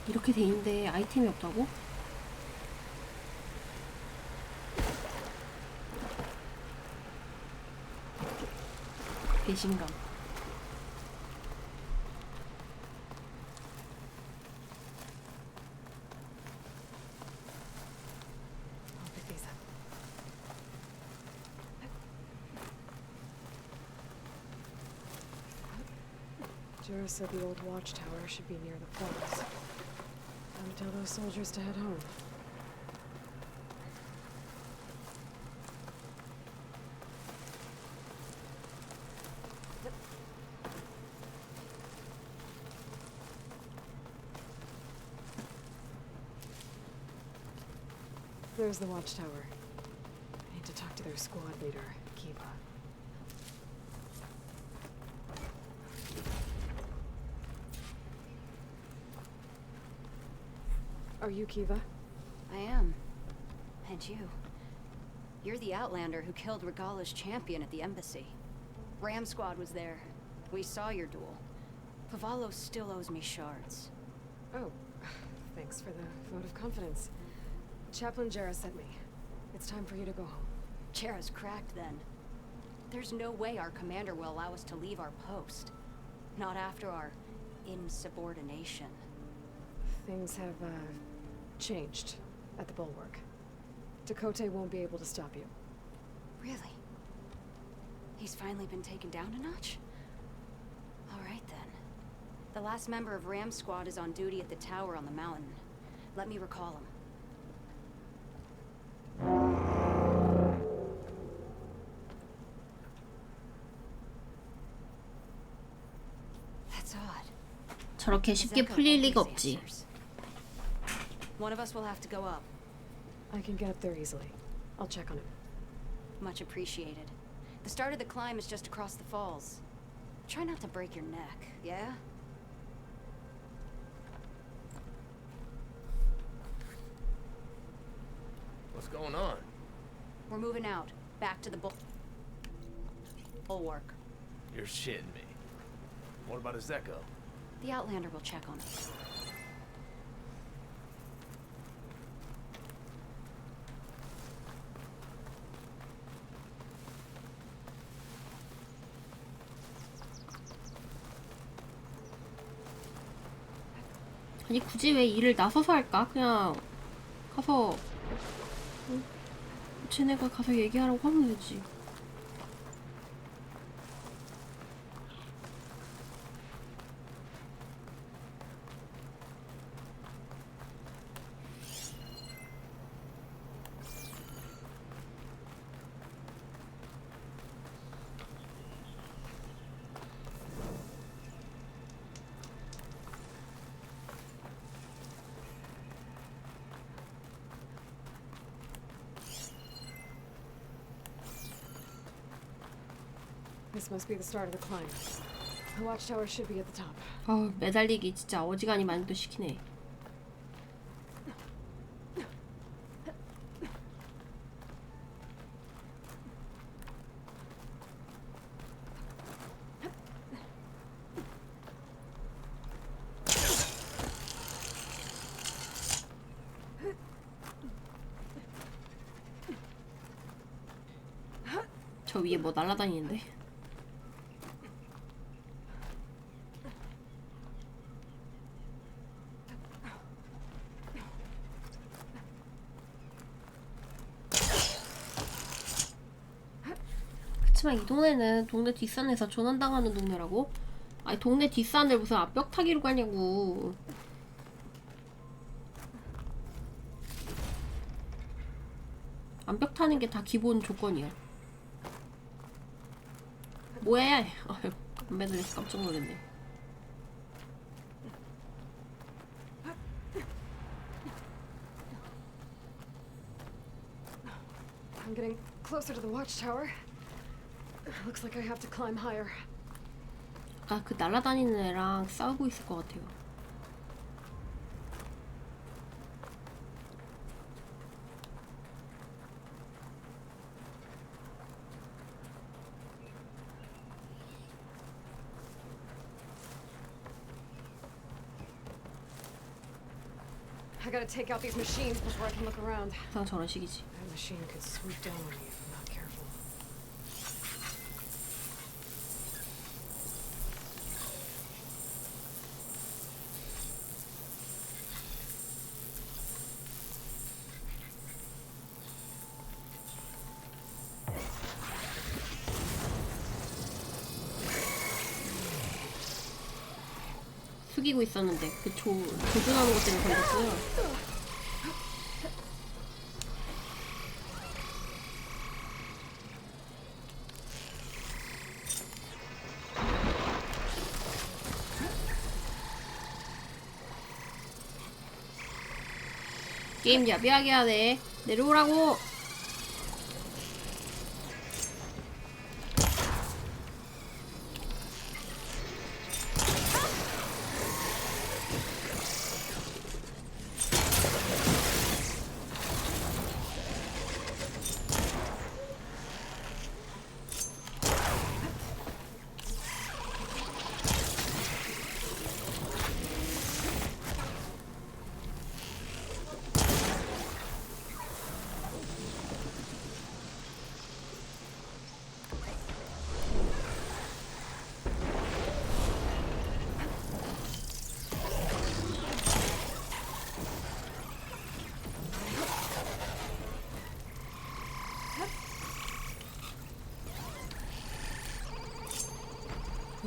이렇게 돼 있는데 아이템이 없다고? 배신감. I'll pick these up. Jura said the old watchtower should be near the falls. Time to tell those soldiers to head home. There's the watchtower. I need to talk to their squad leader, Kiva. Are you Kiva? I am. And you. You're the Outlander who killed Regala's champion at the embassy. Ram Squad was there. We saw your duel. Pavalo still owes me shards. Oh, thanks for the vote of confidence. Chaplain Jera sent me. It's time for you to go home. Jera's cracked then. There's no way our commander will allow us to leave our post. Not after our insubordination. Things have, changed at the Bulwark. Dakota won't be able to stop you. Really? He's finally been taken down a notch? All right then. The last member of Ram Squad is on duty at the tower on the mountain. Let me recall him. That's odd. 저렇게 쉽게 풀릴 리가 없지. One of us will have to go up. I can get up there easily. I'll check on him. Much appreciated. The start of the climb is just across the falls. Try not to break your neck, yeah? What's going on? We're moving out, back to the bulwark. You're shitting me. What about Azeko? The Outlander will check on us. 아니 굳이 왜 일을 나서서 할까? 그냥 가서 쟤네가 가서 얘기하라고 하면 되지. This must be the start of the climb. The watchtower should be at the top. 매달리기 진짜 어지간히 많이도 시키네. 저 위에 뭐 날아다니는데? 그치만 이 동네는 동네 뒷산에서 조난당하는 동네라고? 아니 동네 뒷산을 무슨 앞벽 타기로 가냐고. 암벽 타는 게 다 기본 조건이야. 뭐야? 아유, 안 매달려서 깜짝 놀랐네. I'm getting closer to the watchtower. Looks like I have to climb higher. 아, 그 날아다니는 애랑 싸우고 있을 것 같아요. I gotta take out these machines before I can look around. 항상 저런 식이지. That machine could swoop down on me if I'm not careful. 숙이고 있었는데 그 조준하는 것 때문에 걸렸어요. 게임 야비하게 하네. 내려오라고.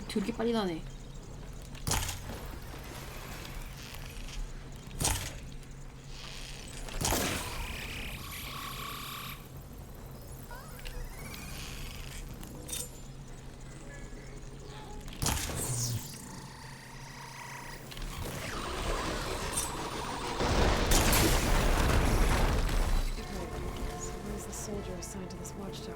되게 빨리 나네. So where's the soldier assigned to this watchtower?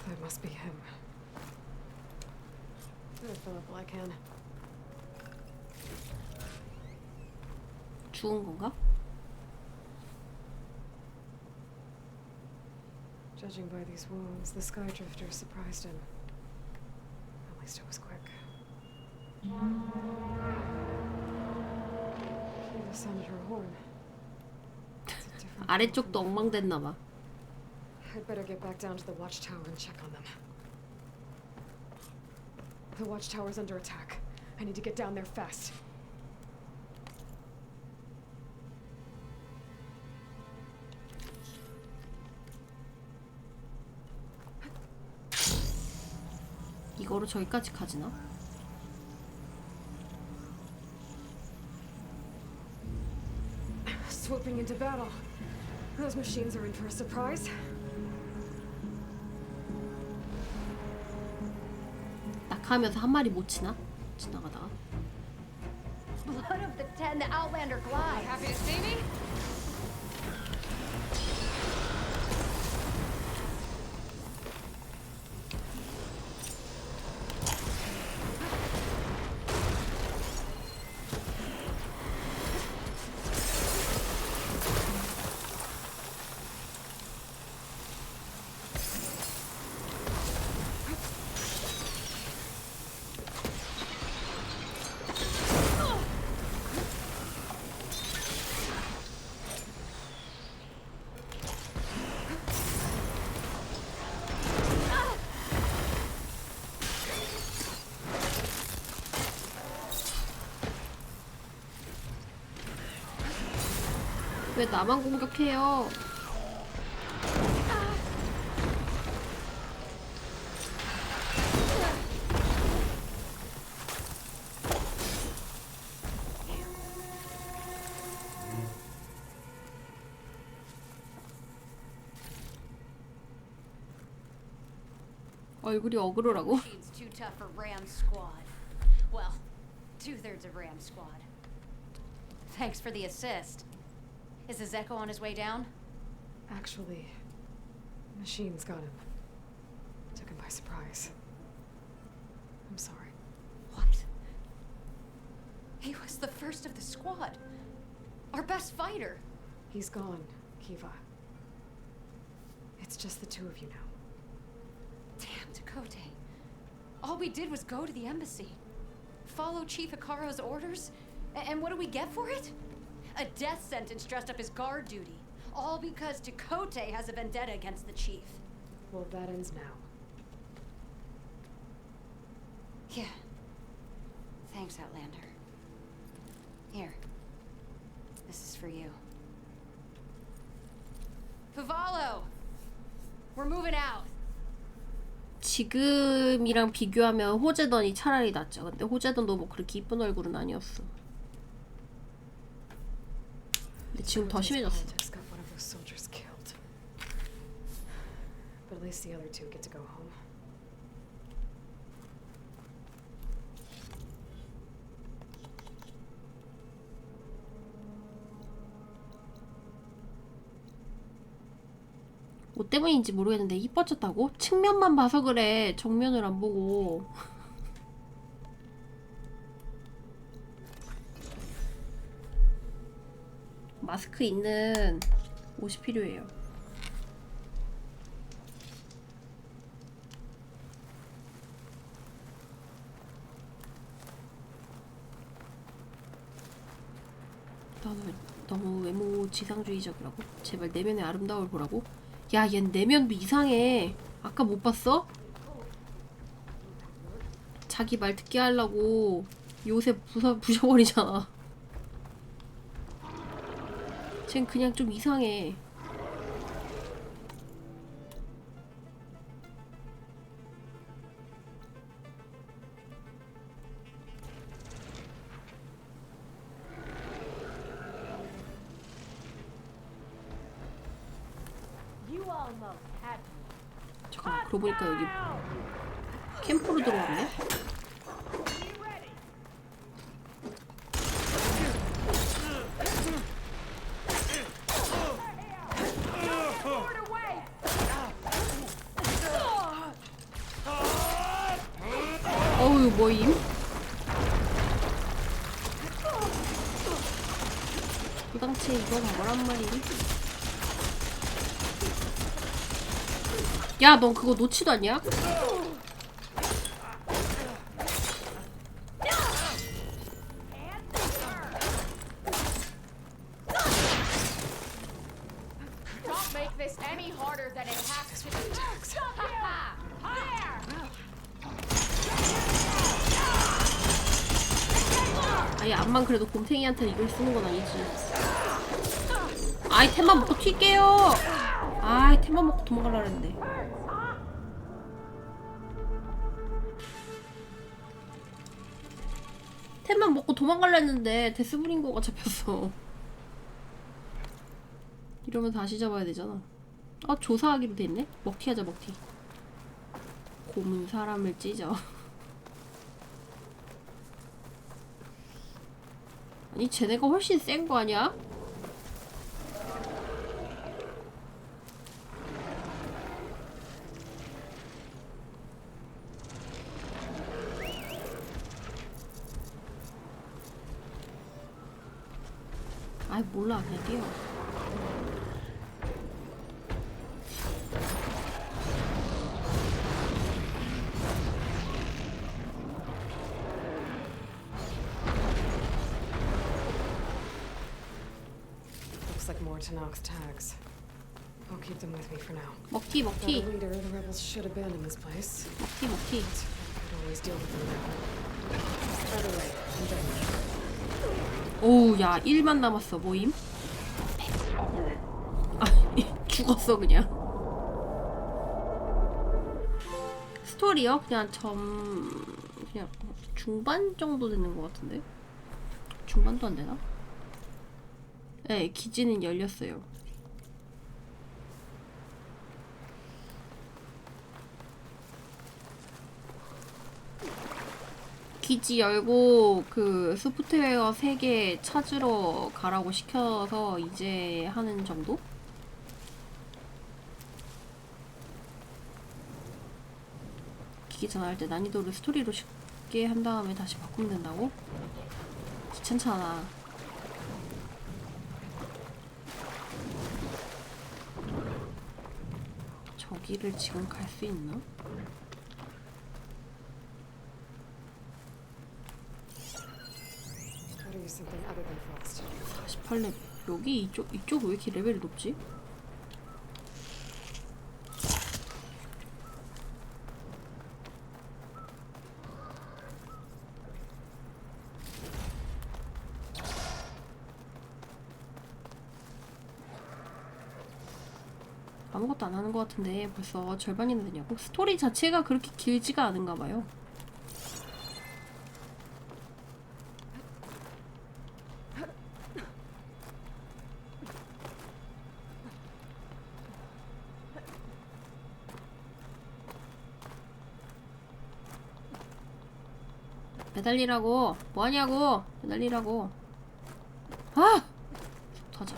That must be him. Better fill up while I can. 죽은 건가? Judging by these wounds, the sky drifter surprised him. At least it was quick. She just sounded her horn. It's a different 아래쪽도 엉망됐나 봐. I'd better get back down to the watchtower and check on them. The watchtower's under attack. I need to get down there fast. 이거로 저기까지 가지나? Swooping into battle. Those machines are in for a surprise. 낙하하면서 한 마리 못 치나? 지나가다가. Blood of the Ten, the Outlander glides. Happy to see me? 왜 나만 공격해요? 얼굴이 어그로라고? Machine's too tough for Ram's squad. Well, 2/3 of Ram's squad. Thanks for the assist. Is the Zeko on his way down? Actually, machines got him. Took him by surprise. I'm sorry. What? He was the first of the squad. Our best fighter. He's gone, Kiva. It's just the two of you now. Damn, Dakota. All we did was go to the embassy. Follow Chief Hikaru's orders? And what do we get for it? A death sentence dressed up as guard duty. All because Dakota has a vendetta against the chief. Well, that ends now. Yeah. Thanks, Outlander. Here. This is for you. Fuvalo! We're moving out. 지금이랑 비교하면 호재던이 차라리 낫죠. 근데 호재던도 뭐 그렇게 이쁜 얼굴은 아니었어. 근데 지금 더 심해졌어. Got one of those soldiers killed. But at least the other two get to go home. 뭐 때문인지 모르겠는데 이뻐졌다고? 측면만 봐서 그래. 정면을 안 보고. 마스크 있는 옷이 필요해요. 나는 너무 외모 지상주의적이라고? 제발 내면의 아름다움을 보라고? 야, 얜 내면도 이상해. 아까 못 봤어? 자기 말 듣게 하려고 요새 부셔버리잖아. 쟨 그냥 좀 이상해. 잠깐만, 그러고 보니까 여기 캠프로 들어왔네? 어우, 뭐임? 도당체 이거 뭐란 말이니? 야, 넌 그거 놓지도 않냐? Don't make this any harder than it has to be. Stop here! 아니, 암만 그래도 곰탱이한테는 이걸 쓰는 건 아니지. 아이, 템만 먹고 튈게요! 아이, 템만 먹고 도망가려고 했는데. 템만 먹고 도망가려 했는데 데스브링거가 잡혔어. 이러면 다시 잡아야 되잖아. 아, 조사하기로 돼있네? 먹튀 하자, 먹튀. 곰은 사람을 찢어. 아니, 쟤네가 훨씬 센 거 아니야? 아이, 몰라. 그냥 뛰어. Looks like more Tanox tags. I'll keep them with me for now. 먹튀, 먹튀. Without a leader, the rebels should abandon this place. 먹튀, 먹튀. I could always deal with them now. By the way, I'm done. 오우, 야, 1만 남았어. 모임? 아, 죽었어 그냥. 스토리요? 그냥 그냥 중반 정도 되는 것 같은데? 중반도 안 되나? 네, 기지는 열렸어요. 기지 열고 그 소프트웨어 3개 찾으러 가라고 시켜서 이제 하는 정도? 기기 전화할 때 난이도를 스토리로 쉽게 한 다음에 다시 바꾸면 된다고? 귀찮잖아. 저기를 지금 갈 수 있나? Gotta use something other than frost. 48레벨. 여기 이쪽 왜 이렇게 레벨이 높지? 아무것도 안 하는 것 같은데 벌써 절반이나 되냐고? 스토리 자체가 그렇게 길지가 않은가 봐요. 매달리라고. 뭐하냐고. 매달리라고. 아! 터져.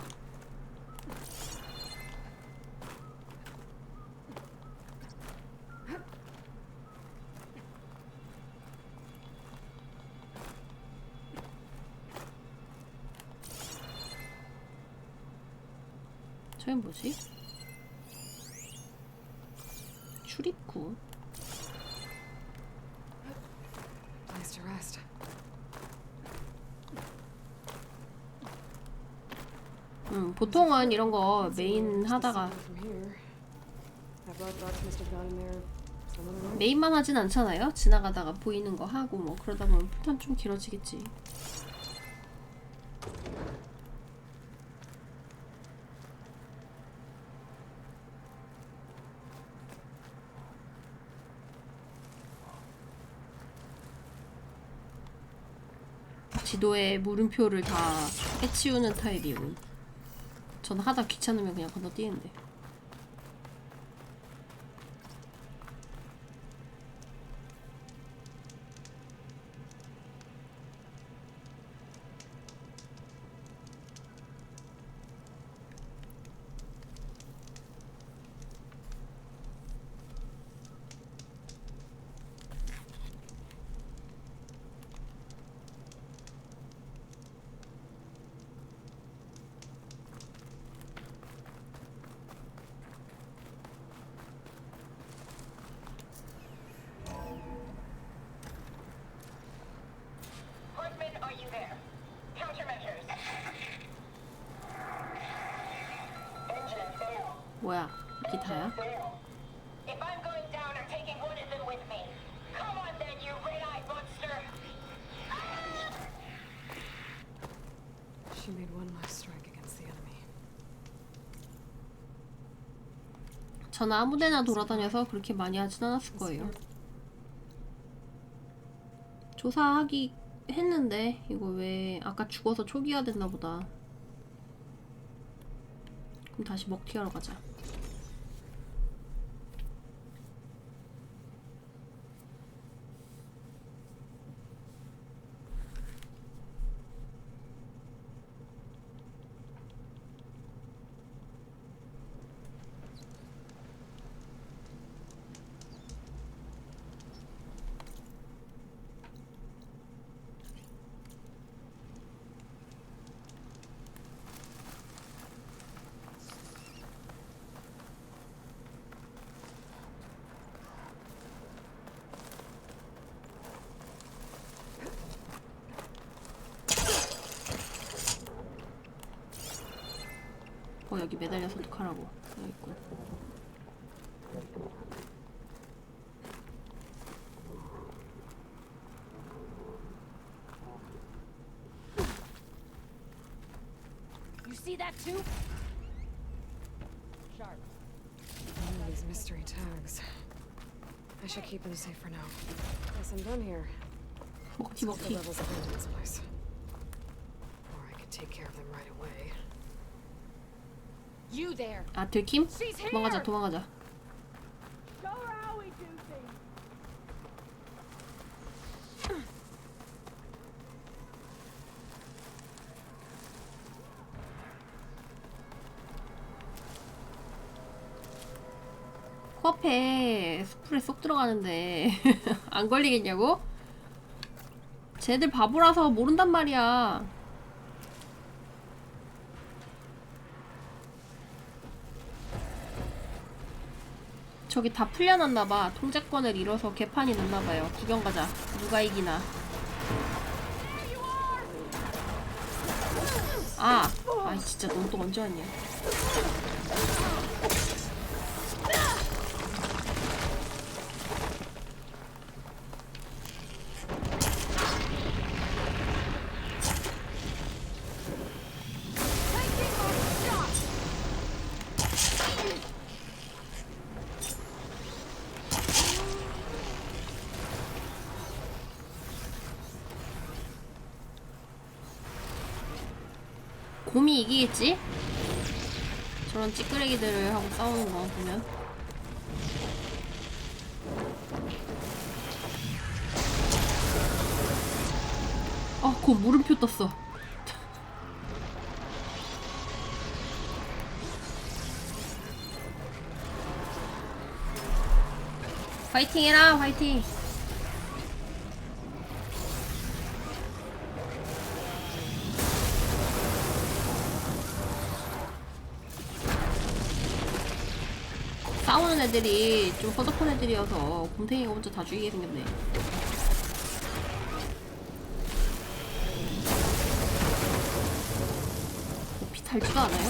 저긴 뭐지? 출입구. Place to rest. 보통은 이런 거 메인 하다가 From here, that blood box must have gotten there some other way. 메인만 하진 않잖아요? 지나가다가 보이는 거 하고 뭐 그러다 보면 패턴 좀 길어지겠지. 지도에 물음표를 다 해치우는 타입이고 전 하다 귀찮으면 그냥 건너뛰는데. 뭐야? 이게 다야? If I'm going down or taking one of them with me, come on then, you red-eyed monster! She made one last strike against the enemy. 전 아무데나 돌아다녀서 그렇게 많이 하진 않았을 거예요. 조사하기 했는데 이거 왜 아까 죽어서 초기화 됐나 보다. 그럼 다시 먹튀하러 가자. 여기 매달려서 어떡하라고. 여기 있고. You see that too? Sharp. These mystery tags. I should keep them safe for now. Guess I'm done here. Let's hope the rebels abandon this place. Or I could take care of them right away. You there? 아, 들킴? 도망가자, 도망가자. Show her how we do things. 코앞에 스프레이 쏙 들어가는데 안 걸리겠냐고? 쟤들 바보라서 모른단 말이야. 저기 다 풀려났나봐. 통제권을 잃어서 개판이 났나봐요. 구경 가자. 누가 이기나. 아! 아이 진짜 넌 또 언제 왔냐. 곰이 이기겠지? 저런 찌끄레기들을 하고 싸우는 거 보면. 아, 곰 물음표 떴어. 화이팅 해라, 화이팅! 싸우는 애들이 좀 허접한 애들이어서 곰탱이가 먼저 다 죽이게 생겼네. 피 달지도 않아요.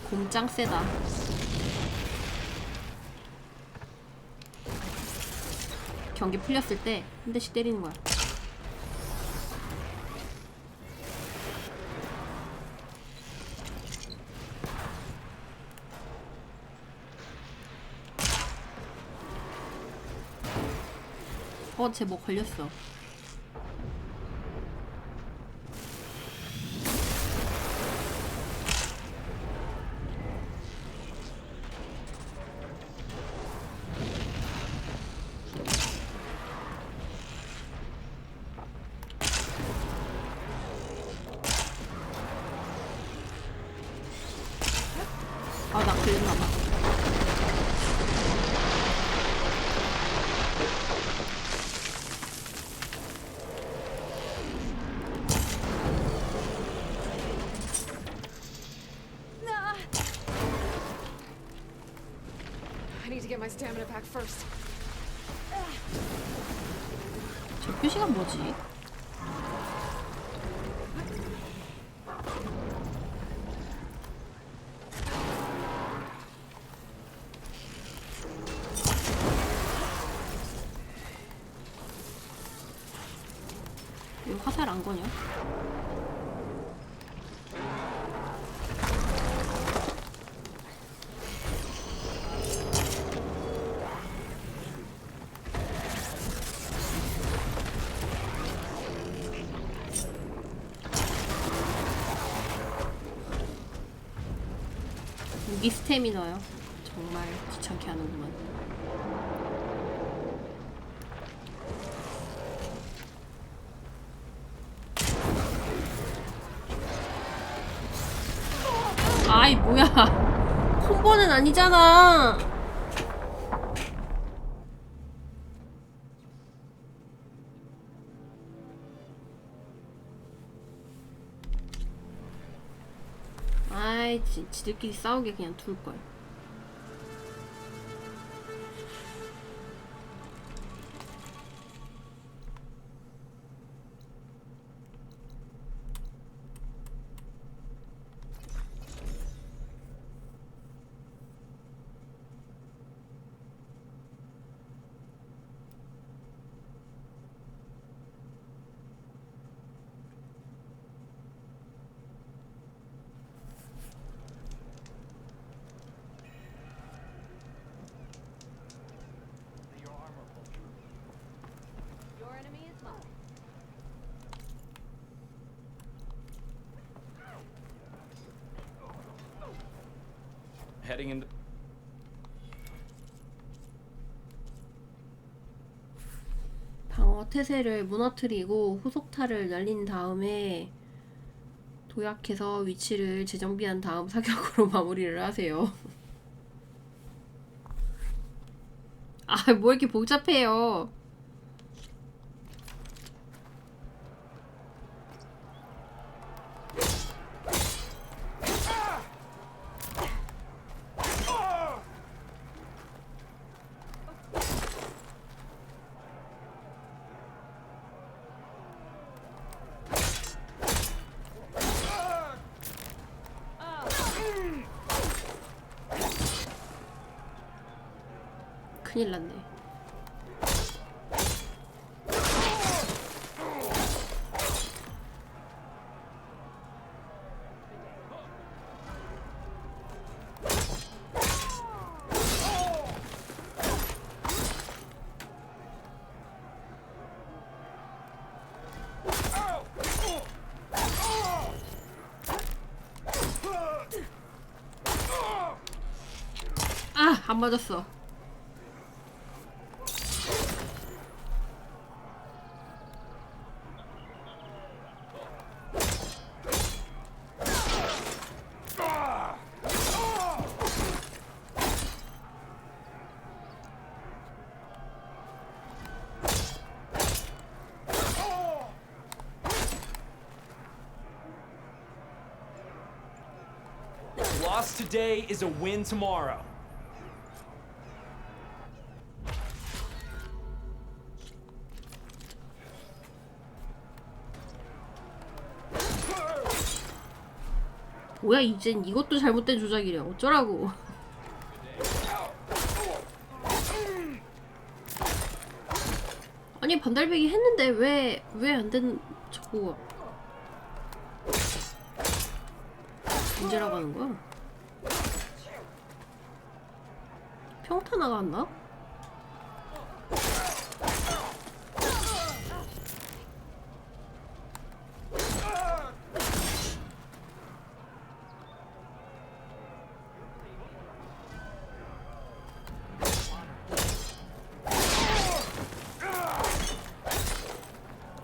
곰 짱 세다. 경기 풀렸을 때 한 대씩 때리는 거야. 쟤 뭐 걸렸어. 아, 나 걸렸나봐. I need to get my stamina back first. 저 표시가 뭐지? 이거 화살 안 거냐? 무기 스태미너요. 정말 귀찮게 하는구만. 아이 뭐야. 콤보는 아니잖아. 아이 지들끼리 싸우게 그냥 둘걸. Heading into. 방어 태세를 무너뜨리고 후속타를 날린 다음에 도약해서 위치를 재정비한 다음 사격으로 마무리를 하세요. 아, 뭐 이렇게 복잡해요. 큰일 났네. 아, 안 맞았어. Loss today is a win tomorrow. 뭐야, 이젠 이것도 잘못된 조작이래. 어쩌라고. 아니, 반달배기 했는데 왜 안 된 저거 문제라고 하는 거야? 평타 나갔나?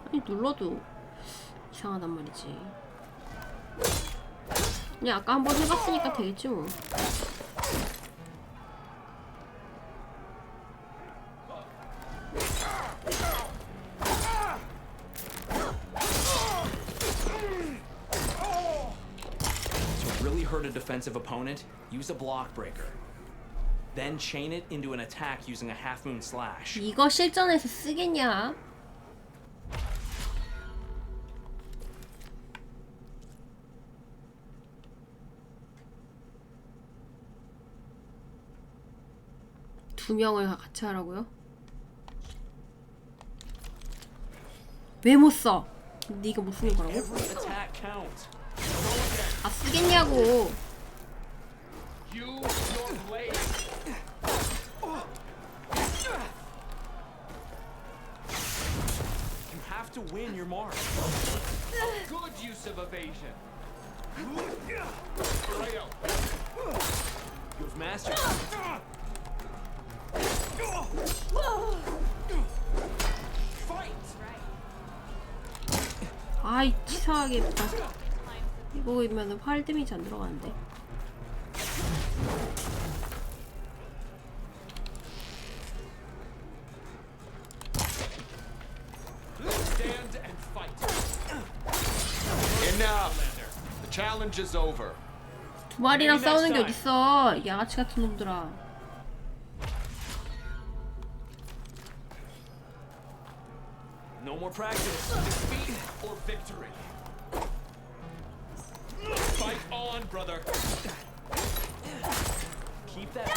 아니, 눌러도 이상하단 말이지. 그냥 아까 한번 해봤으니까 되겠지 뭐. To really hurt a defensive opponent, use a block breaker. Then chain it into an attack using a half moon slash. 이거 실전에서 쓰겠냐? 두 명을 같이 하라고요? 왜 못 써? 네가 못 쓰는 거라고? 아, 쓰겠냐고. You have to win your mark. A good use of evasion. You've mastered. 아이 치사하게 이거면은 활 데미지 안 들어가는데. Stand and fight. Enough. The challenge is over. 두 마리랑 싸우는 게 어딨어? 양아치 같은 놈들아. No more practice. Defeat or victory. Fight on, brother. Keep that.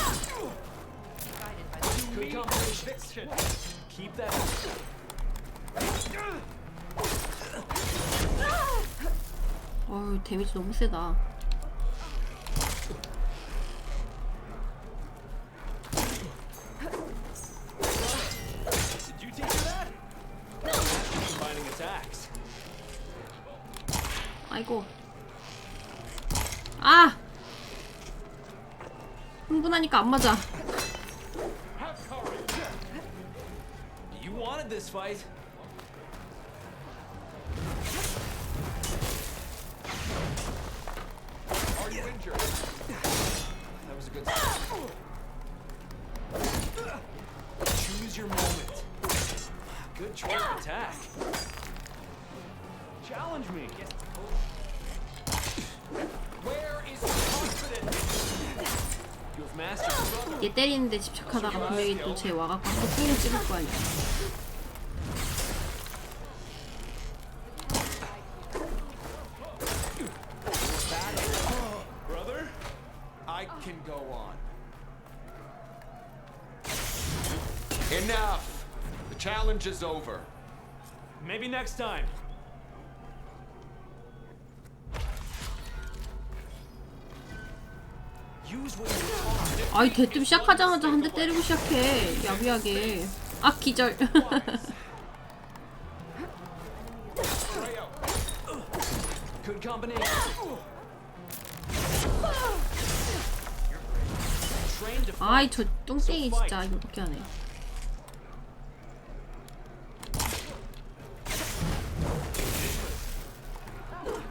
Good combination. Keep that. 어우 데미지 너무 세다. Did you teach her that? Combining attacks. 아이고. 아! 흥분하니까 안 맞아. You wanted this fight. Are you injured? That was a good start. Choose your moment. Good choice of attack. Challenge me. Where is the confidence? You've mastered. 얘 때리는데 집착하다가 분명히 또 쟤 와갖고 또 뽕 찍을 거 아니야. Brother, I can go on. Enough. The challenge is over. Maybe next time. Use what you taught. 아이 대뜸 시작하자마자 한 대 때리고 시작해. 야비하게. 아 기절. Good combination. Trained to 아이 저 뚱땡이 진짜 이거밖에 안 해.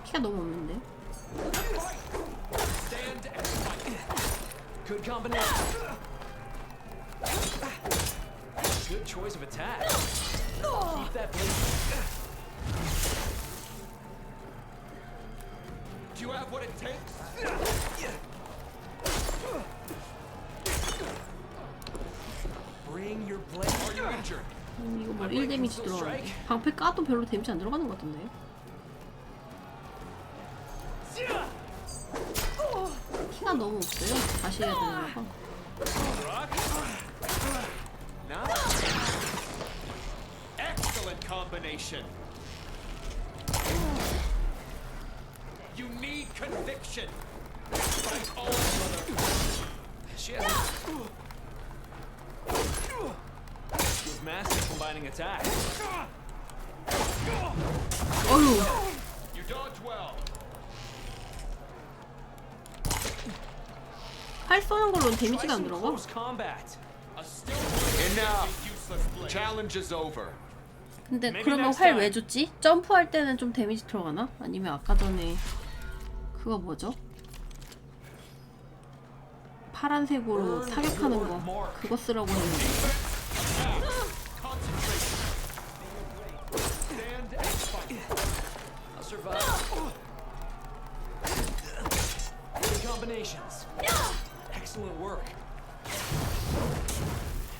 피가 너무 없는데. Stand and fight. Good combination. Good choice of attack. Keep that blade. Do you have what it takes? Bring your blade. Are you injured? 이거 뭐 1 데미지 들어가는데. 방패 까도 별로 데미지 안 들어가는 것 같던데. 피가 너무 없어요. 다시 해야 되나 봐. Excellent combination. You need conviction. Fight on, brother. She has. You've mastered combining attacks. 어휴. You dodge well. 활 쏘는 걸로는 데미지가 안 들어가. Close combat. Enough. Challenge is over. 근데 그러면 활 왜 줬지? 점프할 때는 좀 데미지 들어가나? 아니면 아까 전에 그거 뭐죠? 파란색으로 사격하는 거 그거 쓰라고 했는데. Stand and fight. I'll survive. Good combinations. Excellent work.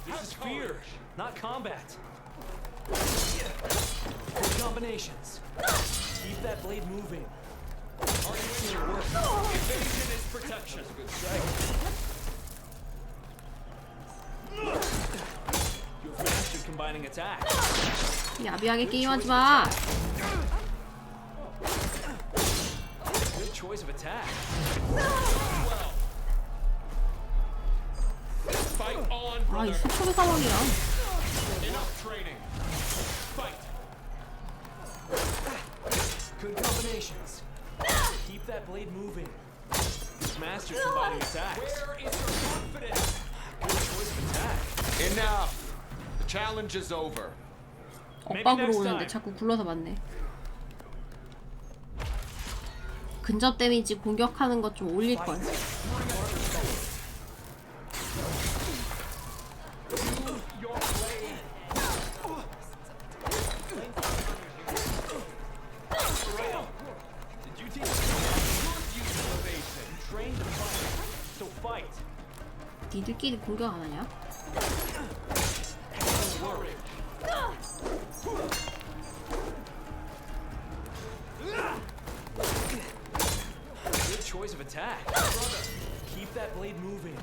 This is fear, not combat. Good combinations. Keep that blade moving. Excellent work. Evasion is protection. That's a good strike. You've mastered combining attacks. 야비하게 게임하지 마. Good choice of attack. Fight on, 아, 이 brother. 수초의 상황이야. Enough training. Fight. Good combinations. Keep that blade moving. His master combining attacks. Where is your confidence? Good choice of attack. Enough. The challenge is over. 엇박으로 오는데 자꾸 굴러서 맞네. 근접 데미지 공격하는 것 좀 올릴걸. 니들끼리 공격 안 하냐? Good choice of attack. Brother, keep that blade moving.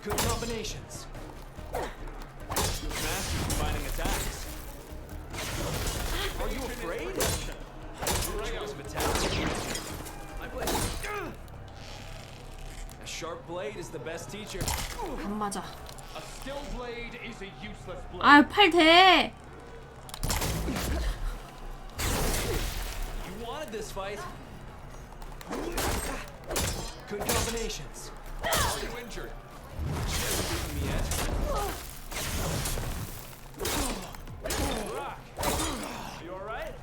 Good combinations. Good master combining attacks. Are you afraid? Good choice of attack. My blade. A sharp blade is the best teacher. 안 맞아. A still blade is a useless blade. 아, 팔 대. You wanted this fight. Good combinations. Are you injured? She hasn't beaten me yet. Rock. You alright?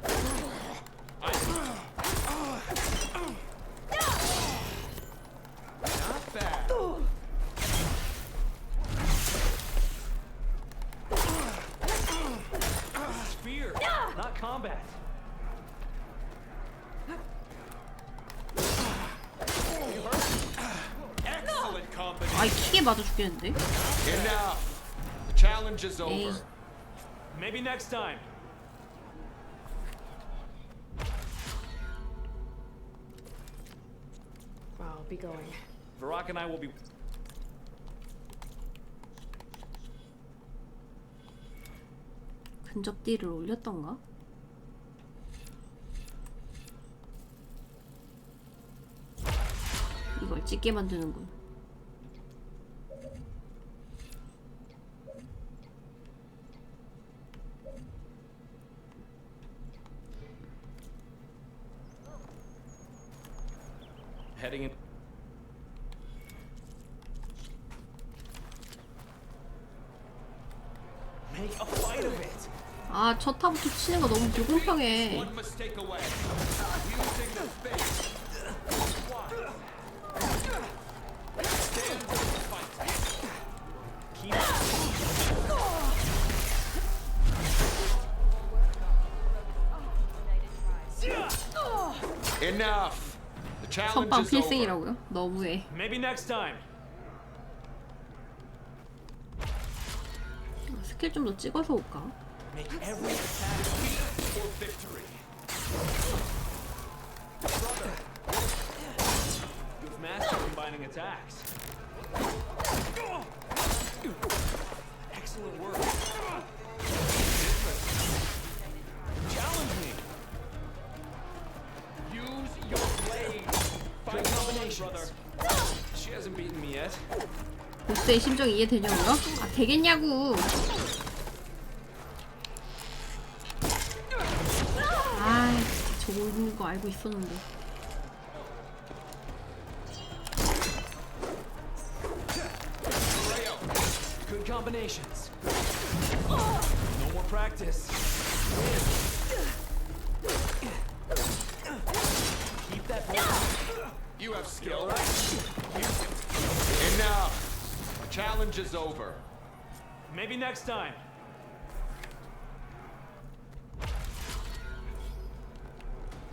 Not bad. Spear, not combat. Excellent combination. 아이, 킥에 맞아 죽겠는데? Enough. The challenge is over. Maybe next time. I'll be going. Varrock and I will be. 근접 딜을 올렸던가? 이걸 찍게 만드는군. Heading in. Make a fight of it. 아, 첫 타부터 치는 거 너무 불공평해. One mistake away. Using the face. Stand to the fight. Keep. Enough. The challenge 선빵 is over. 필승이라고요? 너무해. Maybe next time. 스킬 좀 더 찍어서 올까? Make every attack For victory. brother. You've mastered combining attacks. Excellent work. Challenge me. Use your blade. Good combinations. She hasn't beaten me yet. 보스의 심정 이해되냐고요? 아, 되겠냐고. 아, 저거 있는 거 알고 있었는데. Good combinations. No more practice. Keep that blade. You have skill. Use it. Enough. The challenge is over. Maybe next time.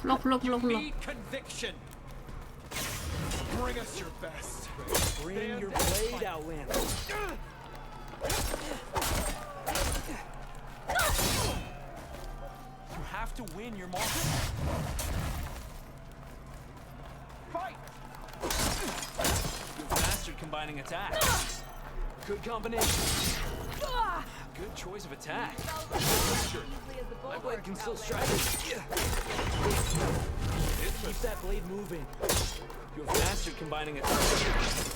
불러. Need conviction. Bring us your best. Bring your blade, Outlander. You have to win your mark. Fight. You've mastered combining attacks. Good combination. Good choice of attack. My blade can still strike. Keep that blade moving. You have mastered combining attacks.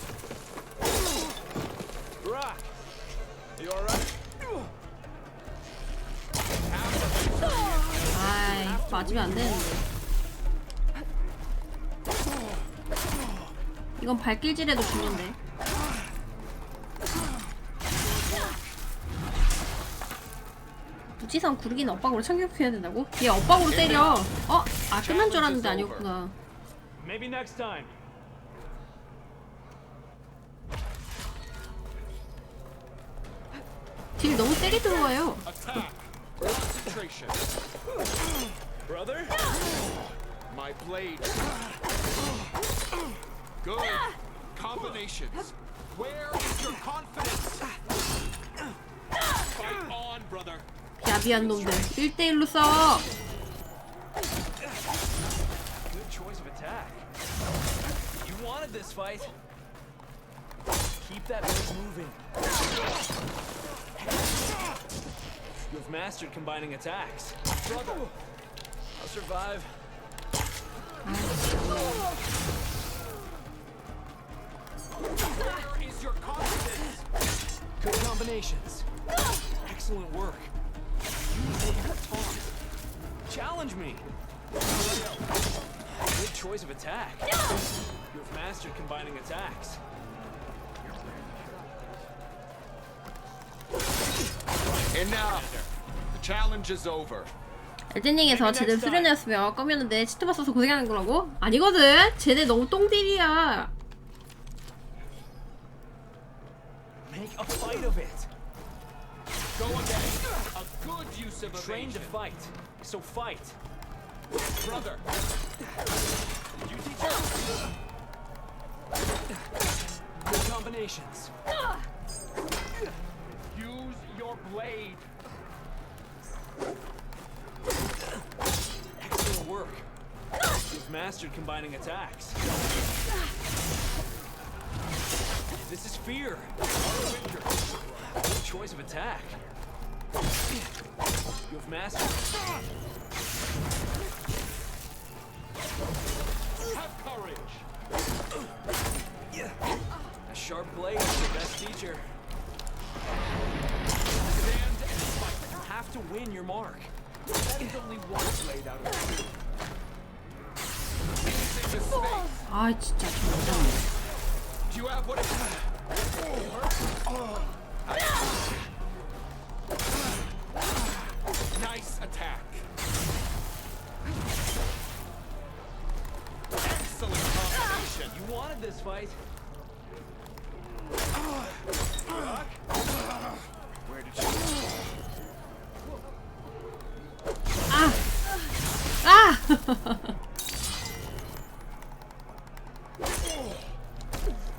Rock. You alright? 아, 맞으면 안 되는데. 이건 발길질해도 죽는데. 무지성 구르기는 엇박으로 참격해야 된다고? 얘 엇박으로 때려. 아 끝난 줄 알았는데 아니었구나. Maybe next time. 딜 너무 세게 들어와요. Concentration. Brother? My blade. Good. Combinations. Where is your confidence? Fight on, brother. 야비한 놈들 1대1로 싸워. Good choice of attack. You wanted this fight. Keep that blade moving. You've mastered combining attacks. Brother, I'll survive. Where is your confidence? Good combinations. Excellent work. Use what you're taught. Challenge me. Good choice of attack. You've mastered combining attacks. Enough. The challenge is over. 엘든링에서 제대 수련했으면 껌이었는데 치트바 써서 고생하는 거라고? 아니거든. 쟤네 너무 똥딜이야. Make a fight of it. Go again. A good use of Train to evasion. fight. So fight. Brother. You teach her. Good combinations. Use your blade. Excellent work. You've mastered combining attacks. This is fear. Good choice of attack. You've mastered. Have courage. A sharp blade is the best teacher. Stand and fight. You have to win your mark. That is only one blade out of two. Using the space. 아 진짜 진짜. Do you have what it Nice attack. Excellent combination. You wanted this fight. Where did you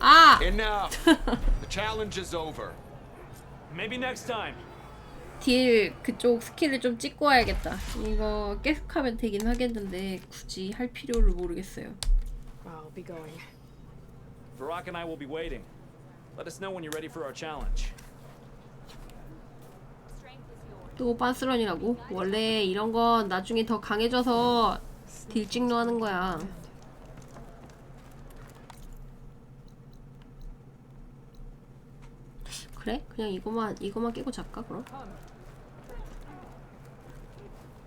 아! Enough. The challenge is over. Maybe next time. 딜 그쪽 스킬을 좀 찍고 와야겠다. 이거 계속하면 되긴 하겠는데 굳이 할 필요를 모르겠어요. I'll be going. Varrock and I will be waiting. Let us know when you're ready for our challenge. 또 빤스런이라고? 원래 이런 건 나중에 더 강해져서 딜 찍노 하는 거야. 그래? 그냥 이거만 깨고 잡까 그럼?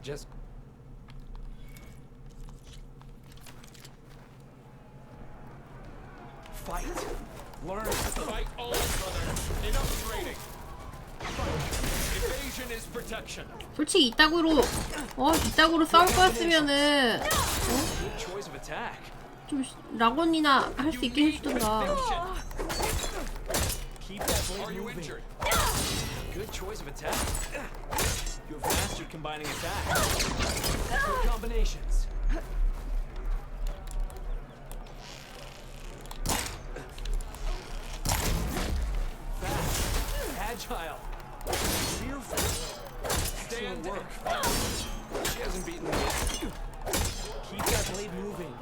Just fight. Learn. Fight on, brother. Enough training. Evasion is protection. 솔직히 이따구로 싸울 거였으면은 Good choice of attack. 좀 락원이나 할 수 있게 해주던가. Keep that blade Are you moving. injured? Good choice of attack. You have mastered combining attacks. Good combinations. Fast, agile, fearful. Excellent work. She hasn't beaten me yet. Keep that blade moving.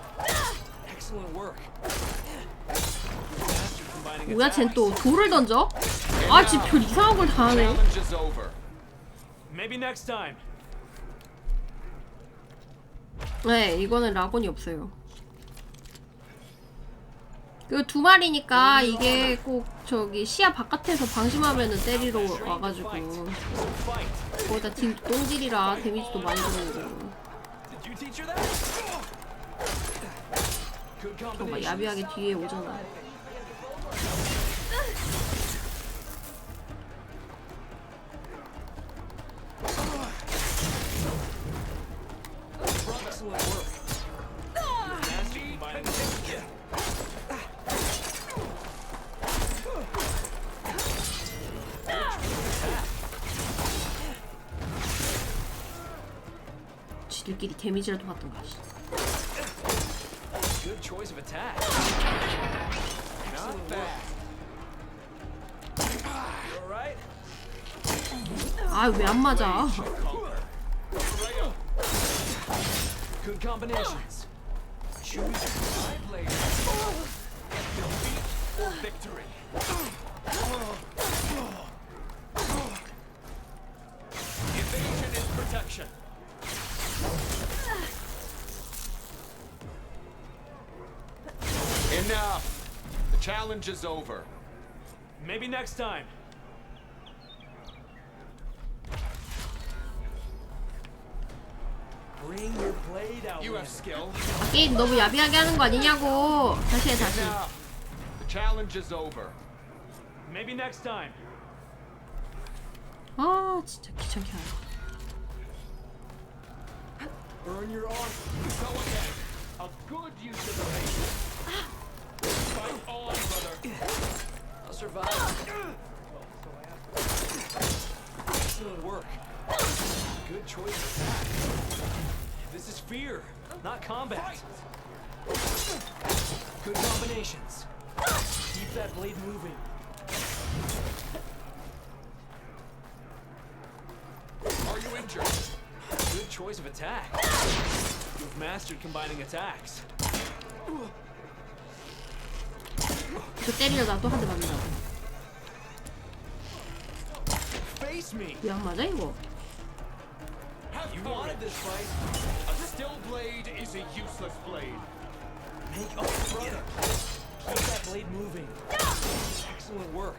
Excellent work. You have mastered combining 뭐야 attacks. 쟨 또 돌을 던져? 아 지금 별 이상한 걸 다 하네. Challenge is over. Maybe next time. 네 이거는 락원이 없어요. 그 두 마리니까 이게 꼭 저기 시야 바깥에서 방심하면은 때리러 와가지고 거기다 딜 똥딜이라 데미지도 많이 들어오고. you teach her that? Good 저거 combination. 야비하게 뒤에 오잖아. Excellent work. Master combining 지들끼리 데미지라도 받던가. Good choice of attack. Not bad. You alright? 아, 왜 안 맞아? Good combinations. Choose my blade. Defeat or victory. Evasion is protection. Enough. The challenge is over. Maybe next time. Bring your blade out. You have skill. 게임 너무 야비하게 하는 거 아니냐고. 다시 해, 다시. Enough. The challenge is over. Maybe next time. 아, 진짜 귀찮게 하네. Burn your arm. Go ahead. A good use of evasion. Fight on, brother. I'll survive. Excellent work. Good choice of attack. This is fear, not combat. Good combinations. Keep that blade moving. Are you injured? Good choice of attack. You've mastered combining attacks. 이거 때리려다 또 한 대 맞는다고. Face me. 왜 안 맞아 이거? You wanted this fight. A still blade is a useless blade. Make up, brother. Keep that blade moving. Excellent work.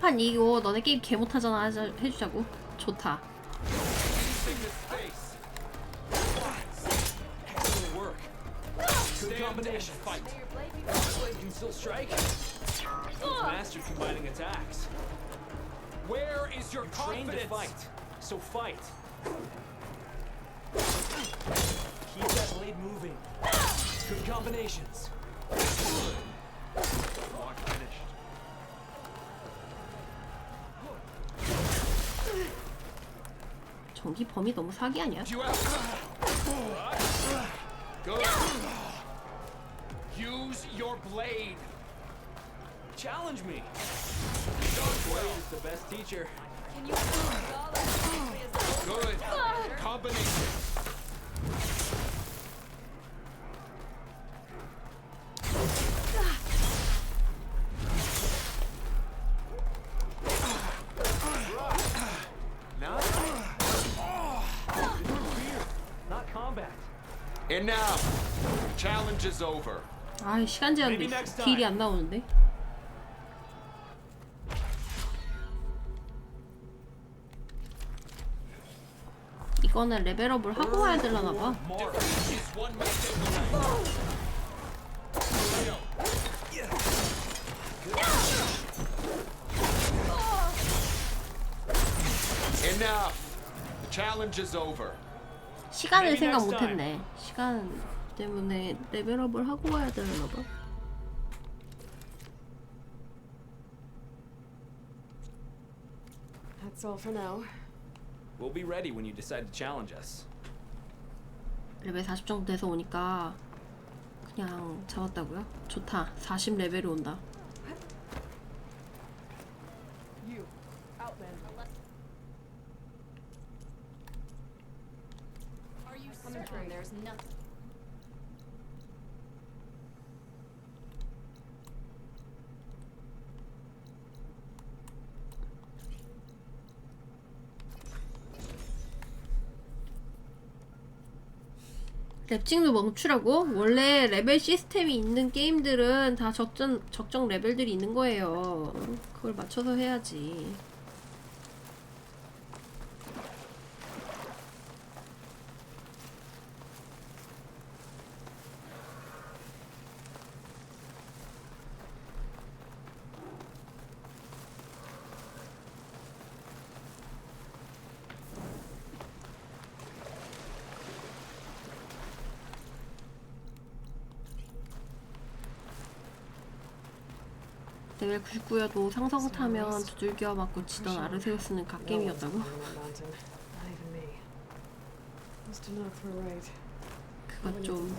판 이거 너네 게임 개 못하잖아. 해주자고. 좋다. Using the space. Excellent work. Good combination. Fight. My blade can still strike. You've mastered combining attacks. Where is your Train to confidence? fight. So fight. Keep that blade moving. Good combinations. Not finished. 전기 범위 너무 사기 아니야? You have. Good. Use your blade. Challenge me. Blade is the best teacher. Can you Good. Combination. Not fear, not combat. Enough. Challenge is over. 아, 시간 제한도 Maybe 있어. next 딜이 time. 안 나오는데. 이거는 레벨업을 하고 와야 되려나 봐. Mark is one mistake away. Enough. The challenge is over. 시간을 Maybe 생각 next time. 못했네. 시간 때문에 레벨업을 하고 와야 되려나 봐. That's all for now. We'll be ready when you decide to challenge us. 레벨 40 정도 돼서 오니까 그냥 잡았다고요? 좋다. 40 레벨이 온다. You, Outlander. Are you certain there's nothing? 랩징도 멈추라고? 원래 레벨 시스템이 있는 게임들은 다 적정 레벨들이 있는 거예요. 그걸 맞춰서 해야지. 레벨 99여도 상성 타면 두들겨 맞고 지던 아르세우스는 갓게임이었다고? 그건 좀...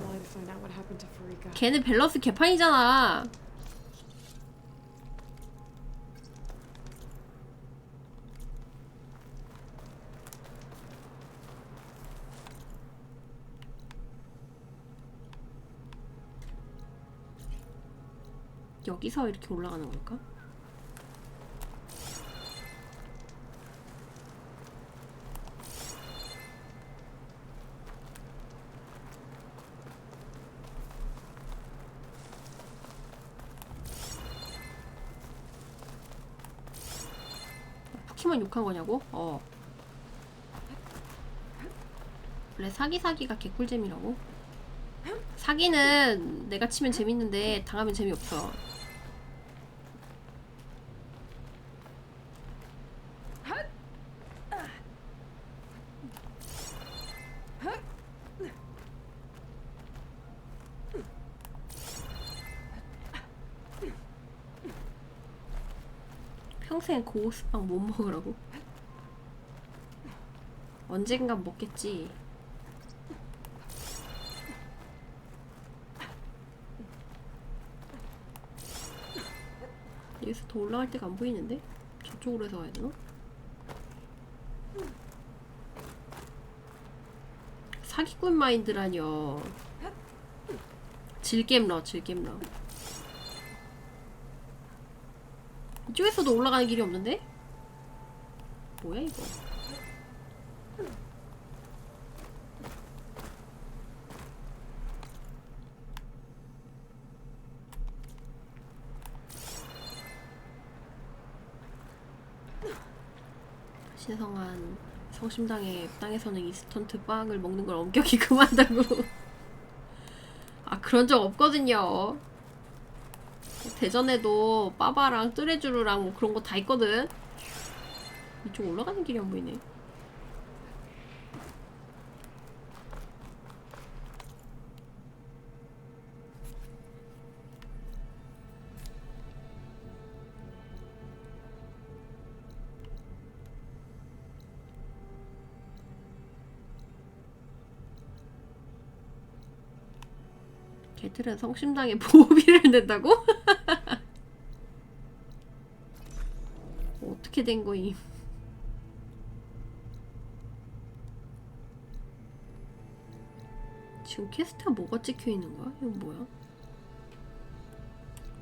걔는 밸런스 개판이잖아. 여기서 이렇게 올라가는 걸까? 쿠키만 욕한 거냐고? 원래 사기가 개꿀잼이라고? 사기는 내가 치면 재밌는데 당하면 재미없어. 평생 고스빵 못 먹으라고? 언젠간 먹겠지. 여기서 더 올라갈 데가 안 보이는데? 저쪽으로 해서 가야 되나? 사기꾼 마인드라뇨. 질겜러. 이쪽에서도 올라가는 길이 없는데? 뭐야 이거? 신성한 성심당의 땅에서는 인스턴트 빵을 먹는 걸 엄격히 금한다고. 아, 그런 적 없거든요. 대전에도 빠바랑 뚜레쥬르랑 뭐 그런 거 다 있거든. 이쪽 올라가는 길이 안 보이네. 걔들은 성심당에 보호비를 낸다고? 어떻게 된 거임? 지금 퀘스트가 뭐가 찍혀 있는 거야? 이건 뭐야?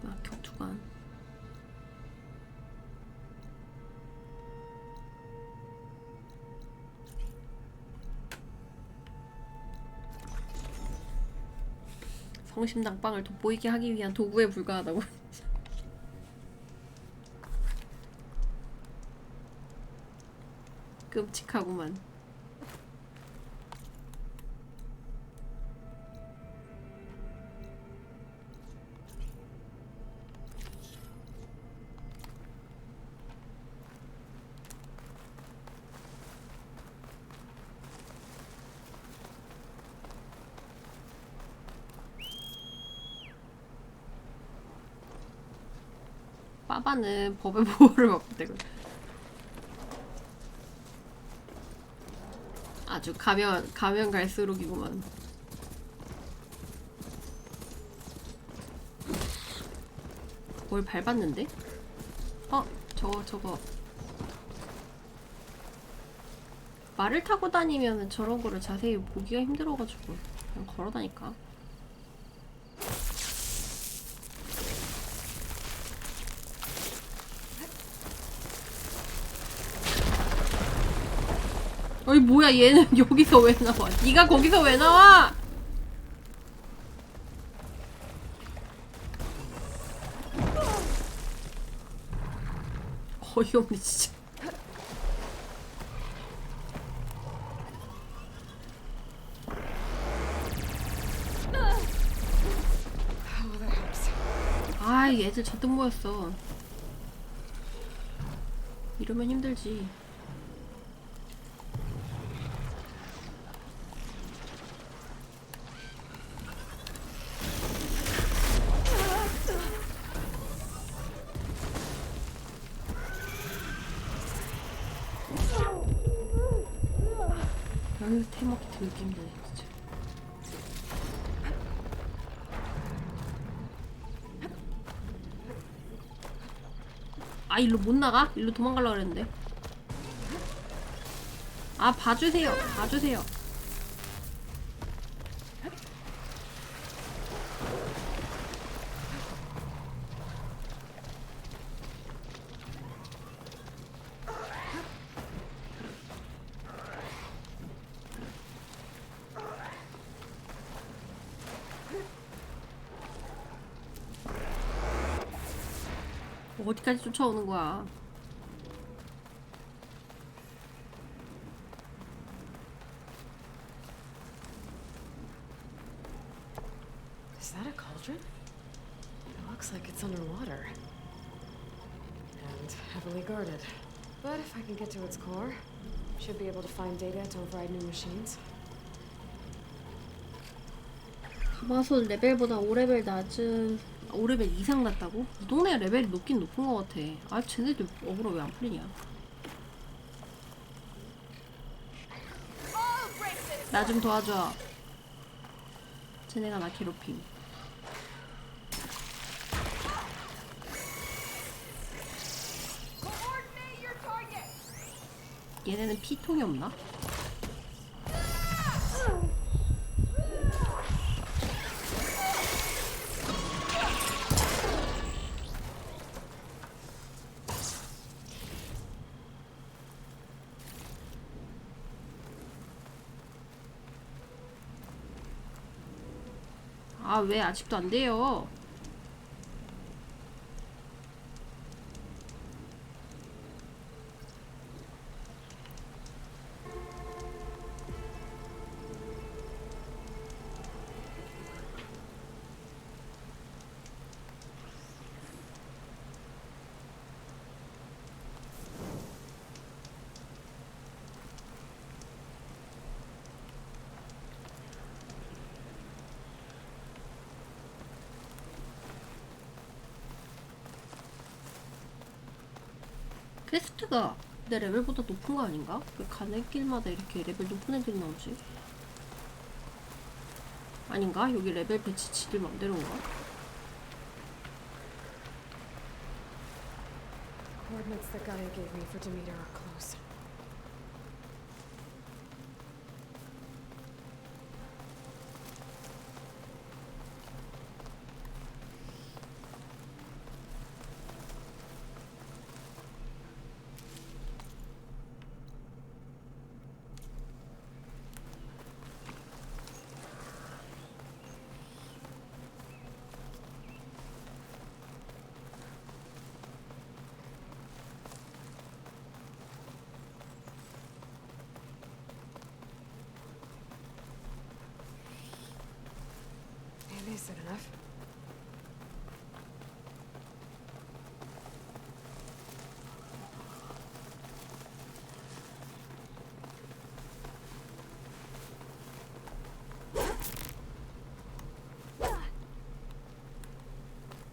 아, 격투관. 성심당 빵을 돋보이게 하기 위한 도구에 불과하다고. 끔찍하구만. 빠바는 법의 보호를 받고 되고 아주 가면 갈수록이구만. 뭘 밟았는데? 저거 말을 타고 다니면 저런 거를 자세히 보기가 힘들어가지고 그냥 걸어다니까. 어이 뭐야, 얘는 여기서 왜 나와? 네가 거기서 왜 나와? 어이없네 진짜. 아, 얘들 잔뜩 모였어. 이러면 힘들지. 여기서 테마키 되게 힘드네 진짜. 아 일로 못 나가? 일로 도망가려고 그랬는데. 아 봐주세요. 봐주세요. 어디까지 쫓아오는 거야? Is that a cauldron? It looks like it's underwater. And heavily guarded. But if I can get to its core, should be able to find data to override new machines. 가마솥 레벨보다 5레벨 낮은 5레벨 이상 낮다고? 이 동네 레벨이 높긴 높은 것 같아. 아 쟤네들 어그로 왜 안 풀리냐? 나 좀 도와줘. 쟤네가 나 괴롭힘. 얘네는 피통이 없나? 아, 왜 아직도 안 돼요? 퀘스트가 내 레벨보다 높은 거 아닌가? 왜 가는 길마다 이렇게 레벨 높은 애들이 나오지? 아닌가? 여기 레벨 배치 지들 맘대로인가? Coordinates that Gaia gave me for Demeter are close. Maybe is it enough?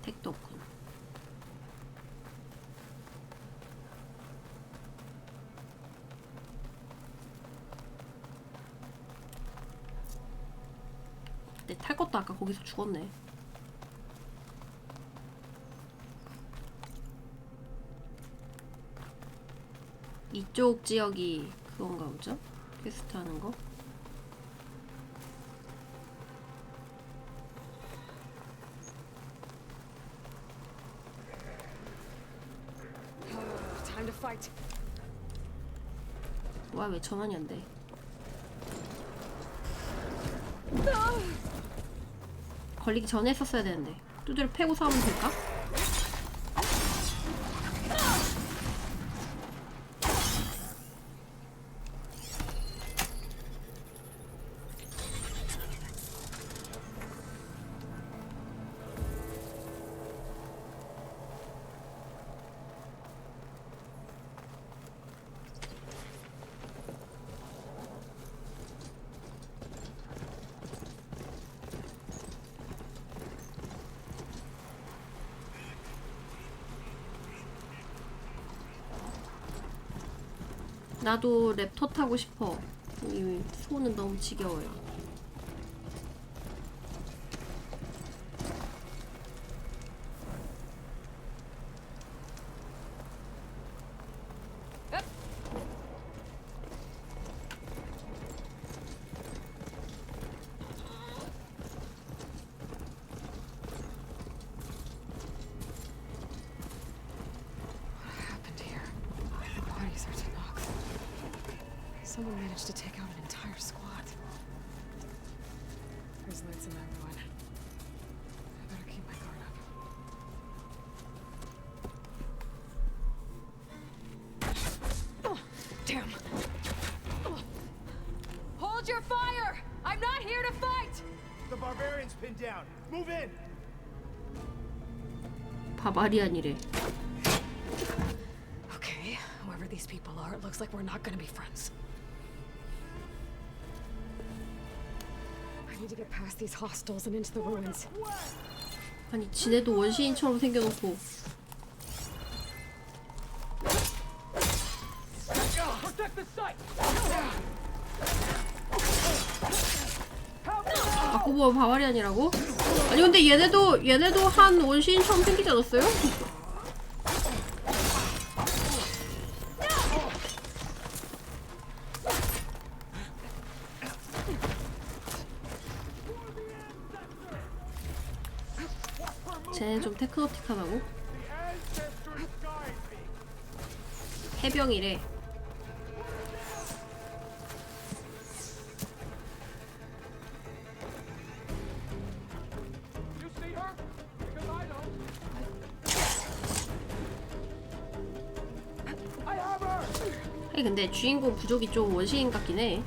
택도 없군. 내 탈 것도 아까 거기서 죽었네. 이쪽 지역이 그건가 보죠? 퀘스트 하는 거? Time to fight. 와, 왜 전환이 안 돼? 걸리기 전에 했었어야 되는데. 두드려 패고 싸우면 될까? 나도 랩터 타고 싶어. 이 소는 너무 지겨워요. Someone managed to take out an entire squad. There's lights in that ruin. I better keep my guard up. Oh, damn. Hold your fire! I'm not here to fight! The barbarian's pinned down. Move in! 바바리안이래. Okay, whoever these people are, it looks like we're not gonna be friends. I need to get past these hostels and into the ruins. 아니 지네도 원시인처럼 생겨놓고. 아까 뭐 바바리안이라고? 아니 근데 얘네도 한 원시인처럼 생기지 않았어요? 쟤는 좀 테크노틱하다고? 해병이래. 아니 근데 주인공 부족이 좀 원시인 같긴 해.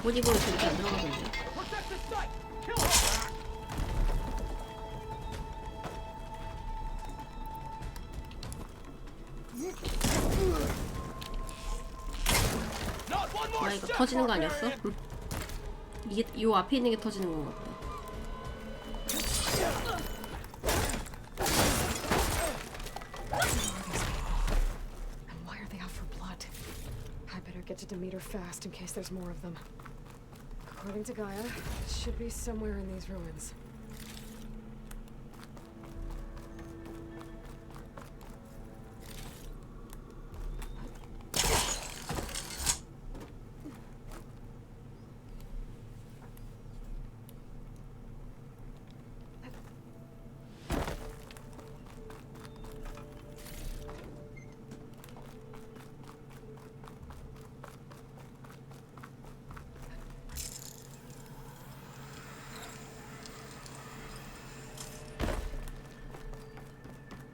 갑옷입으로 저렇게 안 들어가던데. 아 이거 터지는 거 아니었어? 이게 요 앞에 있는 게 터지는 건 같다. And why are they out for blood? I better get to Demeter fast in case there's more of them. According to Gaia, it should be somewhere in these ruins.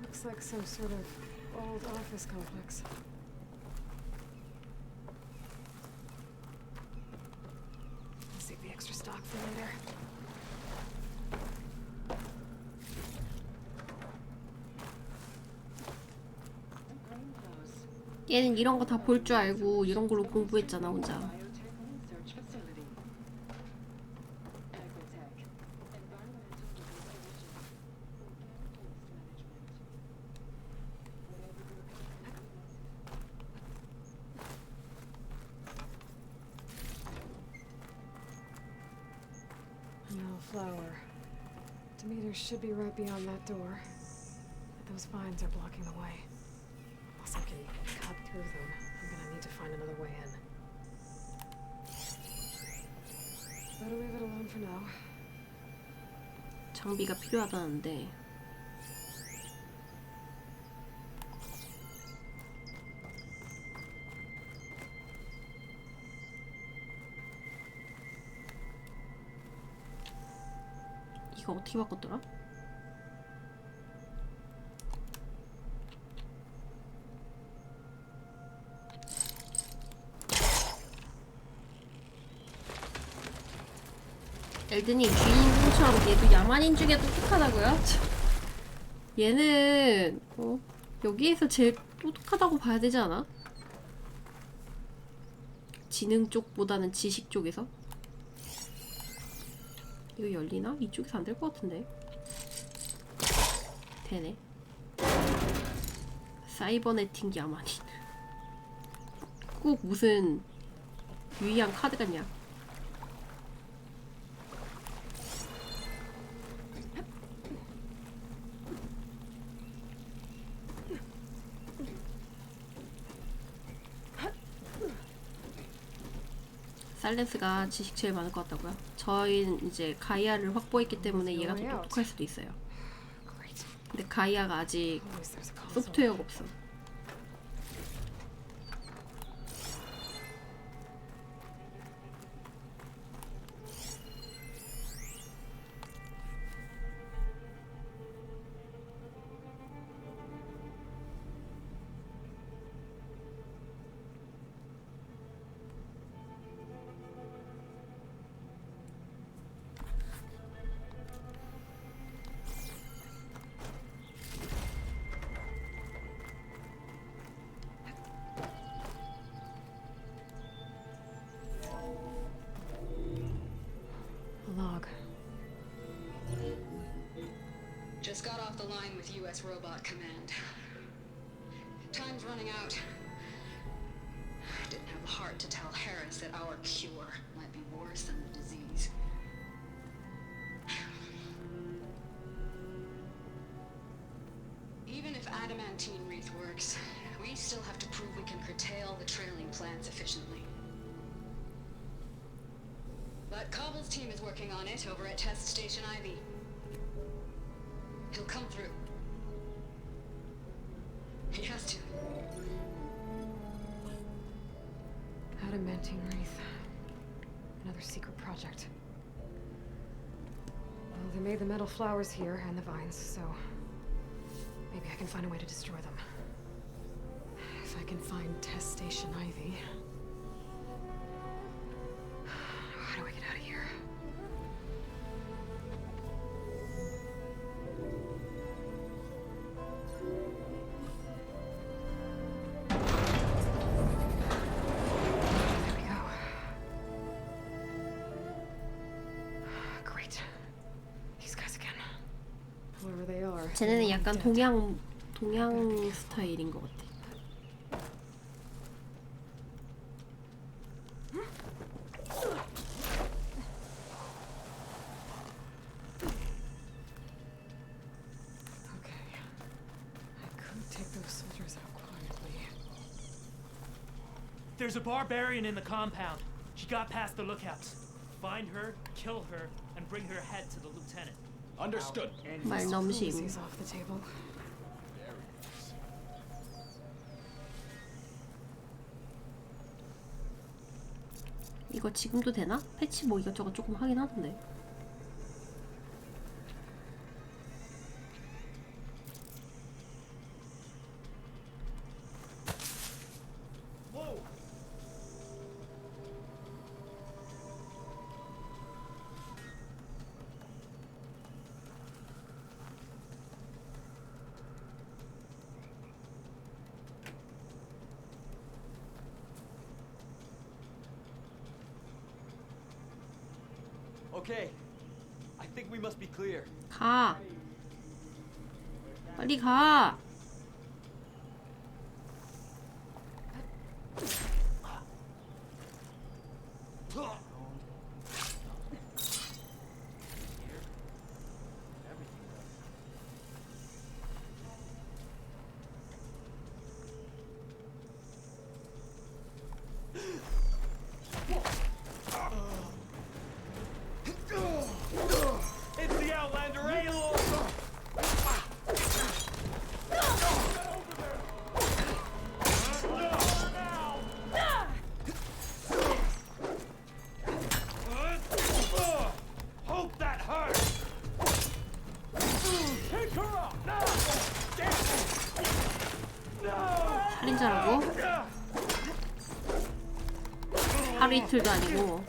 Looks like some sort of old office complex. I'll save the extra stock for later. 얘는 이런 거 다 볼 줄 알고 이런 걸로 공부했잖아 혼자. No flower. Demeter should be right beyond that door. But those vines are blocking the way. Unless I can cut through them, I'm gonna need to find another way in. Better leave it alone for now. 장비가 필요하다는데. 이거 어떻게 바꿨더라? 엘든이 주인공처럼 얘도 야만인 중에 똑똑하다고요? 얘는 여기에서 제일 똑똑하다고 봐야 되지 않아? 지능 쪽보다는 지식 쪽에서? 이거 열리나? 이쪽에서 안 될 것 같은데. 되네. 사이버네팅 야만인. 꼭 무슨 유의한 카드 같냐. 사일렌스가 지식 제일 많을 것 같다고요? 저희는 이제 가이아를 확보했기 때문에 얘가 더 똑똑할 수도 있어요. 근데 가이아가 아직 소프트웨어가 없어. Log. Just got off the line with U.S. Robot Command. Time's running out. Didn't have the heart to tell Harris that our cure might be worse than the disease. Even if adamantine wreath works, we still have to prove we can curtail the trailing plants efficiently. But Cobble's team is working on it over at Test Station Ivy. He'll come through. He has to. Adamantine wreath. Another secret project. Well, they made the metal flowers here and the vines, so maybe I can find a way to destroy them. If I can find Test Station Ivy. How do I get out of here? There we go. Great. These guys again. Whoever they are. 쟤네는 약간 동양 스타일인 것 같아. There's a barbarian in the compound. She got past the lookouts. Find her, kill her, and bring her head to the lieutenant. Understood. 말넘심. He's off the table. 이거 지금도 되나? 패치 뭐 이것저것 조금 하긴 하던데. Okay. I think we must be clear. 가. 빨리 가. It's the Outlander, Aloy! Hope that hurt! Pick her up! No! 살인자라고? 하루 이틀도 아니고.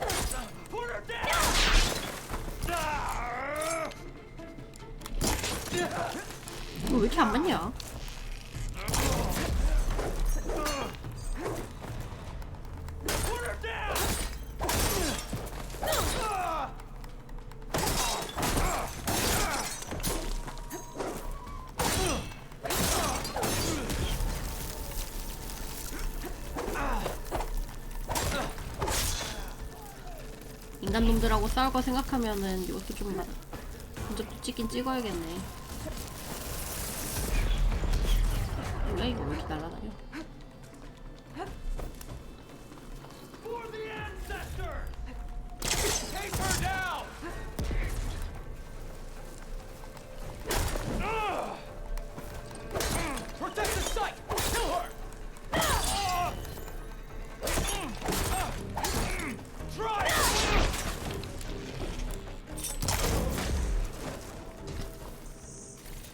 왜 이렇게 안 맞냐? 인간놈들하고 싸울 거 생각하면은 이것도 좀 근접도 찍긴 찍어야겠네. 뭐야 이거 왜 이렇게 날아다녀? For the ancestor! Take her down! Protect the site! Kill her! Try!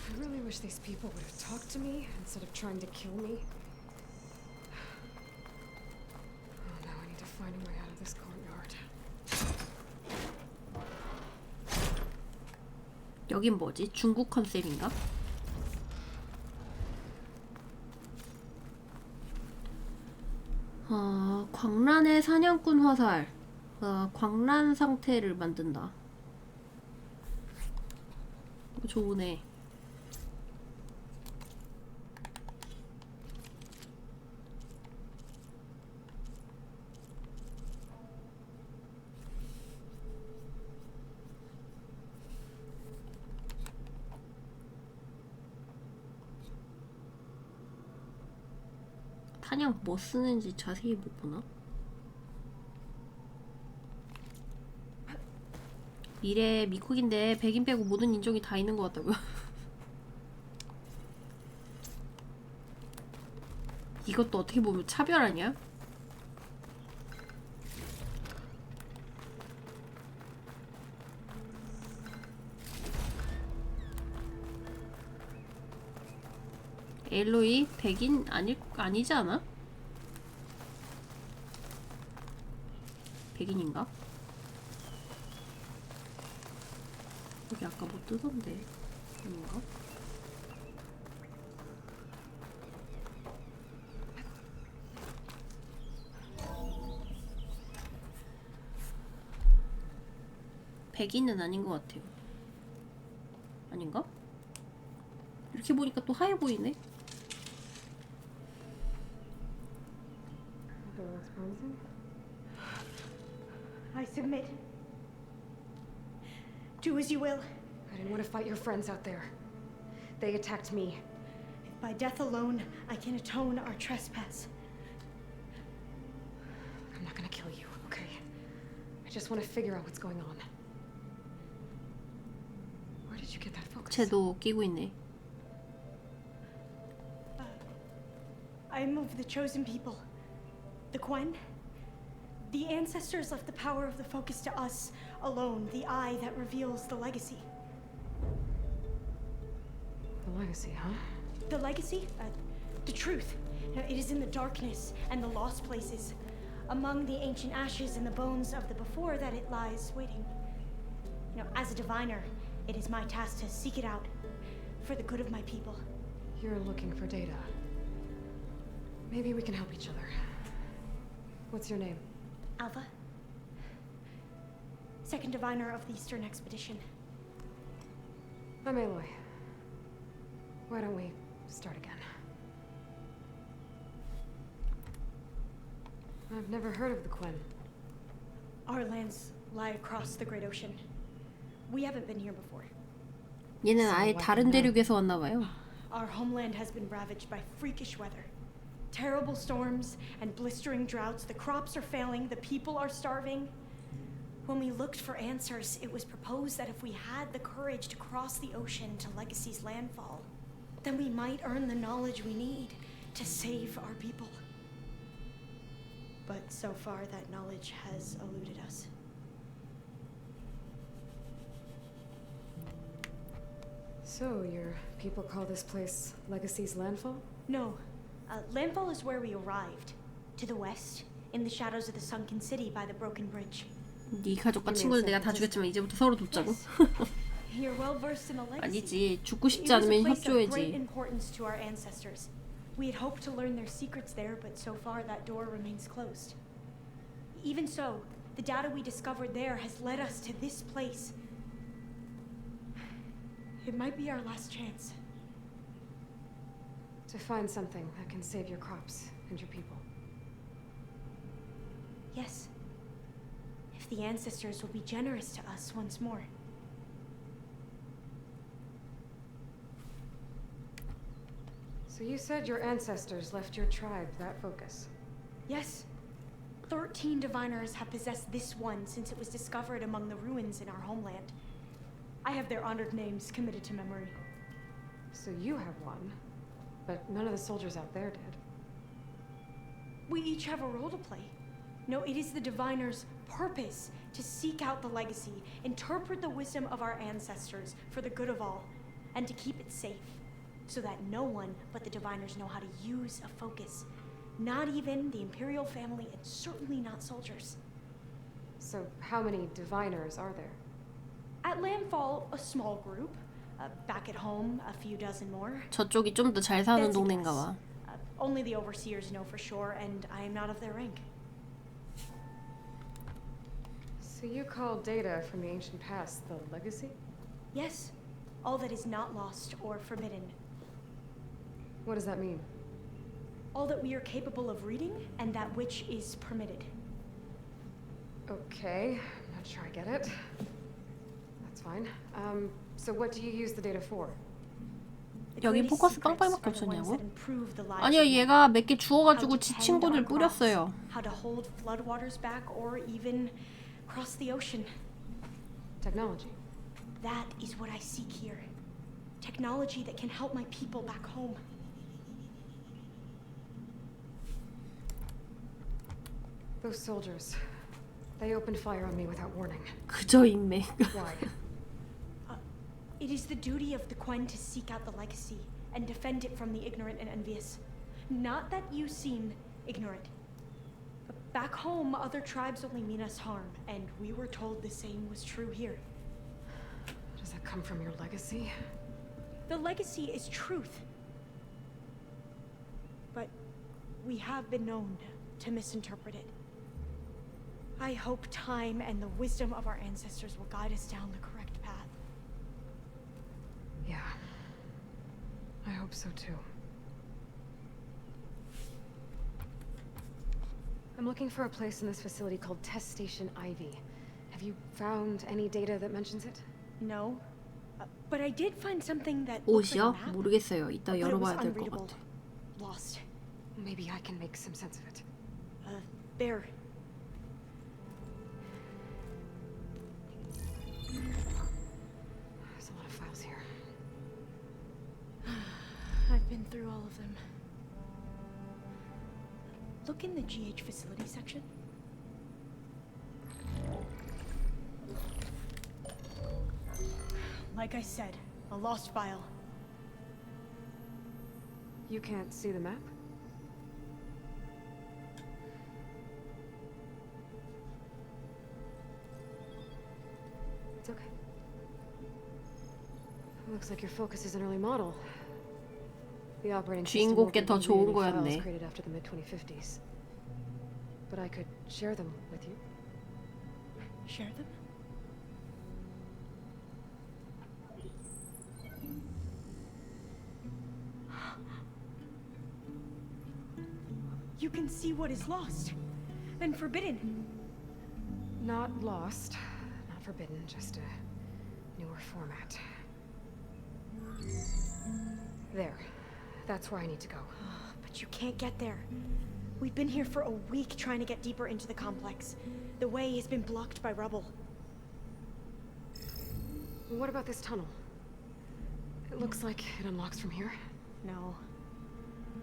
I really wish these people would have talked to me instead of trying to kill me. Oh, now I need to find a way out of this courtyard. 여긴 뭐지? 중국 컨셉인가? 광란의 사냥꾼 화살. 광란 상태를 만든다. 좋으네. 사냥 뭐 쓰는지 자세히 못 보나? 미래 미국인데 백인 빼고 모든 인종이 다 있는 것 같다고요? 이것도 어떻게 보면 차별 아니야? 엘로이 백인 아니지 않아? 백인인가? 여기 아까 뭐 뜨던데 아닌가? 백인은 아닌 것 같아요. 아닌가? 이렇게 보니까 또 하얘 보이네. I submit. Do as you will. I didn't want to fight your friends out there. They attacked me. If by death alone I can atone our trespass. I'm not gonna kill you, okay? I just want to figure out what's going on. Where did you get that focus? 쟤도 끼고 있네. I am of the chosen people. The Quen. The ancestors left the power of the focus to us alone, the eye that reveals the legacy. The legacy, huh? The legacy? The truth. It is in the darkness and the lost places, among the ancient ashes and the bones of the before that it lies waiting. As a diviner, it is my task to seek it out for the good of my people. You're looking for data. Maybe we can help each other. What's your name? Alpha. Second diviner of the Eastern Expedition. I'm Aloy. Why don't we start again? I've never heard of the Quen. Our lands lie across the Great Ocean. We haven't been here before. 얘는 아예 다른 대륙에서 왔나 봐요. Our homeland has been ravaged by freakish weather. Terrible storms and blistering droughts. The crops are failing, the people are starving. When we looked for answers, it was proposed that if we had the courage to cross the ocean to Legacy's landfall, then we might earn the knowledge we need to save our people. But so far, that knowledge has eluded us. So, your people call this place Legacy's landfall? No. Landfall is where we arrived. To the west, in the shadows of the sunken city by the broken bridge. 네 가족과 친구들 내가 다 죽였지만 이제부터 서로 돕자고. You're well versed in the legacy. 아니지. 죽고 싶지 It was a 않으면 place of great 협조해지. importance to our ancestors. We had hoped to learn their secrets there, but so far that door remains closed. Even so, the data we discovered there has led us to this place. It might be our last chance. To find something that can save your crops and your people. Yes. If the ancestors will be generous to us once more. So you said your ancestors left your tribe that focus? Yes. 13 diviners have possessed this one since it was discovered among the ruins in our homeland. I have their honored names committed to memory. So you have one, but none of the soldiers out there did. We each have a role to play. No, it is the diviner's purpose to seek out the legacy, interpret the wisdom of our ancestors for the good of all, and to keep it safe, so that no one but the diviners know how to use a focus. Not even the Imperial family, and certainly not soldiers. So how many diviners are there? At Landfall, a small group. Back at home, a few dozen more. 저쪽이 좀 더 잘 사는 That's a 동네인가 guess. 봐. Only the overseers know for sure, and I am not of their rank. So you call data from the ancient past the legacy? Yes. All that is not lost or forbidden. What does that mean? All that we are capable of reading, and that which is permitted. Okay, I'm not sure I get it. That's fine. So what do you use the data for? 여기 포커스 빵빵이밖에 없었냐고? 아니요, 얘가 몇 개 주워가지고 지 친구들 뿌렸어요. How to hold floodwaters back or even cross the ocean. Technology. That is what I seek here. Technology that can help my people back home. Those soldiers. They opened fire on me without warning. 그저 인맥. Why? It is the duty of the Quen to seek out the legacy and defend it from the ignorant and envious. Not that you seem ignorant. But back home, other tribes only mean us harm, and we were told the same was true here. Does that come from your legacy? The legacy is truth. But we have been known to misinterpret it. I hope time and the wisdom of our ancestors will guide us down the correct path. Yeah. I hope so too. I'm looking for a place in this facility called Test Station Ivy. Have you found any data that mentions it? No. But I did find something that looks like a 옷이요? map. 모르겠어요. 이따 But it was 열어봐야 될 것 unreadable. 같아. Lost. Maybe I can make some sense of it. There. There's a lot of files here. I've been through all of them. Look in the GH facility section. Like I said, a lost file. You can't see the map? It's okay. Looks like your focus is an early model. The operating system 주인공께 더 좋은 files 거였네. created after the mid-2050s. But I could share them with you. Share them? You can see what is lost and forbidden. Not lost, not forbidden, just a newer format. There. That's where I need to go. But you can't get there. We've been here for a week trying to get deeper into the complex. The way has been blocked by rubble. What about this tunnel? It looks like it unlocks from here. No.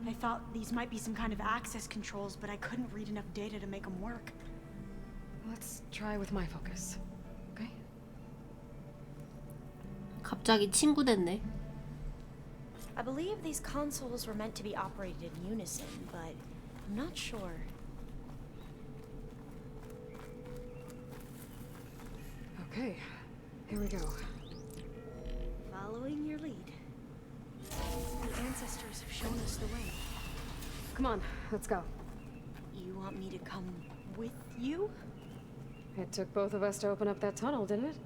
I thought these might be some kind of access controls, but I couldn't read enough data to make them work. Let's try with my focus. Okay? 갑자기 친구 됐네. I believe these consoles were meant to be operated in unison, but I'm not sure. Okay, here we go. ancestors have shown us the way. Come on, let's go. You want me to come with you? It took both of us to open up that tunnel, didn't it?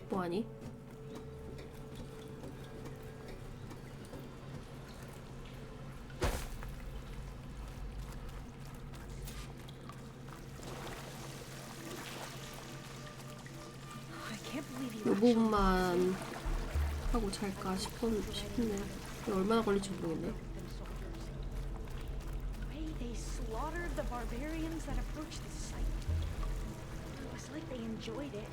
뭐하니? 요 부분만 하고 잘까 싶네. 얼마나 걸릴지 모르겠네. Way they slaughtered the barbarians that approached the site. It was like they enjoyed it.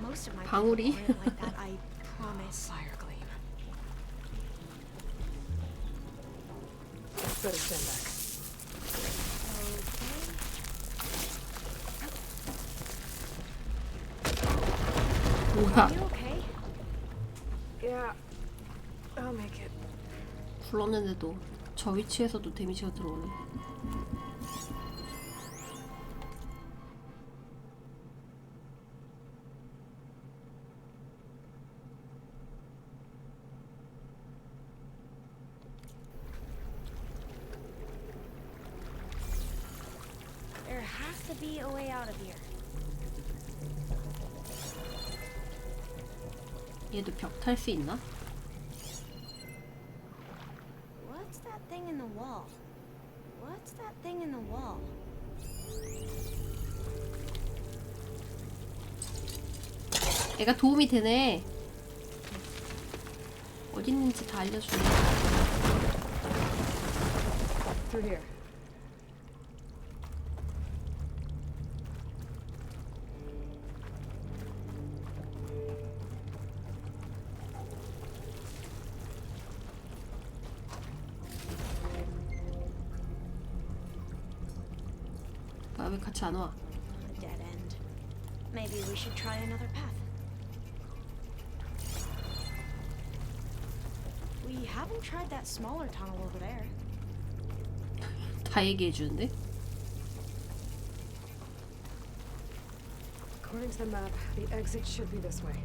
Most of my 방울이? people weren't like that, I promise. Fire gleam. Better stand back. 뭐야? You okay? Yeah, I'll make it. 불렀는데도 저 위치에서도 데미지가 들어오네. There has to be a way out of here. 얘도 벽 탈 수 있나? What's that thing in the wall? What's that thing in the wall? 얘가 도움이 되네. 어디 있는지 다 알려주네. Through here. 왜 같이 안 와? Dead end. Maybe we should try another path. We haven't tried that smaller tunnel over there. 다 얘기해 주는데? According to the map, the exit should be this way.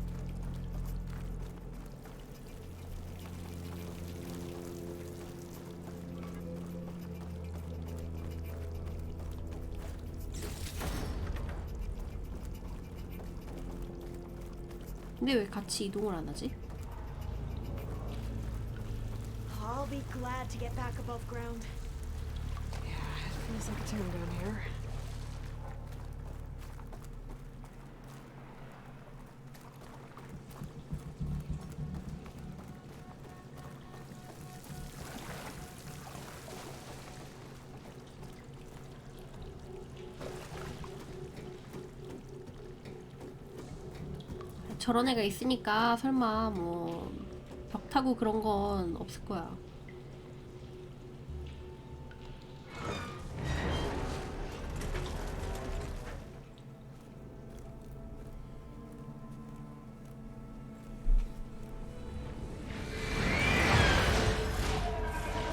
근데 왜 같이 이동을 안 하지? I'll be glad to get back above ground. Yeah, it feels like a tomb down here. 저런 애가 있으니까 설마 뭐 벽 타고 그런 건 없을 거야.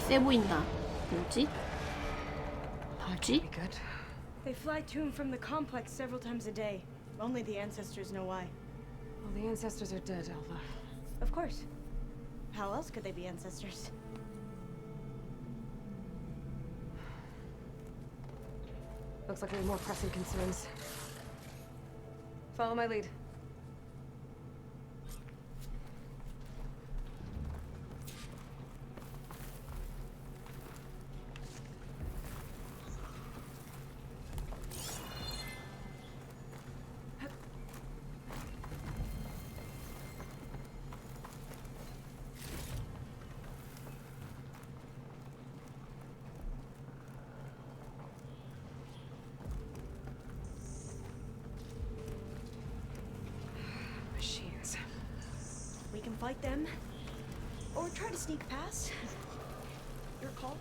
세 보인다. 뭐지? 뭐지? They fly to and from the complex several times a day. Only the ancestors know why. Well, the ancestors are dead, Alva. Of course. How else could they be ancestors? Looks like we have more pressing concerns. Follow my lead. Machines. We can fight them. Or try to sneak past. Your call.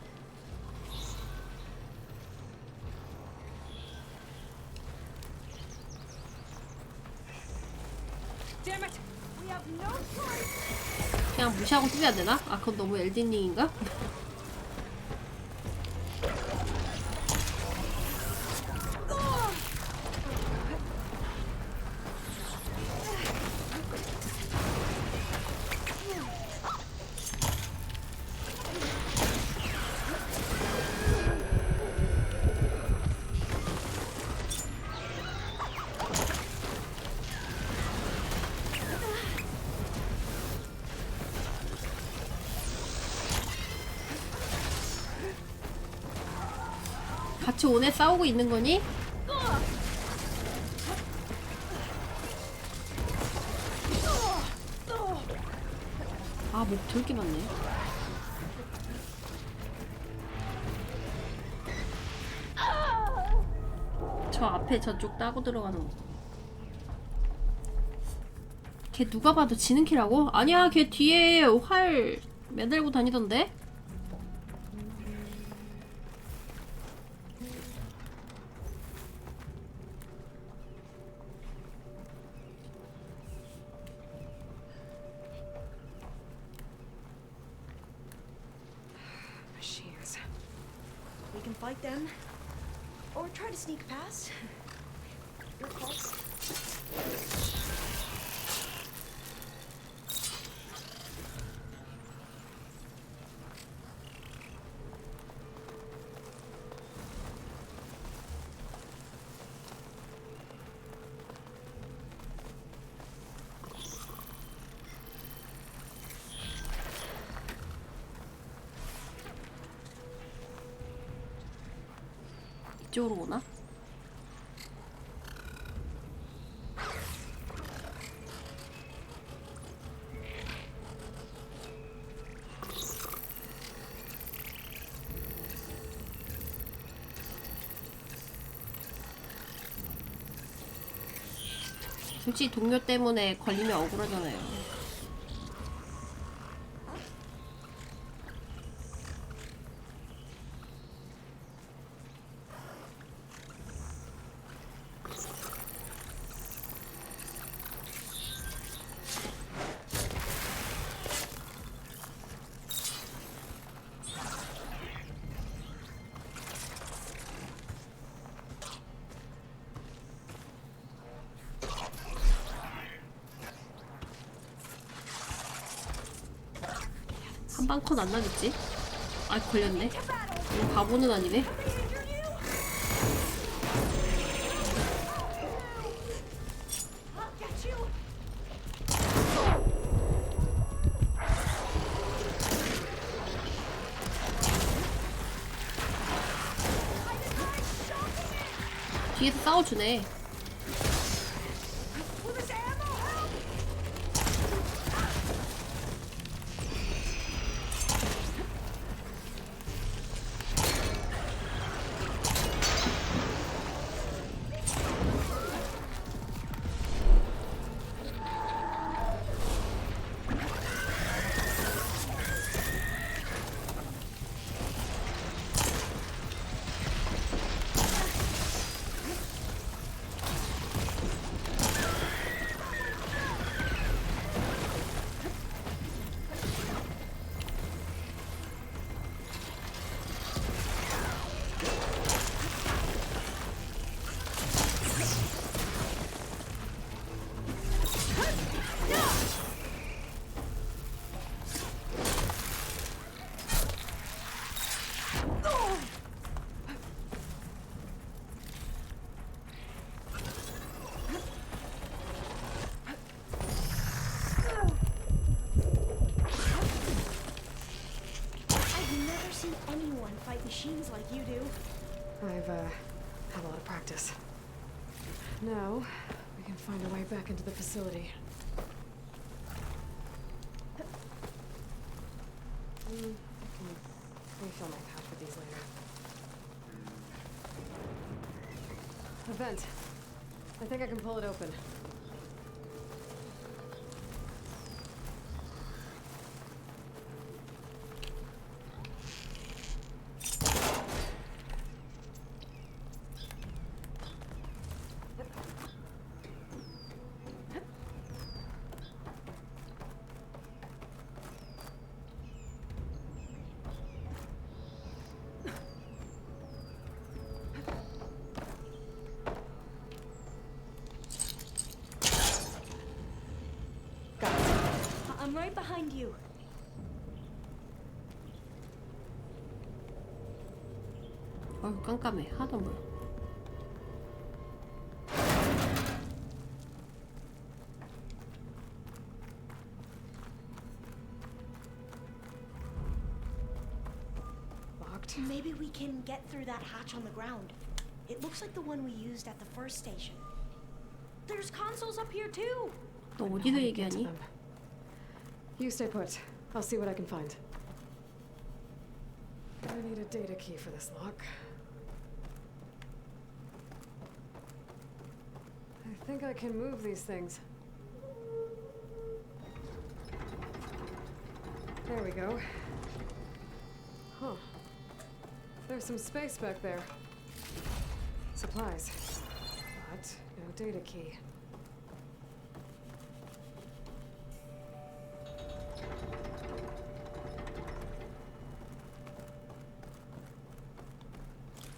Damn it! We have no choice. 그냥 무시하고 뛰어야 되나? 아 그건 너무 엘든링인가? 같이 오네 싸우고 있는 거니? 아, 목 들게 많네. 저 앞에 저쪽 따고 들어가는 거. 걔 누가 봐도 지는 키라고? 아니야, 걔 뒤에 활 매달고 다니던데? Machines. We can fight them, or try to sneak past. Your call. 이쪽으로 오나? 솔직히 동료 때문에 걸리면 억울하잖아요. 한방 컷 안 나겠지? 아, 걸렸네. 이거 바보는 아니네. 뒤에서 싸워주네. Machines like you do. I've had a lot of practice. Now, we can find a way back into the facility. I can refill my pouch with these later. A vent. I think I can pull it open. I'm right behind you. 깜깜해. 하도 몰라. Locked. right. Maybe we can get through that hatch on the ground. It looks like the one we used at the first station. There's consoles up here too. 너 어디서 얘기하니? You stay put. I'll see what I can find. I need a data key for this lock. I think I can move these things. There we go. Huh. There's some space back there. Supplies. But no data key.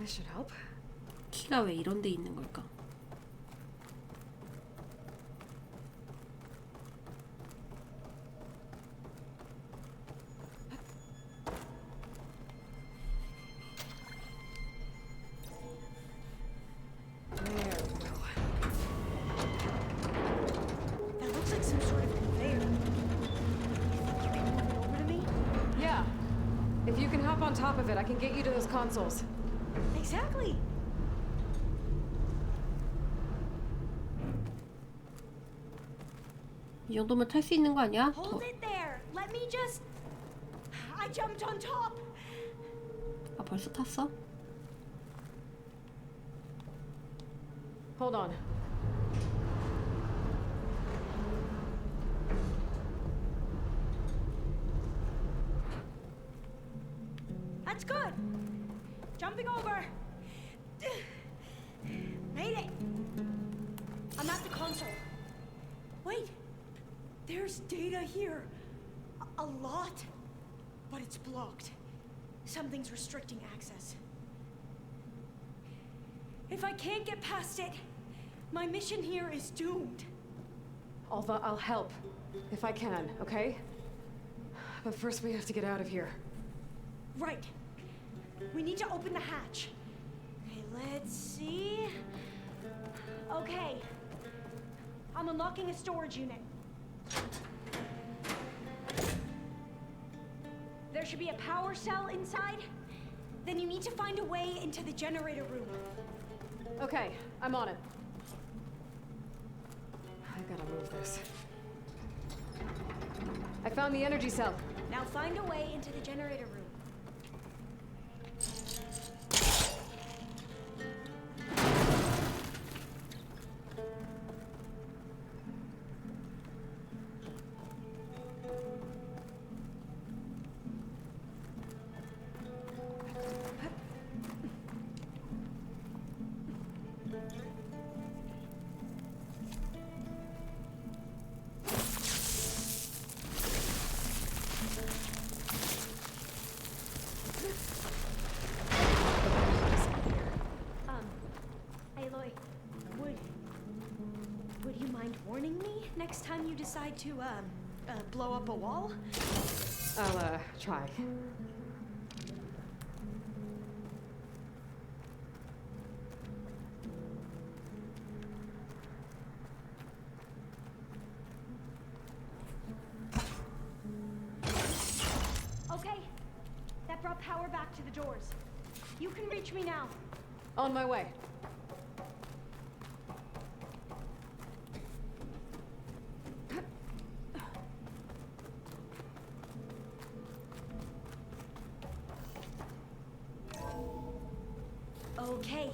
This should help. 키가 왜 이런 데 있는 걸까? That looks like some sort of conveyor. You can move it over to me? Yeah. If you can hop on top of it, I can get you to those consoles. Exactly. 이 정도면 탈 수 있는 거 아니야? 더. Hold it there. Let me just. I jumped on top. 아 벌써 탔어? Hold on. That's good. Jumping over. Made it. I'm at the console. Wait. There's data here. A lot. But it's blocked. Something's restricting access. If I can't get past it, my mission here is doomed. Alva, I'll help. If I can, okay? But first we have to get out of here. Right. We need to open the hatch. Okay, let's see. Okay. I'm unlocking a storage unit. There should be a power cell inside. Then you need to find a way into the generator room. Okay, I'm on it. I gotta move this. I found the energy cell. Now find a way into the generator room. Aloy, would you mind warning me next time you decide to blow up a wall? I'll, try. Okay, that brought power back to the doors. You can reach me now. On my way. Okay.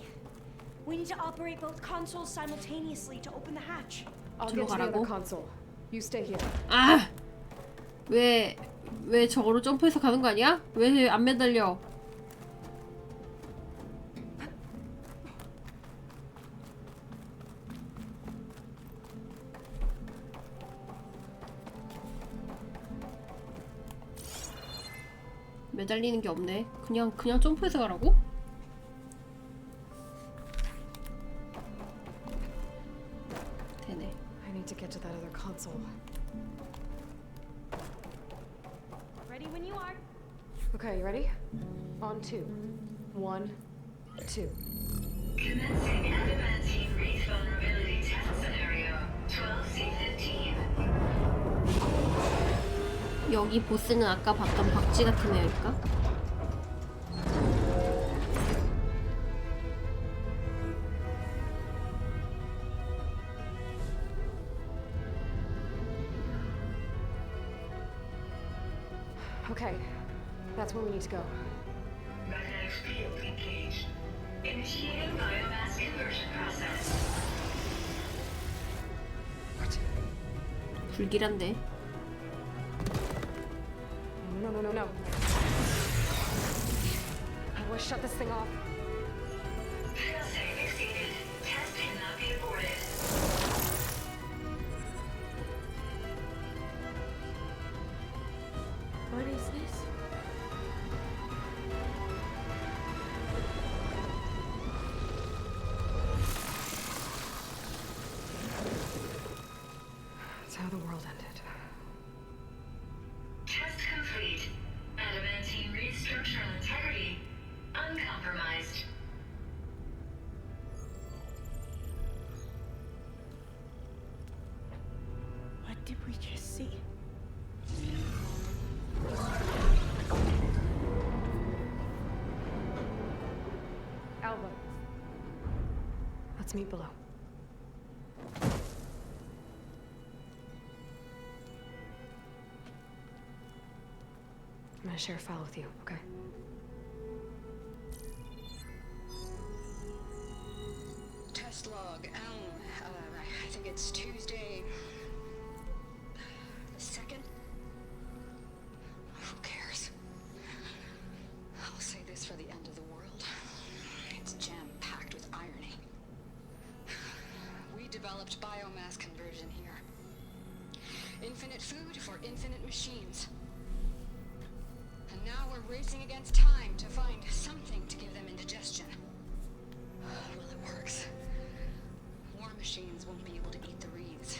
We need to operate both consoles simultaneously to open the hatch. I'll get to the other console. You stay here. 아! 왜 저거로 점프해서 가는 거 아니야? 왜 안 매달려? 매달리는 게 없네. 그냥 점프해서 가라고? 되네. I need to get to that other console. Ready when you are. Okay, you ready? On 2. 1, 2. Commencing adamantium wreath vulnerability test scenario 12C15. 여기 보스는 아까 봤던 박쥐 같은 애일까? Okay, that's where we need to go. Magnetic field engaged. Initiating biomass conversion process. 불길한데. No. How do I shut this thing off? Failsafe exceeded. Test cannot be aborted. What is this? It's how the world ended. Test complete. Adamantine reed structural integrity uncompromised. What did we just see? Alva. Let's meet below. I'm gonna share a file with you, okay? Test log, I think it's Tuesday the 2nd? Who cares? I'll say this for the end of the world. It's jam-packed with irony. We developed biomass conversion here. Infinite food for infinite machines. And now we're racing against time to find something to give them indigestion. Well, it works. War machines won't be able to eat the reeds.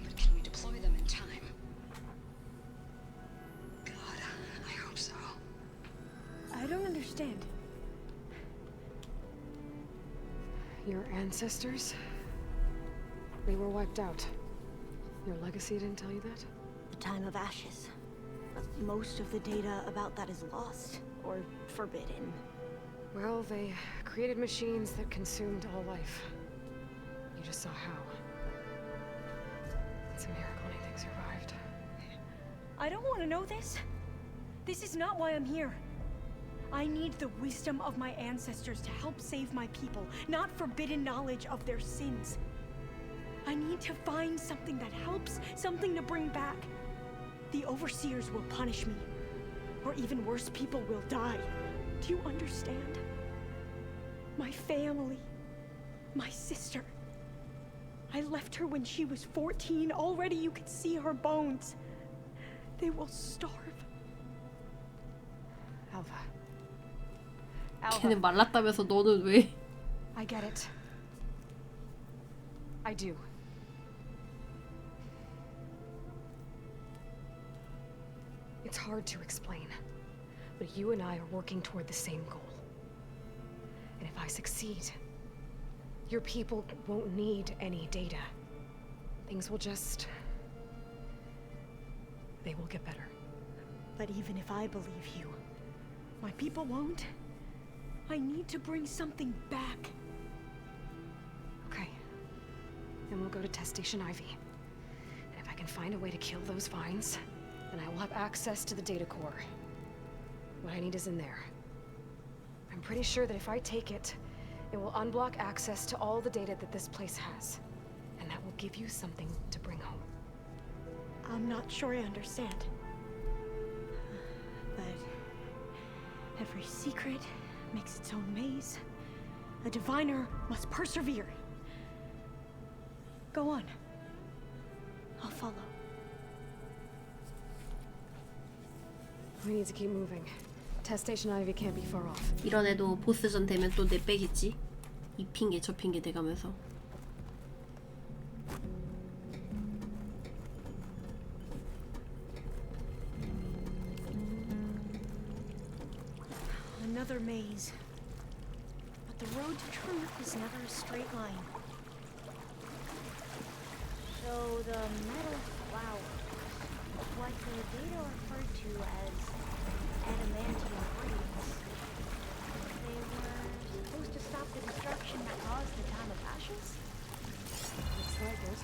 But can we deploy them in time? God, I hope so. I don't understand. Your ancestors? They were wiped out. Your legacy didn't tell you that? The time of ashes. Most of the data about that is lost or forbidden. Well, they created machines that consumed all life. You just saw how. It's a miracle anything survived. I don't want to know this. This is not why I'm here. I need the wisdom of my ancestors to help save my people, not forbidden knowledge of their sins. I need to find something that helps, something to bring back. The overseers will punish me. Or even worse, people will die. Do you understand? My family. My sister. I left her when she was 14. Already you could see her bones. They will starve. Alva. 걔는 말랐다면서 너는 왜? I get it. I do. It's hard to explain, but you and I are working toward the same goal. And if I succeed, your people won't need any data. Things will just... they will get better. But even if I believe you, my people won't. I need to bring something back. Okay. Then we'll go to Test Station Ivy. And if I can find a way to kill those vines, then I will have access to the data core. What I need is in there. I'm pretty sure that if I take it, it will unblock access to all the data that this place has. And that will give you something to bring home. I'm not sure I understand. But every secret makes its own maze. A diviner must persevere. Go on. I'll follow. We need to keep moving. Test Station Ivy can't be far off. 이런 애도 보스전 되면 또 내 빼겠지. 이 핑계 저 핑계 대가면서. Another maze. But the road to truth is never a straight line. So the metal flower, what the data referred to as adamantine reeds, they were supposed to stop the destruction that caused the time of ashes? Looks like it.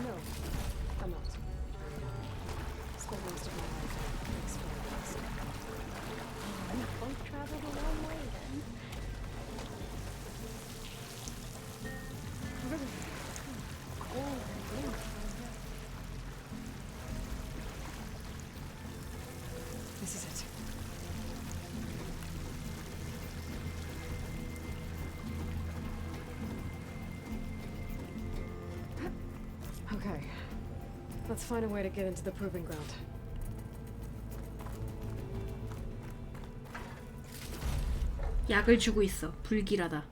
No, I'm not. Spent most of my life exploring. We both traveled a long way then. Really cold and damp out here. This is it. Okay. Let's find a way to get into the proving ground. 약을 주고 있어. 불길하다.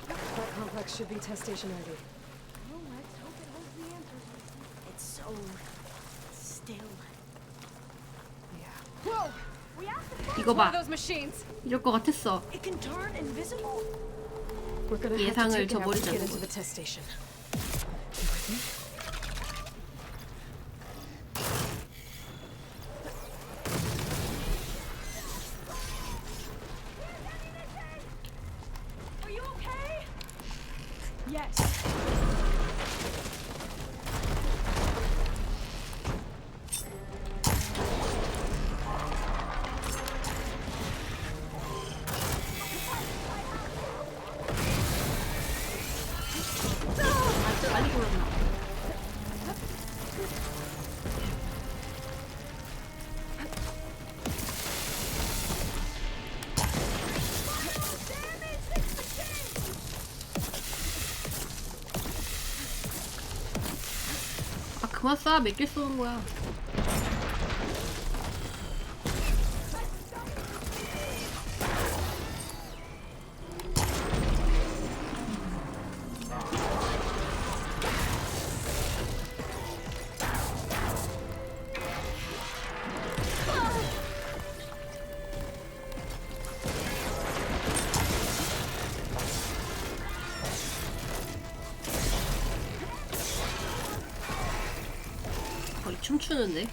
That complex should be test station ready. Well, let's hope it holds the answers we seek. It's so still. Whoa! We have to 이거 One of 봐. those machines. 이럴 것 같았어. It can turn invisible. We're gonna have to 예상을 take it out to 저버리자는 get into 거지. the test station. You with me? Are you okay? Yes. 빨리 걸었나? 아 그만 쏴. 몇 개 쏘는 거야. 거의 춤추는데.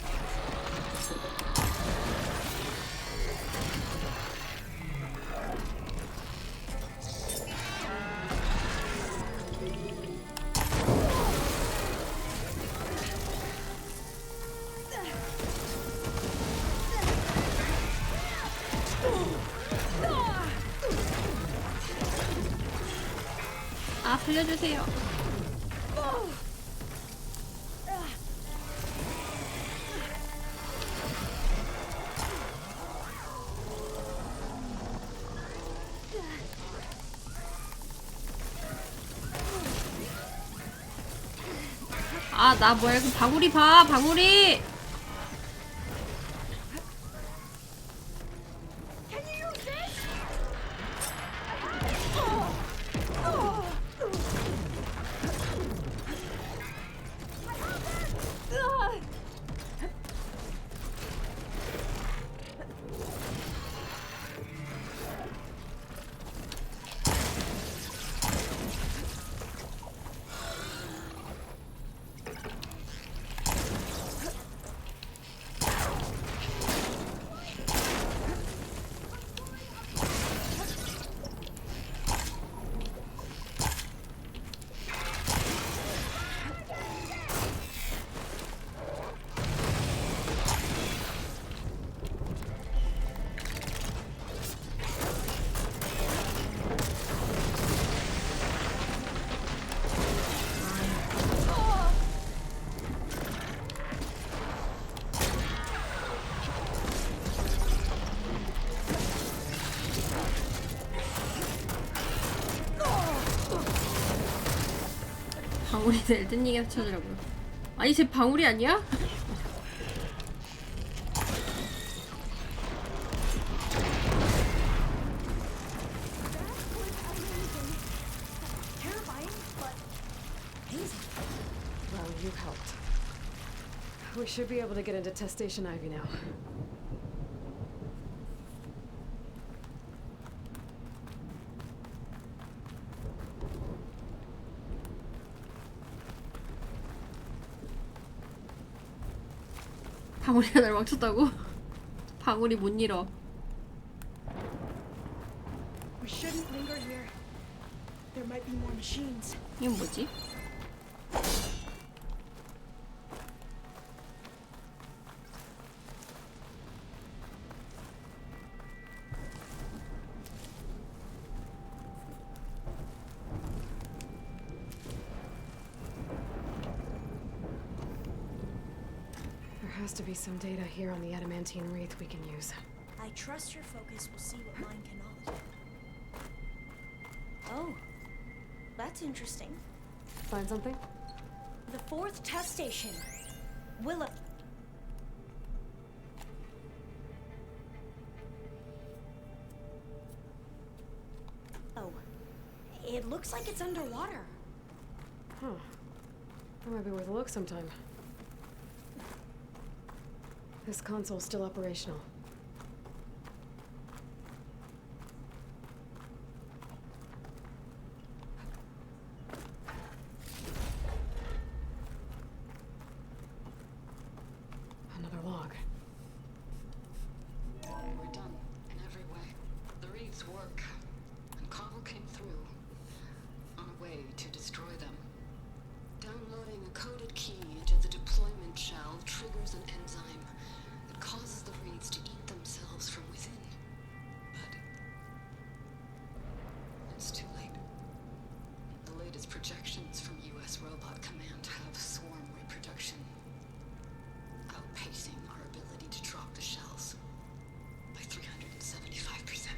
아 살려주세요. 아 나 뭐야 그 방울이 봐 방울이. 방울이도 엘든님이 찾으라고요. 아니 쟤 방울이 아니야? Terrifying, but amazing. Well, you helped. We should be able to get into test station Ivy now. 방울이가 날 망쳤다고? 방울이 못 잃어. We shouldn't linger here. There might be more machines. 이건 뭐지? There has to be some data here on the adamantine wreath we can use. I trust your focus will see what mine cannot. Oh, that's interesting. Find something? The 4th test station. Willow. Oh, it looks like it's underwater. Huh. That might be worth a look sometime. This console's still operational. Another log. We're done in every way. The reeds work, and Cobble came through on a way to destroy them. Downloading a coded key into the deployment shell triggers an enzyme that causes the reeds to eat themselves from within. But it's too late. The latest projections from U.S. Robot Command have swarm reproduction, outpacing our ability to drop the shells by 375%.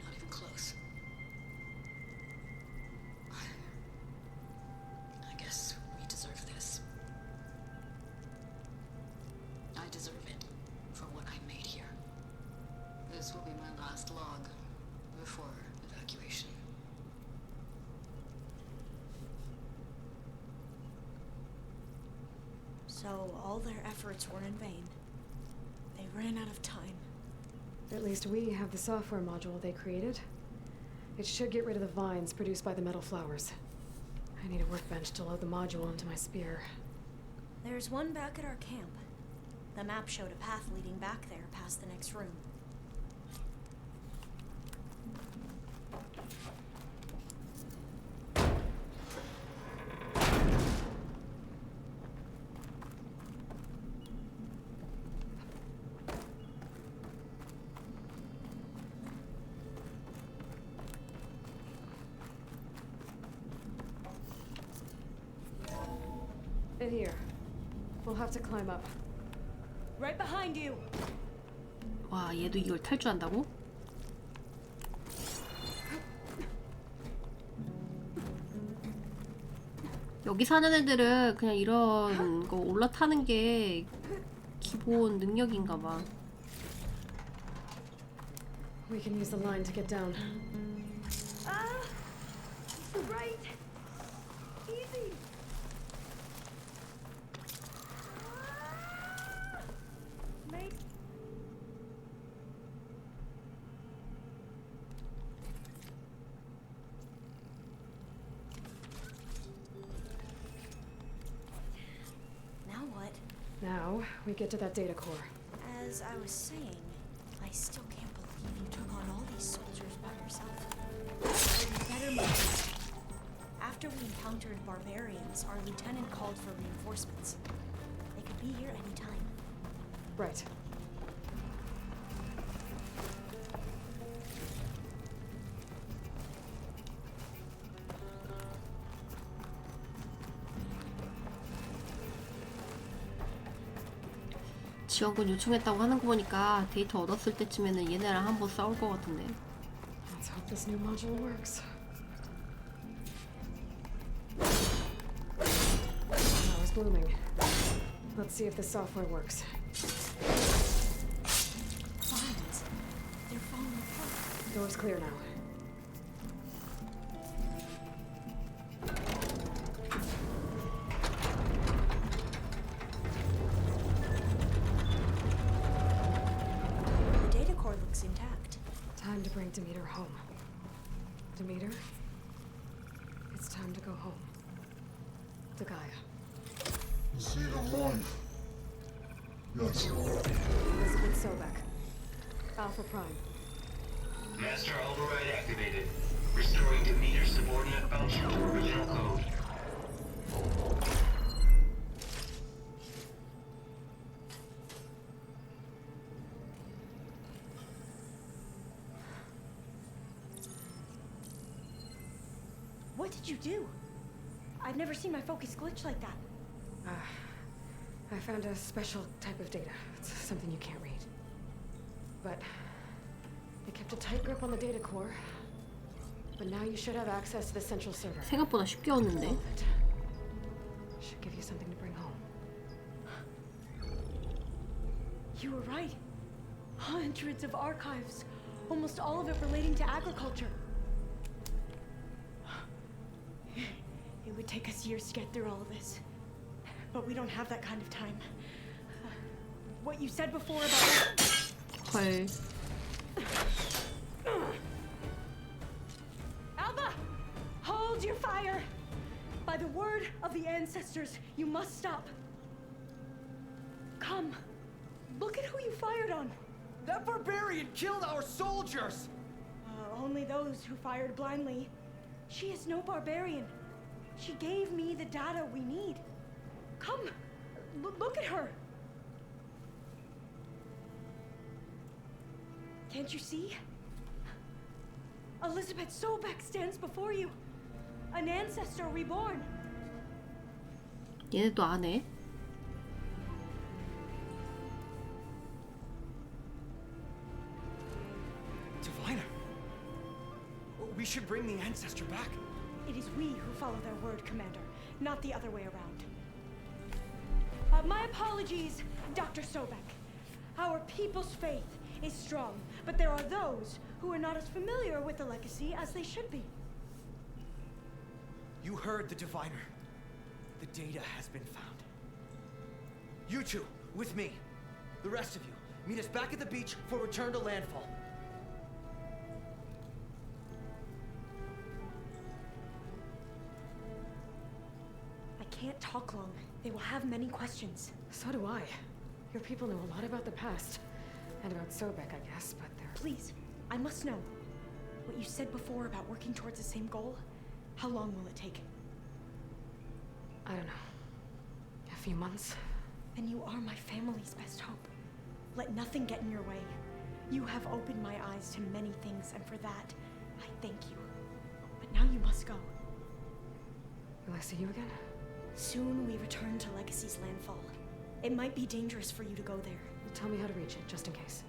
Not even close. I guess we deserve this. I deserve it for what I made here. This will be my last log before evacuation. So all their efforts were in vain. They ran out of time. At least we have the software module they created. It should get rid of the vines produced by the metal flowers. I need a workbench to load the module onto my spear. There's one back at our camp. The map showed a path leading back there past the next room. In here. We'll have to climb up. Right behind you. 와, 얘도 이걸 탈주한다고? 여기 사는 애들은 그냥 이런 거 올라타는 게 기본 능력인가 봐. We can use the line to get down. Right. Easy. Make. Now what? Now, we get to that data core. As I was saying, I still can't believe you took on all these soldiers by yourself. You better move this. After we encountered barbarians, our lieutenant called for reinforcements. They could be here any time. Right. 지원군 요청했다고 하는 거 보니까 데이터 얻었을 때쯤에는 얘네랑 한번 싸울 것 같은데. Let's hope this new module works. Now it's blooming. Let's see if the software works. Vines. They're falling apart. Door's clear now. The data core looks intact. Time to bring Demeter home. Demeter, it's time to go home. To Gaia. See the light. Elizabeth Sobek. Alpha Prime. Master override activated. Restoring Demeter's subordinate function to original code. What did you do? I've never seen my focus glitch like that. I found a special type of data. It's something you can't read. But they kept a tight grip on the data core. But now you should have access to the central server. 생각보다 쉽게 얻는데. Should give you something to bring home. You were right. Hundreds of archives. Almost all of it relating to agriculture. It would take us years to get through all of this. But we don't have that kind of time. What you said before about... 헐. Alva! Hold your fire! By the word of the ancestors, you must stop. Come. Look at who you fired on. That barbarian killed our soldiers! Only those who fired blindly. She is no barbarian. She gave me the data we need. Come, look at her. Can't you see? Elizabeth Sobek stands before you. An ancestor reborn. 얘네 또 안 해? Diviner! We should bring the ancestor back. It is we who follow their word, Commander, not the other way around. My apologies, Dr. Sobek. Our people's faith is strong, but there are those who are not as familiar with the legacy as they should be. You heard the diviner. The data has been found. You two, with me. The rest of you, meet us back at the beach for return to landfall. I can't talk long. They will have many questions. So do I. Your people know a lot about the past. And about Sobek, I guess, but they're... Please, I must know. What you said before about working towards the same goal, how long will it take? I don't know. A few months? Then you are my family's best hope. Let nothing get in your way. You have opened my eyes to many things, and for that, I thank you. But now you must go. Will I see you again? Soon we return to Legacy's landfall. It might be dangerous for you to go there. Tell me how to reach it, just in case.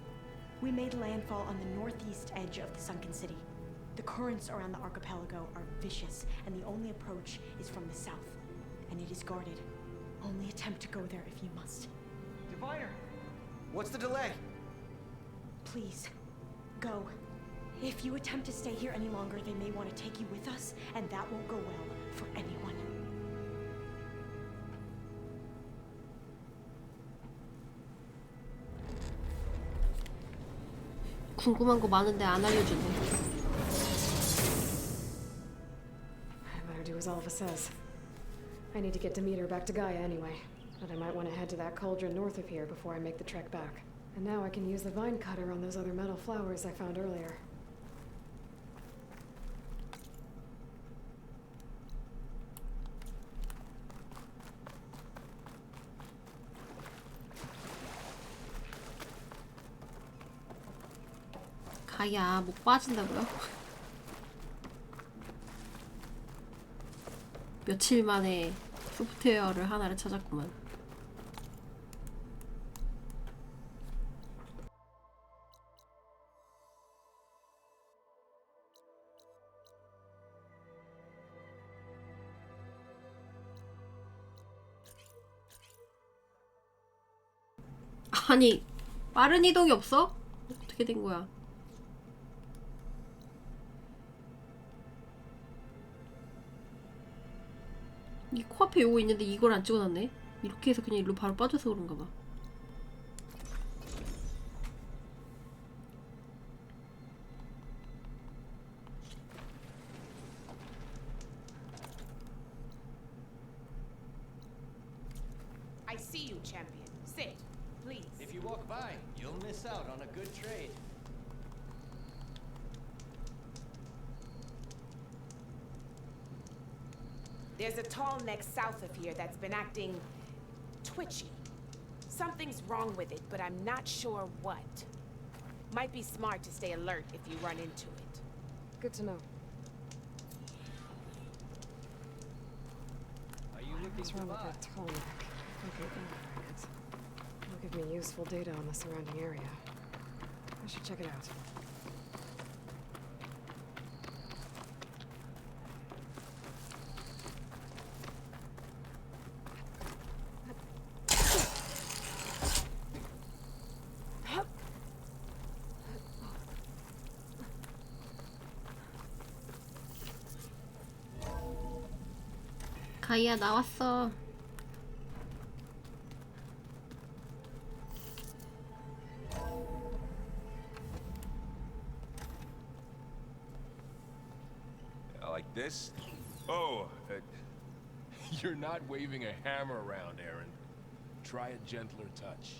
We made landfall on the northeast edge of the sunken city. The currents around the archipelago are vicious, and the only approach is from the south. And it is guarded. Only attempt to go there if you must. Diviner! What's the delay? Please, go. If you attempt to stay here any longer, they may want to take you with us, and that won't go well for anyone. 궁금한 거 많은데 안 알려주네. I better do as Alva says. I need to get Demeter back to Gaia anyway, but I might want to head to that cauldron north of here before I make the trek back. And now I can use the vine cutter on those other metal flowers I found earlier. 가야 목 빠진다고요? 며칠 만에 소프트웨어를 하나를 찾았구만. 아니, 빠른 이동이 없어? 어떻게 된 거야? 이 코앞에 요거 있는데 이걸 안 찍어놨네? 이렇게 해서 그냥 일로 바로 빠져서 그런가 봐. I see you, champion. Sit, please. by. You'll miss out on a good trade. There's a tall neck south of here that's been acting twitchy. Something's wrong with it, but I'm not sure what. Might be smart to stay alert if you run into it. Good to know. Are you looking What's wrong with that tall neck? Okay, it'll give me useful data on the surrounding area. I should check it out. 가이아 나왔어. Like this? Oh, you're not waving a hammer around, Aaron. Try a gentler touch.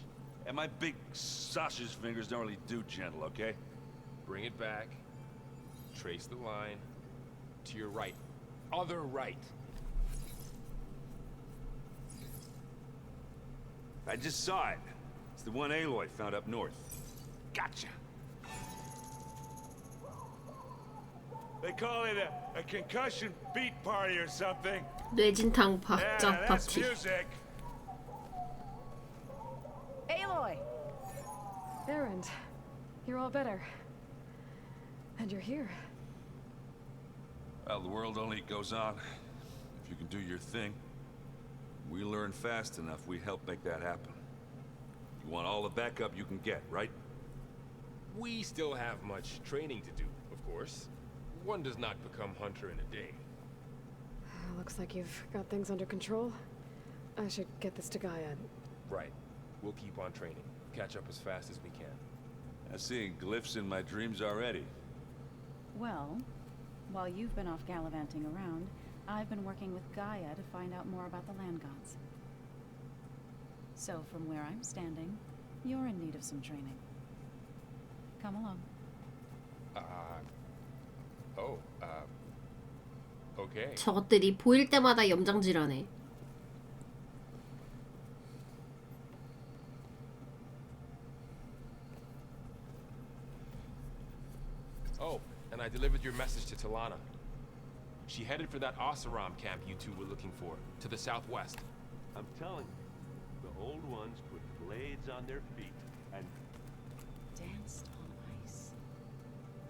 And my big sausage fingers don't really do gentle, okay? Bring it back. Trace the line. To your right. Other right. I just saw it. It's the one Aloy found up north. Gotcha. They call it a concussion beat party or something. 뇌진탕 Yeah, 박자 that's 파티. music. Aloy! Erend, you're all better. And you're here. Well, the world only goes on if you can do your thing. We learn fast enough, we help make that happen. You want all the backup you can get, right? We still have much training to do, of course. One does not become hunter in a day. Looks like you've got things under control. I should get this to Gaia. Right. We'll keep on training. Catch up as fast as we can. I'm seeing glyphs in my dreams already. Well, while you've been off gallivanting around, I've been working with Gaia to find out more about the land gods. So from where I'm standing, you're in need of some training. Come along. Okay. 저것들이 보일 때마다 염장질하네. Oh, and I delivered your message to Talana. She headed for that Oseram camp you two were looking for, to the southwest. I'm telling you, the old ones put blades on their feet and Danced on ice.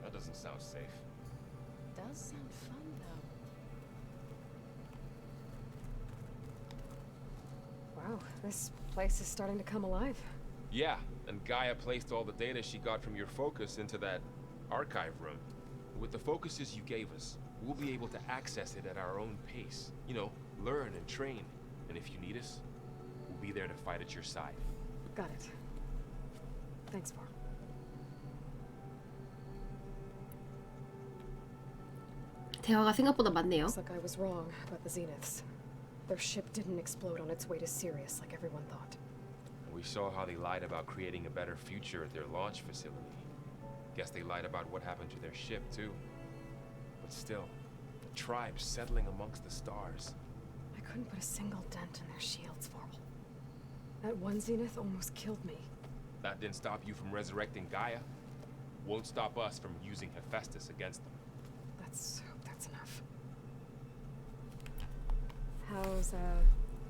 That doesn't sound safe. Does sound fun, though. Wow, this place is starting to come alive. Yeah, and Gaia placed all the data she got from your focus into that archive room. With the focuses you gave us, we'll be able to access it at our own pace. You know, learn and train. And if you need us, we'll be there to fight at your side. Got it. Thanks, Var. 대화가 생각보다 많네요. Looks like I was wrong about the Zeniths. Their ship didn't explode on its way to Sirius like everyone thought. We saw how they lied about creating a better future at their launch facility. Guess they lied about what happened to their ship, too. But still, the tribe settling amongst the stars. I couldn't put a single dent in their shields, Varl. That one Zenith almost killed me. That didn't stop you from resurrecting Gaia. Won't stop us from using Hephaestus against them. Let's hope that's enough. How's,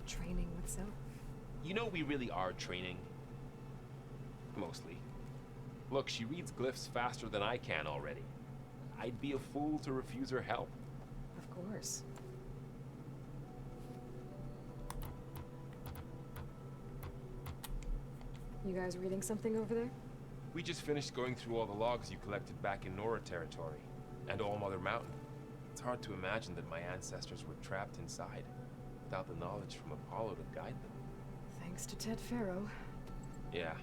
training with Zoe? You know we really are training. Mostly. Look, she reads glyphs faster than I can already. I'd be a fool to refuse her help. Of course. You guys reading something over there? We just finished going through all the logs you collected back in Nora territory, and All Mother Mountain. It's hard to imagine that my ancestors were trapped inside, without the knowledge from Apollo to guide them. Thanks to Ted Faro. Yeah.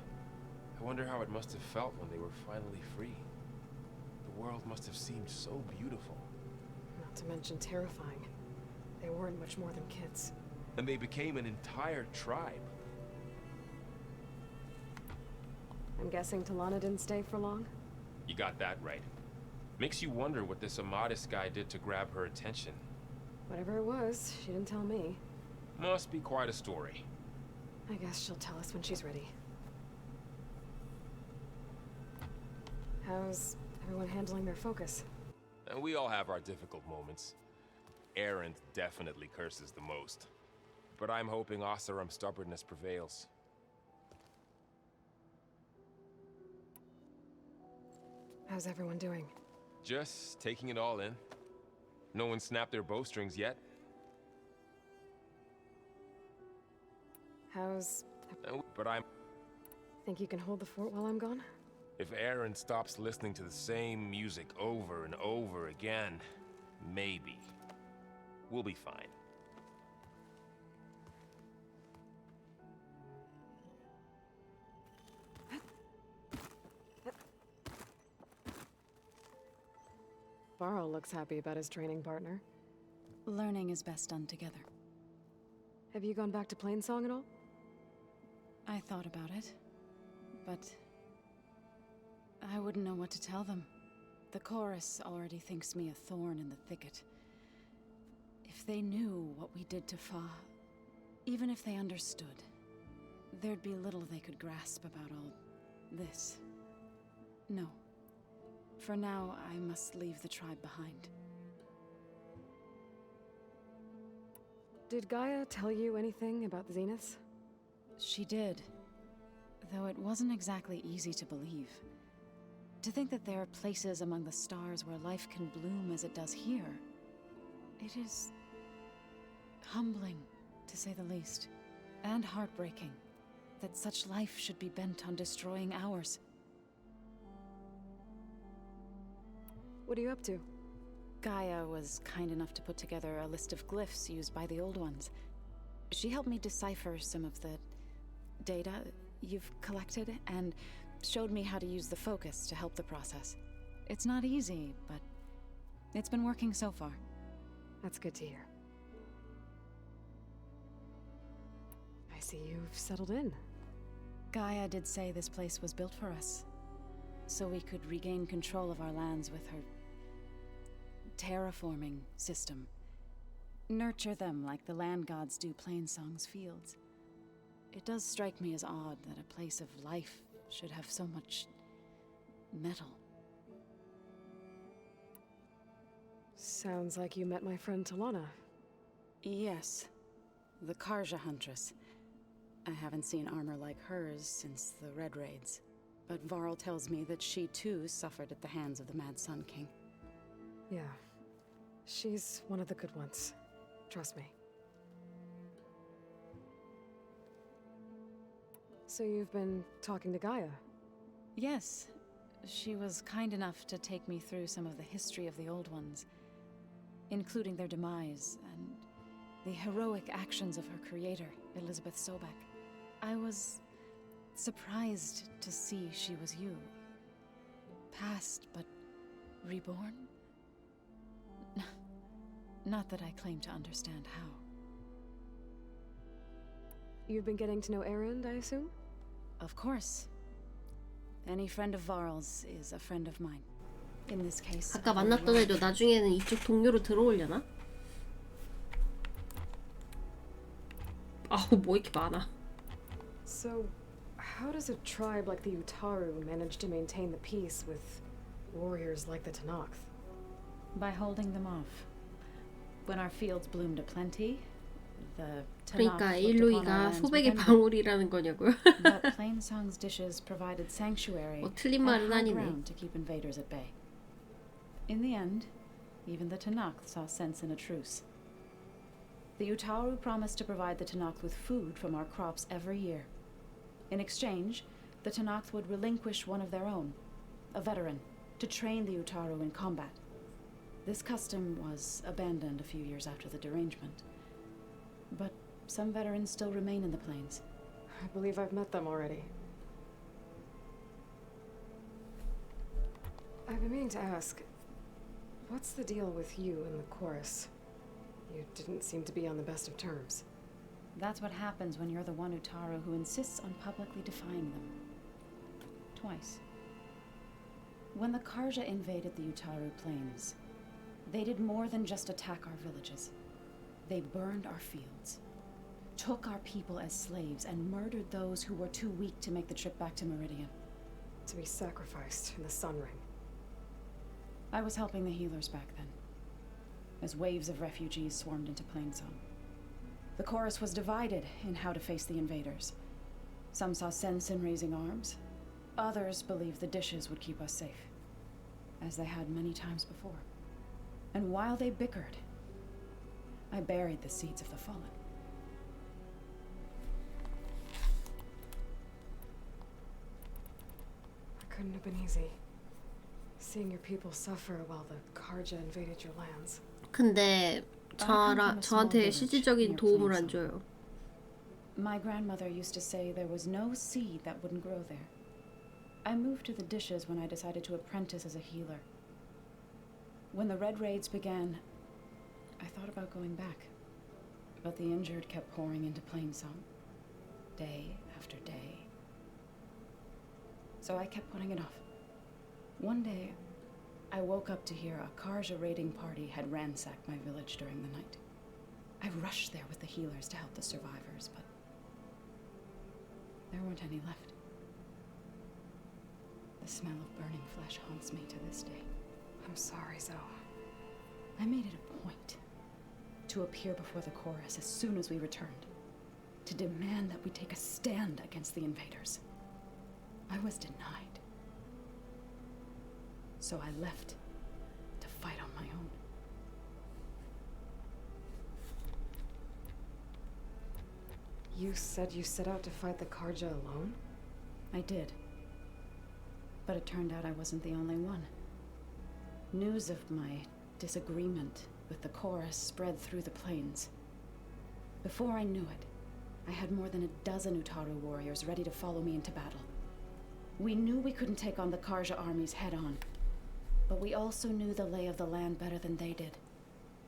I wonder how it must have felt when they were finally free. The world must have seemed so beautiful. Not to mention terrifying. They weren't much more than kids. And they became an entire tribe. guessing Talana didn't stay for long? You got that right. Makes you wonder what this Amadis guy did to grab her attention. Whatever it was, she didn't tell me. Must be quite a story. I guess she'll tell us when she's ready. How's everyone handling their focus? And we all have our difficult moments. Erend definitely curses the most. But I'm hoping Oseram's stubbornness prevails. How's everyone doing? Just taking it all in. No one snapped their bowstrings yet. How's... But I'm... Think you can hold the fort while I'm gone? If Erend stops listening to the same music over and over again, maybe. We'll be fine. Varl looks happy about his training partner. Learning is best done together. Have you gone back to Plainsong at all? I thought about it, but I wouldn't know what to tell them. The chorus already thinks me a thorn in the thicket. If they knew what we did to Fa, even if they understood, there'd be little they could grasp about all this. No. For now, I must leave the tribe behind. Did Gaia tell you anything about the Zeniths? She did, though it wasn't exactly easy to believe. To think that there are places among the stars where life can bloom as it does here, it is humbling, to say the least, and heartbreaking that such life should be bent on destroying ours. What are you up to? Gaia was kind enough to put together a list of glyphs used by the Old Ones. She helped me decipher some of the data you've collected, and showed me how to use the focus to help the process. It's not easy, but it's been working so far. That's good to hear. I see you've settled in. Gaia did say this place was built for us, so we could regain control of our lands with her terraforming system. Nurture them like the land gods do Plainsong's fields. It does strike me as odd that a place of life should have so much metal. Sounds like you met my friend Talana. Yes, the Karja Huntress. I haven't seen armor like hers since the Red Raids, but Varl tells me that she too suffered at the hands of the Mad Sun King. Yeah, she's one of the good ones. Trust me. So you've been talking to Gaia? Yes. She was kind enough to take me through some of the history of the Old Ones, including their demise and the heroic actions of her creator, Elizabeth Sobek. I was surprised to see she was you. Past, but reborn? Not that I claim to understand how. You've been getting to know Erend, I assume? Of course. Any friend of Varl's is a friend of mine. In this case, 아까 만났던 애도 나중에는 이쪽 동료로 들어오려나? 아우, 뭐 이렇게 많아. So, how does a tribe like the Utaru manage to maintain the peace with warriors like the Tenakth? By holding them off. When our fields bloomed aplenty, the 그러니까 일로이가 소백의 방울이라는 거냐고요? But Plainsong's dishes provided sanctuary 틀린 말은 and high 아니네. ground to keep invaders at bay. In the end, even the Tenakth saw sense in a truce. The Utaru promised to provide the Tenakth with food from our crops every year. In exchange, the Tenakth would relinquish one of their own, a veteran, to train the Utaru in combat. This custom was abandoned a few years after the derangement. But some veterans still remain in the plains. I believe I've met them already. I've been meaning to ask, what's the deal with you and the chorus? You didn't seem to be on the best of terms. That's what happens when you're the one Utaru who insists on publicly defying them. Twice. When the Karja invaded the Utaru Plains, they did more than just attack our villages. They burned our fields, took our people as slaves, and murdered those who were too weak to make the trip back to Meridian. To be sacrificed in the Sun Ring. I was helping the healers back then, as waves of refugees swarmed into Plainsong. The chorus was divided in how to face the invaders. Some saw sense in raising arms. Others believed the dishes would keep us safe, as they had many times before. And while they bickered, I buried the seeds of the fallen. It couldn't have been easy. Seeing your people suffer while the Karja invaded your lands. 근데 저한테 실질적인 도움을 안 줘요. My grandmother used to say there was no seed that wouldn't grow there. I moved to the dishes when I decided to apprentice as a healer. When the Red Raids began, I thought about going back. But the injured kept pouring into Plainsong, day after day. So I kept putting it off. One day, I woke up to hear a Karja raiding party had ransacked my village during the night. I rushed there with the healers to help the survivors, but there weren't any left. The smell of burning flesh haunts me to this day. I'm sorry, Zoe. I made it a point to appear before the chorus as soon as we returned, to demand that we take a stand against the invaders. I was denied. So I left to fight on my own. You said you set out to fight the Karja alone? I did. But it turned out I wasn't the only one. News of my disagreement with the chorus spread through the plains. Before I knew it, I had more than a dozen Utaru warriors ready to follow me into battle. We knew we couldn't take on the Karja armies head-on, but we also knew the lay of the land better than they did.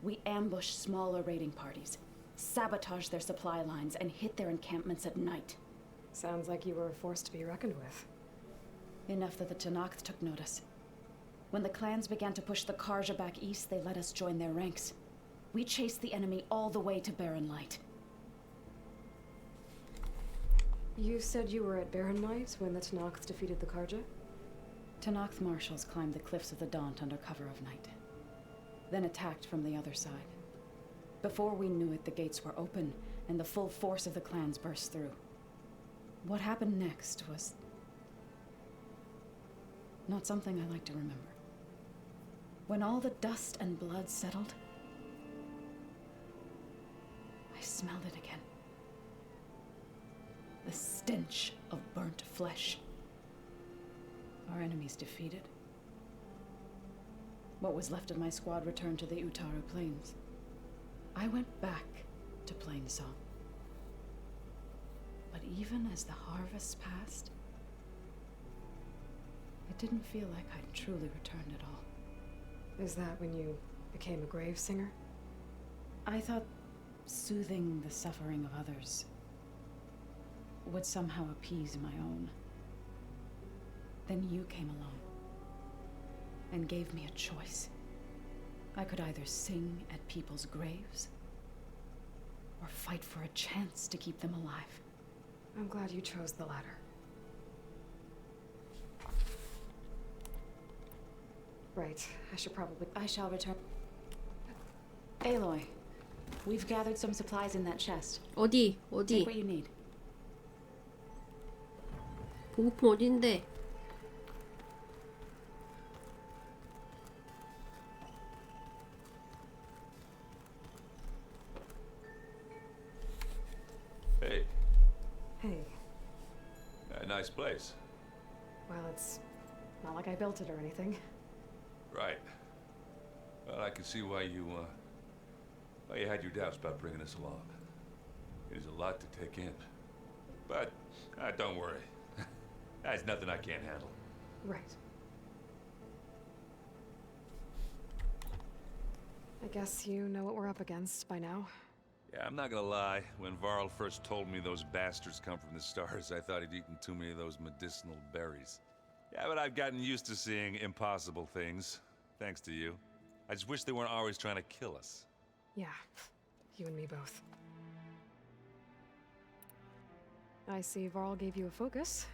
We ambushed smaller raiding parties, sabotaged their supply lines, and hit their encampments at night. Sounds like you were a force to be reckoned with. Enough that the Tenakth took notice. When the clans began to push the Karja back east, they let us join their ranks. We chased the enemy all the way to Barren Light. You said you were at Barren Light when the Tenakth defeated the Karja? Tenakth marshals climbed the cliffs of the Daunt under cover of night, then attacked from the other side. Before we knew it, the gates were open, and the full force of the clans burst through. What happened next was not something I like to remember. When all the dust and blood settled, I smelled it again. The stench of burnt flesh. Our enemies defeated. What was left of my squad returned to the Utaru Plains. I went back to Plainsong. But even as the harvest passed, it didn't feel like I'd truly returned at all. Is that when you became a grave singer? I thought soothing the suffering of others would somehow appease my own. Then you came along and gave me a choice. I could either sing at people's graves or fight for a chance to keep them alive. I'm glad you chose the latter. Right, I shall return. Aloy, we've gathered some supplies in that chest. 어디? Take what you need. 보급품 어딘데? Hey. Hey. Nice place. Well, it's not like I built it or anything. Right. Well, I can see why you had your doubts about bringing us along. It is a lot to take in. But, don't worry. That's nothing I can't handle. Right. I guess you know what we're up against by now. Yeah, I'm not gonna lie. When Varl first told me those bastards come from the stars, I thought he'd eaten too many of those medicinal berries. Yeah, but I've gotten used to seeing impossible things, thanks to you. I just wish they weren't always trying to kill us. Yeah, you and me both. I see Varl gave you a focus.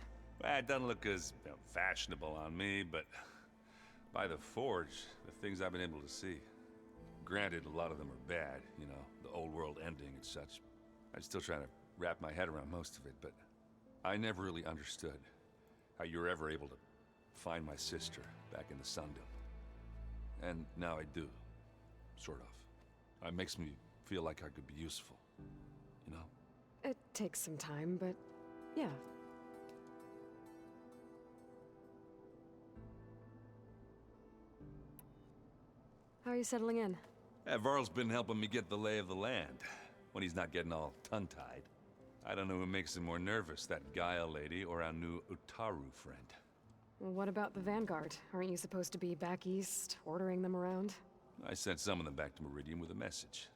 Well, it doesn't look as fashionable on me, but by the Forge, the things I've been able to see. Granted, a lot of them are bad, you know, the old world ending and such. I'm still trying to wrap my head around most of it, but I never really understood how you were ever able to find my sister back in the Sundom. And now I do, sort of. It makes me feel like I could be useful, you know? It takes some time, but yeah. How are you settling in? Varl's been helping me get the lay of the land, when he's not getting all tongue-tied. I don't know who makes him more nervous, that Gaia lady or our new Utaru friend. Well, what about the Vanguard? Aren't you supposed to be back east, ordering them around? I sent some of them back to Meridian with a message.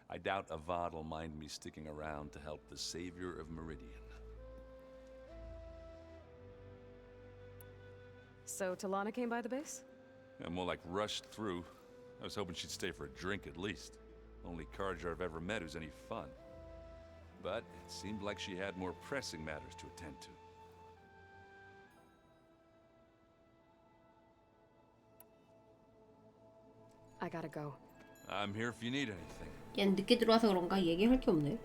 I doubt Avad will mind me sticking around to help the savior of Meridian. So Talana came by the base? Yeah, more like rushed through. I was hoping she'd stay for a drink at least. Only Carja I've ever met who's any fun. But it seemed like she had more pressing matters to attend to. I gotta go. I'm here if you need anything. 얘는 늦게 들어와서 그런가 얘기할 게 없네.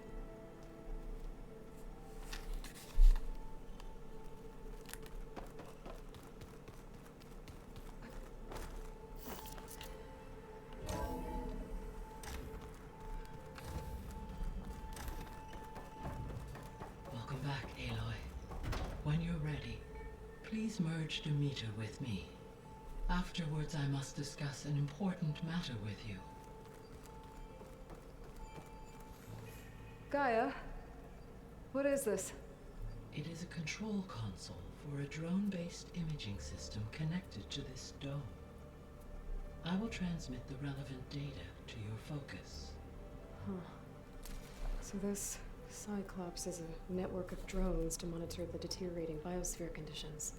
Welcome back, Aloy. When you're ready, please merge Demeter with me. Afterwards, I must discuss an important matter with you. Gaia, what is this? It is a control console for a drone-based imaging system connected to this dome. I will transmit the relevant data to your focus. Huh. So this Cyclops is a network of drones to monitor the deteriorating biosphere conditions.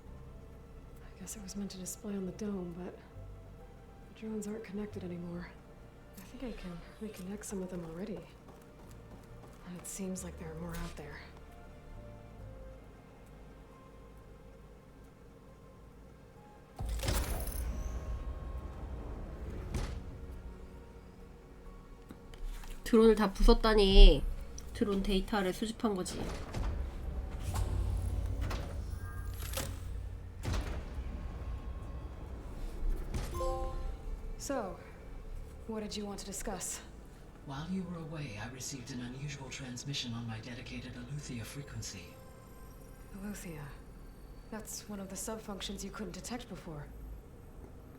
I guess it was meant to display on the dome, but the drones aren't connected anymore. I think I can reconnect some of them already. And it seems like there are more out there. 드론을 다 부쉈다니 드론 데이터를 수집한 거지. So, what did you want to discuss? While you were away, I received an unusual transmission on my dedicated Aletheia frequency. Aletheia. That's one of the sub-functions you couldn't detect before.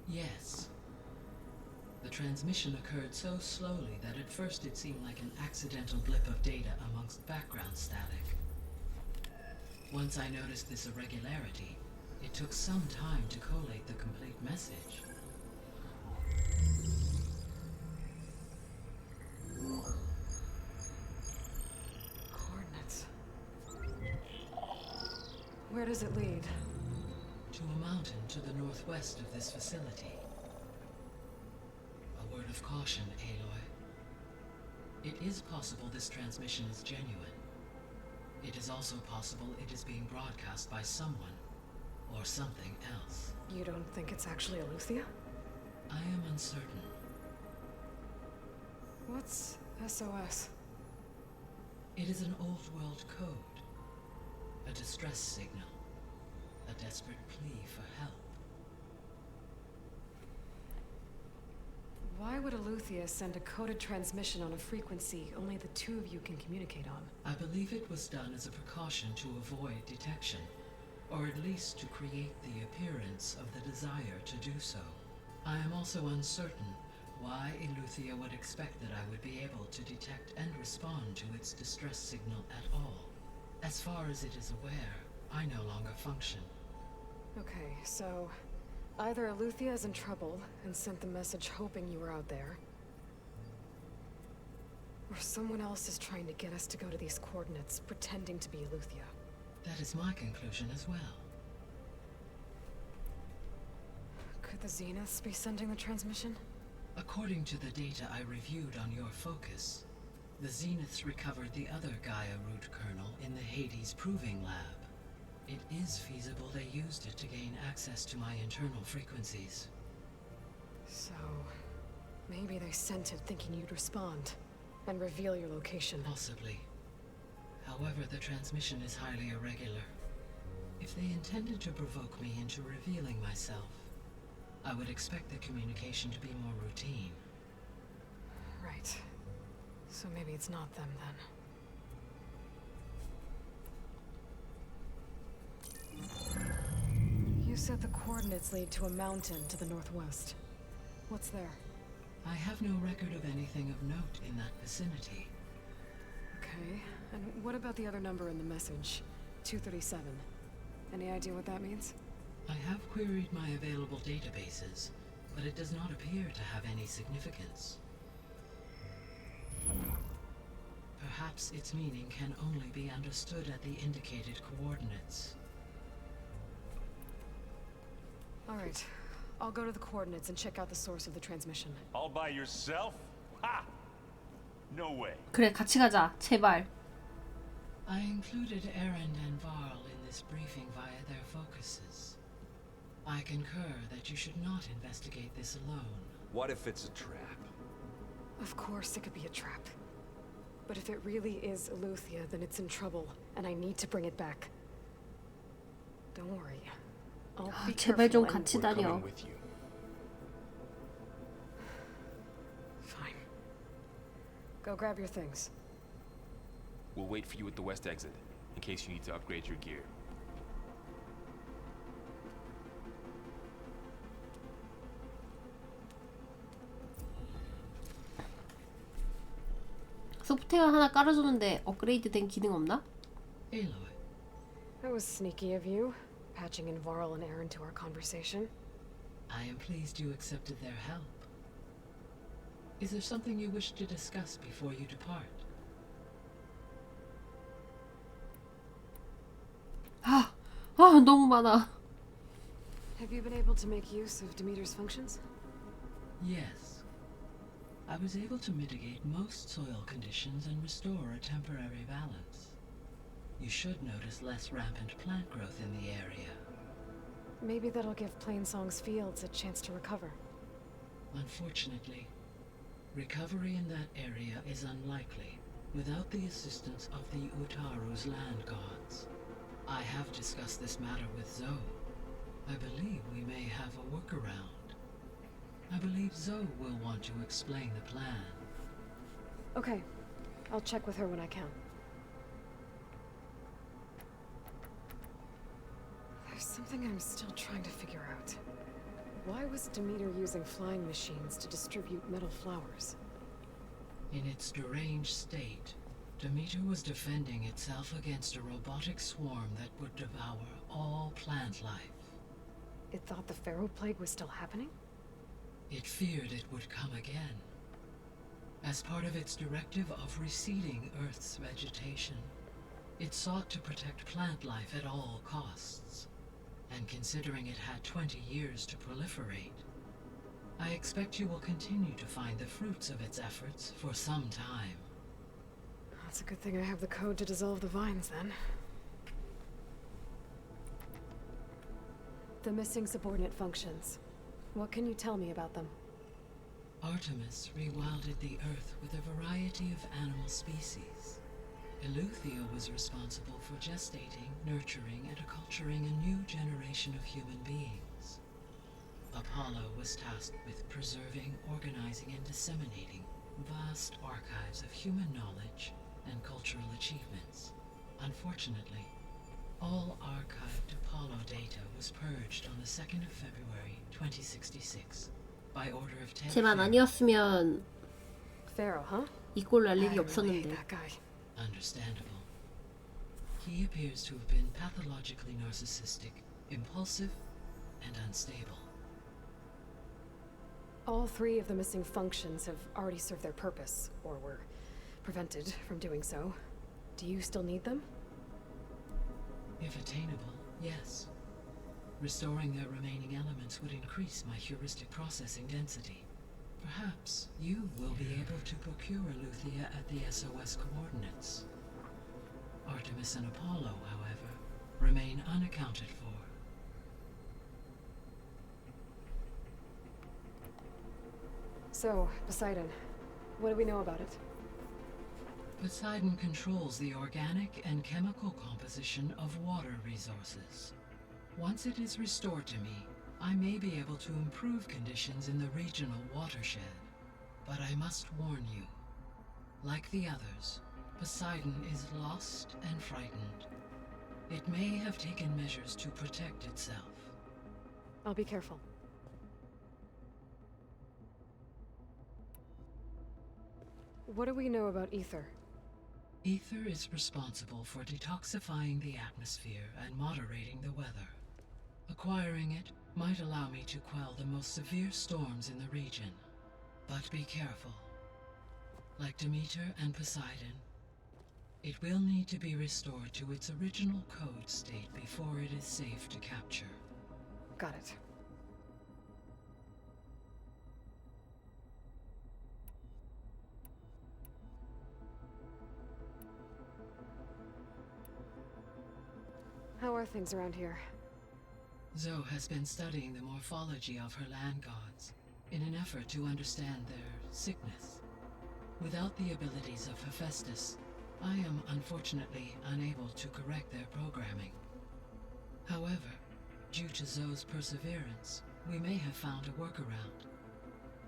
Yes. The transmission occurred so slowly that at first it seemed like an accidental blip of data amongst background static. Once I noticed this irregularity, it took some time to collate the complete message. Coordinates. Where does it lead? To a mountain to the northwest of this facility. A word of caution, Aloy. It is possible this transmission is genuine. It is also possible it is being broadcast by someone or something else. You don't think it's actually Aletheia? I am uncertain. What's SOS? It is an old world code. A distress signal. A desperate plea for help. Why would Aletheia send a coded transmission on a frequency only the two of you can communicate on? I believe it was done as a precaution to avoid detection, or at least to create the appearance of the desire to do so. I am also uncertain why Aletheia would expect that I would be able to detect and respond to its distress signal at all. As far as it is aware, I no longer function. Okay, so either Aletheia is in trouble and sent the message hoping you were out there, or someone else is trying to get us to go to these coordinates, pretending to be Aletheia. That is my conclusion as well. Could the Zeniths be sending the transmission? According to the data I reviewed on your focus, the Zeniths recovered the other Gaia root kernel in the Hades Proving Lab. It is feasible they used it to gain access to my internal frequencies. So, maybe they sent it thinking you'd respond and reveal your location. Possibly. However, the transmission is highly irregular. If they intended to provoke me into revealing myself, I would expect the communication to be more routine. Right. So maybe it's not them then. You said the coordinates lead to a mountain to the northwest. What's there? I have no record of anything of note in that vicinity. Okay, and what about the other number in the message? 237. Any idea what that means? I have queried my available databases, but it does not appear to have any significance. Perhaps its meaning can only be understood at the indicated coordinates. Alright, I'll go to the coordinates and check out the source of the transmission. All by yourself? Ha! No way. 그래, 같이 가자. 제발. I included Erend and Varl in this briefing via their focuses. I concur that you should not investigate this alone. What if it's a trap? Of course it could be a trap. But if it really is Eleuthia, then it's in trouble, and I need to bring it back. Don't worry. I'll be 제발 좀 careful and 같이 We're 다녀. coming with you. fine. Go grab your things. We'll wait for you at the west exit, in case you need to upgrade your gear. 소프트웨어 하나 깔아주는데 업그레이드된 기능 없나? Aloy. That was sneaky of you, patching in Varl and Aaron to our conversation. I am pleased you accepted their help. Is there something you wish to discuss before you depart? 너무 많아. Have you been able to make use of Demeter's functions? Yes. I was able to mitigate most soil conditions and restore a temporary balance. You should notice less rampant plant growth in the area. Maybe that'll give Plainsong's fields a chance to recover. Unfortunately, recovery in that area is unlikely without the assistance of the Utaru's land gods. I have discussed this matter with Zoe. I believe we may have a workaround. I believe Zoe will want to explain the plan. Okay, I'll check with her when I can. There's something I'm still trying to figure out. Why was Demeter using flying machines to distribute metal flowers? In its deranged state, Demeter was defending itself against a robotic swarm that would devour all plant life. It thought the Pharaoh Plague was still happening? It feared it would come again. As part of its directive of receding Earth's vegetation, it sought to protect plant life at all costs. And considering it had 20 years to proliferate, I expect you will continue to find the fruits of its efforts for some time. That's a good thing I have the code to dissolve the vines, then. The missing subordinate functions. What can you tell me about them? Artemis rewilded the Earth with a variety of animal species. Eleuthia was responsible for gestating, nurturing, and acculturating a new generation of human beings. Apollo was tasked with preserving, organizing, and disseminating vast archives of human knowledge and cultural achievements. Unfortunately, all archived Apollo data was purged on the 2nd of February, 2066, by order of Ted. 쟤만 아니었으면 Pharaoh, huh? 이 꼴 날 일이 I really hate 없었는데. that guy. Understandable. He appears to have been pathologically narcissistic, impulsive, and unstable. All three of the missing functions have already served their purpose, or were prevented from doing so. Do you still need them? If attainable, yes. Restoring their remaining elements would increase my heuristic processing density. Perhaps you will be able to procure Eleuthia at the SOS coordinates. Artemis and Apollo, however, remain unaccounted for. So, Poseidon, what do we know about it? Poseidon controls the organic and chemical composition of water resources. Once it is restored to me, I may be able to improve conditions in the regional watershed. But I must warn you, like the others, Poseidon is lost and frightened. It may have taken measures to protect itself. I'll be careful. What do we know about ether? Ether is responsible for detoxifying the atmosphere and moderating the weather. Acquiring it might allow me to quell the most severe storms in the region. But be careful. Like Demeter and Poseidon, it will need to be restored to its original code state before it is safe to capture. Got it. How are things around here? Zoe has been studying the morphology of her land gods in an effort to understand their sickness. Without the abilities of Hephaestus, I am unfortunately unable to correct their programming. However, due to Zoe's perseverance, we may have found a workaround.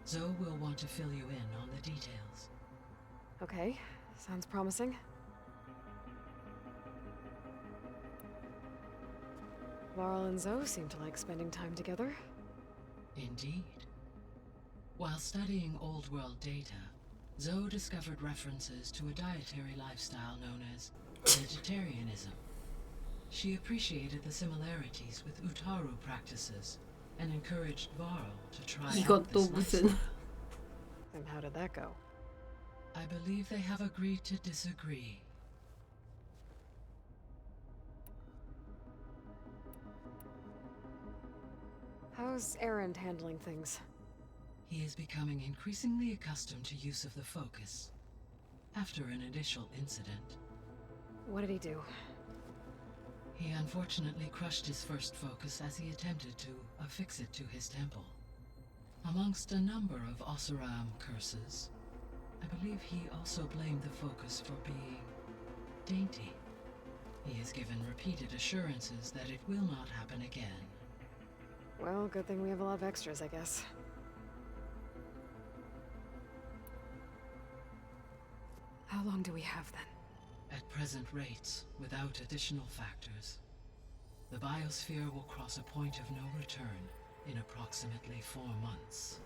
Zoe will want to fill you in on the details. Okay, sounds promising. Varl and Zoe seem to like spending time together. Indeed. While studying Old World data, Zoe discovered references to a dietary lifestyle known as vegetarianism. She appreciated the similarities with Utaru practices and encouraged Varl to try out 이것도 this 무슨 lifestyle. And how did that go? I believe they have agreed to disagree. How's Erend handling things? He is becoming increasingly accustomed to use of the focus. After an initial incident, What did he do? he unfortunately crushed his first focus as he attempted to affix it to his temple. Amongst a number of Oseram curses, I believe he also blamed the focus for being dainty. He has given repeated assurances that it will not happen again. Well, good thing we have a lot of extras, I guess. How long do we have then? At present rates, without additional factors, the biosphere will cross a point of no return in approximately 4 months.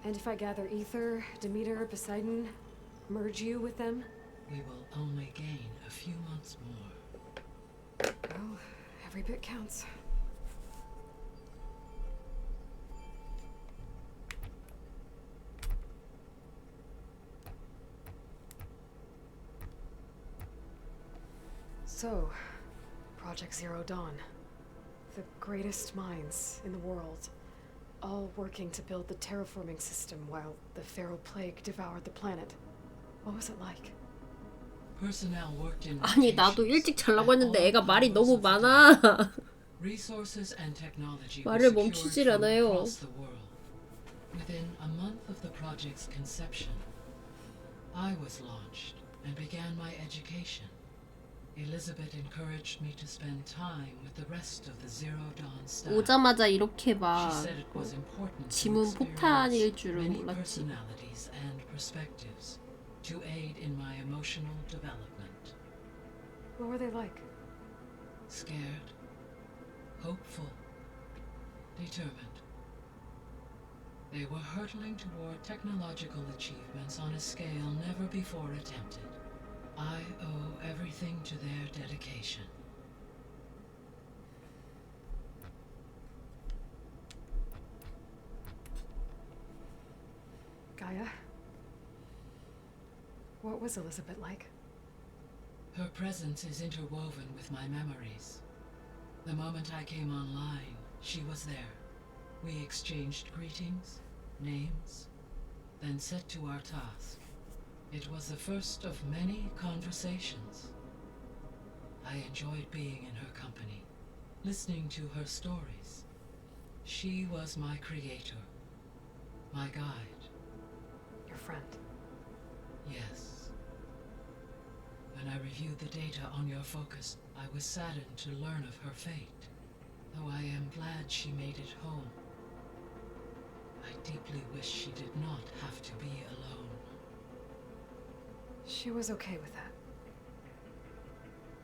And if I gather Ether, Demeter, Poseidon, merge you with them? We will only gain a few months more. Well, every bit counts. So, Project Zero Dawn. The greatest minds in the world, all working to build the terraforming system while the Pharaoh Plague devoured the planet. What was it like? Personnel worked in 아니 나도 일찍 자려고 했는데 애가 말이 너무 많아. resources and technology 말을 were 멈추질 secured from 않아요. across the world. Within a month of the project's conception, I was launched and began my education. Elizabeth encouraged me to spend time with the rest of the Zero Dawn staff. 오자마자 이렇게 She 막 said it was important to 지문 폭탄일 experience 줄은 many 몰랐지. personalities and perspectives to aid in my emotional development. What were they like? Scared, hopeful, determined. They were hurtling toward technological achievements on a scale never before attempted. I owe everything to their dedication. Gaia? What was Elizabeth like? Her presence is interwoven with my memories. The moment I came online, she was there. We exchanged greetings, names, then set to our task. It was the first of many conversations. I enjoyed being in her company, listening to her stories. She was my creator, my guide. Your friend? Yes. When I reviewed the data on your focus, I was saddened to learn of her fate, though I am glad she made it home. I deeply wish she did not have to be alone. She was okay with that.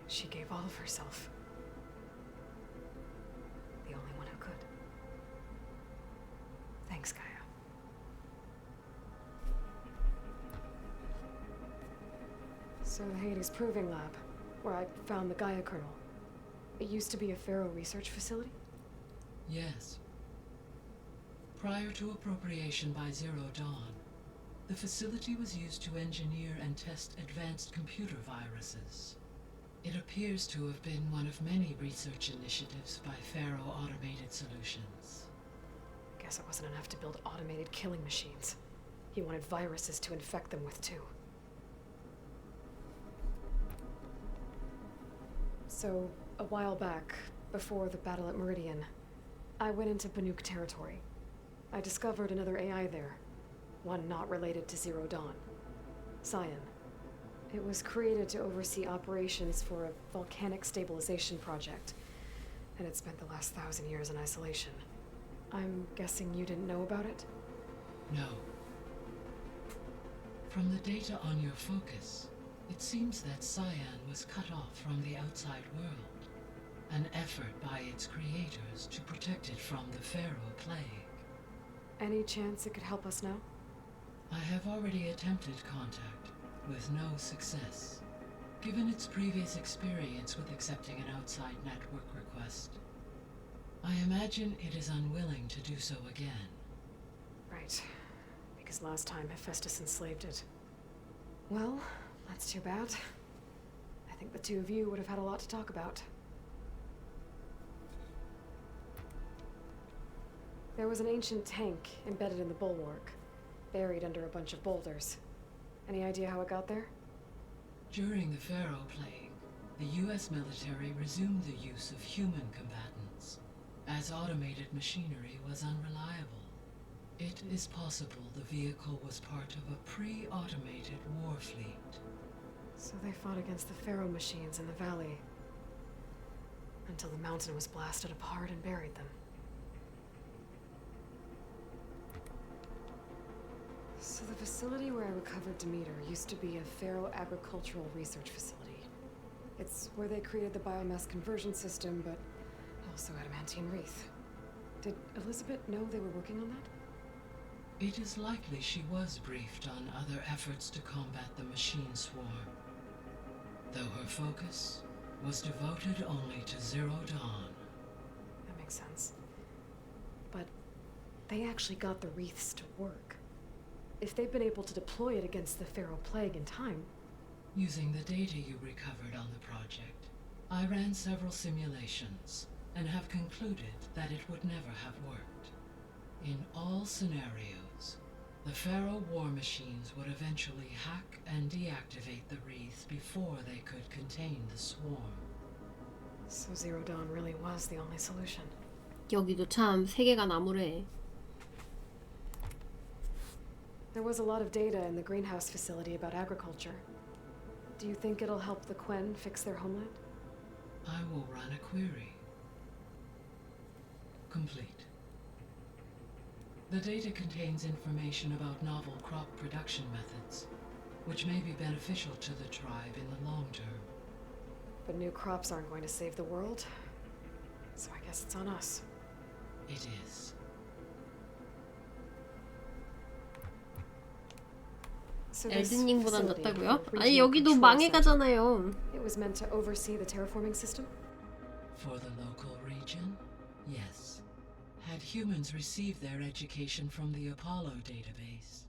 She gave all of herself. The only one who could. Thanks, Gaia. So the Hades Proving Lab, where I found the Gaia kernel. It used to be a Pharaoh research facility? Yes. Prior to appropriation by Zero Dawn, the facility was used to engineer and test advanced computer viruses. It appears to have been one of many research initiatives by Pharaoh Automated Solutions. Guess it wasn't enough to build automated killing machines. He wanted viruses to infect them with too. So, a while back, before the battle at Meridian, I went into Banuk territory. I discovered another AI there, one not related to Zero Dawn. Cyan. It was created to oversee operations for a volcanic stabilization project, and it spent the last 1,000 years in isolation. I'm guessing you didn't know about it? No. From the data on your focus, it seems that Cyan was cut off from the outside world, an effort by its creators to protect it from the Pharaoh plague. Any chance it could help us now? I have already attempted contact, with no success. Given its previous experience with accepting an outside network request, I imagine it is unwilling to do so again. Right. Because last time Hephaestus enslaved it. Well, that's too bad. I think the two of you would have had a lot to talk about. There was an ancient tank embedded in the bulwark, buried under a bunch of boulders. Any idea how it got there? During the Pharaoh plague, the US military resumed the use of human combatants, as automated machinery was unreliable. It is possible the vehicle was part of a pre-automated war fleet. So they fought against the Pharaoh machines in the valley, until the mountain was blasted apart and buried them. So the facility where I recovered Demeter used to be a Pharaoh agricultural research facility. It's where they created the biomass conversion system, but also adamantium wreath. Did Elizabeth know they were working on that? It is likely she was briefed on other efforts to combat the machine swarm, though her focus was devoted only to Zero Dawn. That makes sense. But they actually got the wreaths to work. If they've been able to deploy it against the Pharaoh plague in time... Using the data you recovered on the project, I ran several simulations and have concluded that it would never have worked. In all scenarios, the Pharaoh war machines would eventually hack and deactivate the wreath before they could contain the swarm. So Zero Dawn really was the only solution. 여기도 참 세계가 나무래. There was a lot of data in the greenhouse facility about agriculture. Do you think it'll help the Quen fix their homeland? I will run a query. Complete. The data contains information about novel crop production methods, which may be beneficial to the tribe in the long term. But new crops aren't going to save the world, so I guess it's on us. It is. So this 엘든링보단 facility, 낫다고요? the 아니 regional 여기도 control 망해가잖아요. center, it was meant to oversee the terraforming system? For the local region, yes. Had humans received their education from the Apollo database,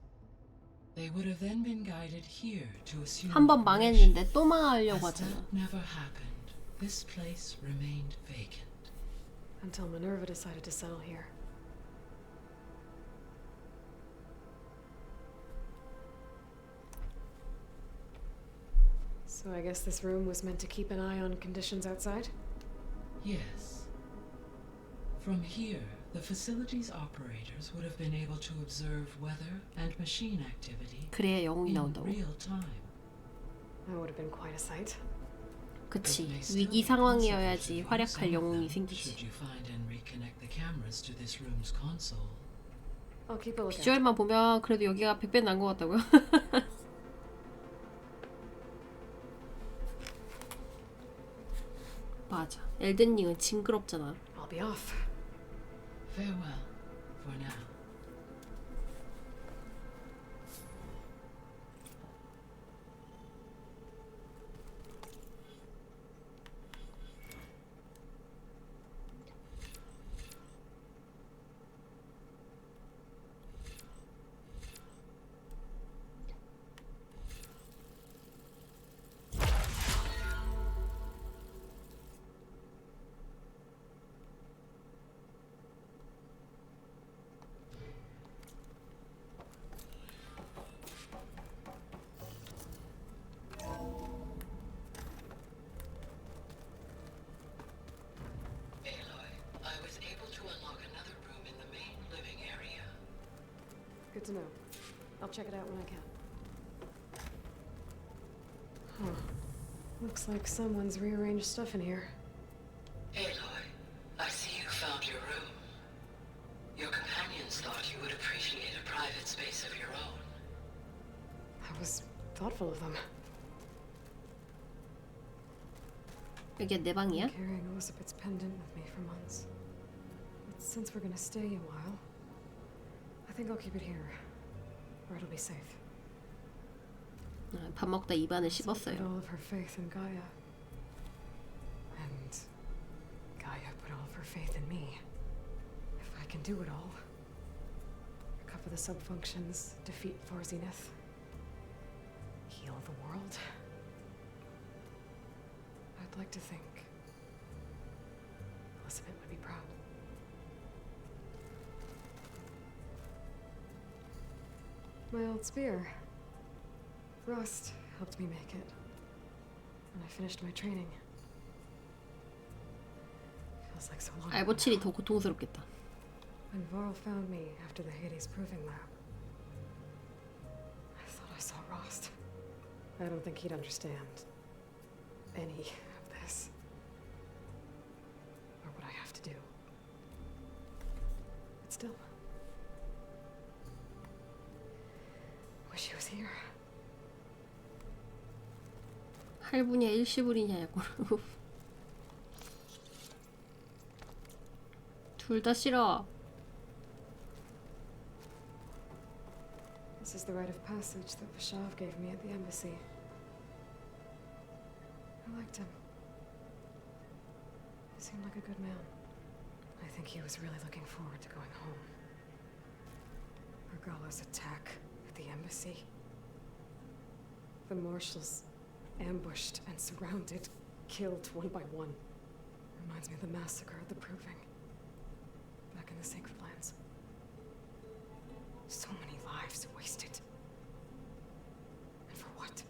they would have then been guided here to assume. 한 번 망했는데 또 망하려고 As 하잖아. that never happened, this place remained vacant. Until Minerva decided to settle here. So I guess this room was meant to keep an eye on conditions outside? Yes. From here, the facility's operators would have been able to observe weather and machine activity 그래야 영웅이 in 나온다고. real time. That would have been quite a sight. 그치. 위기 상황이어야지 활약할 영웅이 생기지. Should you find and reconnect the cameras to this room's console? I'll keep a lookout. 비주얼만 보면 그래도 여기가 100배 난 것 같다고요? 맞아. 엘든링은 징그럽잖아. I'll be off. Farewell for now. Good to know. I'll check it out when I can. Huh. Looks like someone's rearranged stuff in here. Aloy, I see you found your room. Your companions thought you would appreciate a private space of your own. That was thoughtful of them. 여기가 내 방이야? I'm carrying Elizabeth's pendant with me for months. But since we're gonna stay a while, I think I'll keep it here, where it'll be safe. 밥 먹다 입안을 Put 씹었어요. all of her faith in Gaia, and Gaia put all of her faith in me. If I can do it all, recover the subfunctions, defeat Thor Zenith, heal the world, I'd like to think Elizabeth would be proud. My old spear. Rust helped me make it. And I finished my training. Feels like so long ago. 알보칠이 더 고통스럽겠다. When Varl found me after the Hades Proving Lab, I thought I saw Rost. I don't think he'd understand any of this. Or what I have to do. But still. Wish he was here. 8분이야 일시불이냐고. 둘 다 싫어. This is the rite of passage that Vashav gave me at the embassy. I liked him. He seemed like a good man. I think he was really looking forward to going home. Regala's attack at the embassy. The marshals ambushed and surrounded, killed one by one. Reminds me of the massacre at the Proving. Back in the Sacred Lands. So many lives wasted. And for what?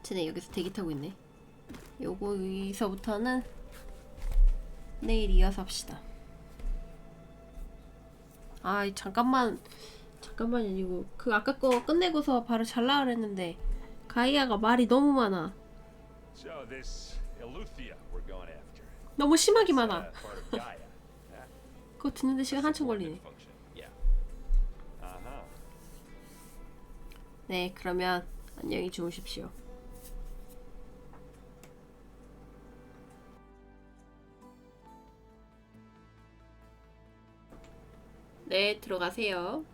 쟤네 여기서 대기 타고 있네. 여기서부터는 내일 이어서 합시다. 아 잠깐만이 아니고 그 아까 거 끝내고서 바로 잘 나가려 했는데 가이아가 말이 너무 많아. So this Eleuthia we're going after. 너무 심하게 It's, 많아. part of Gaia. 그거 듣는데 시간 한참 걸리네. Yeah. Uh-huh. 네 그러면 안녕히 주무십시오. 네, 들어가세요.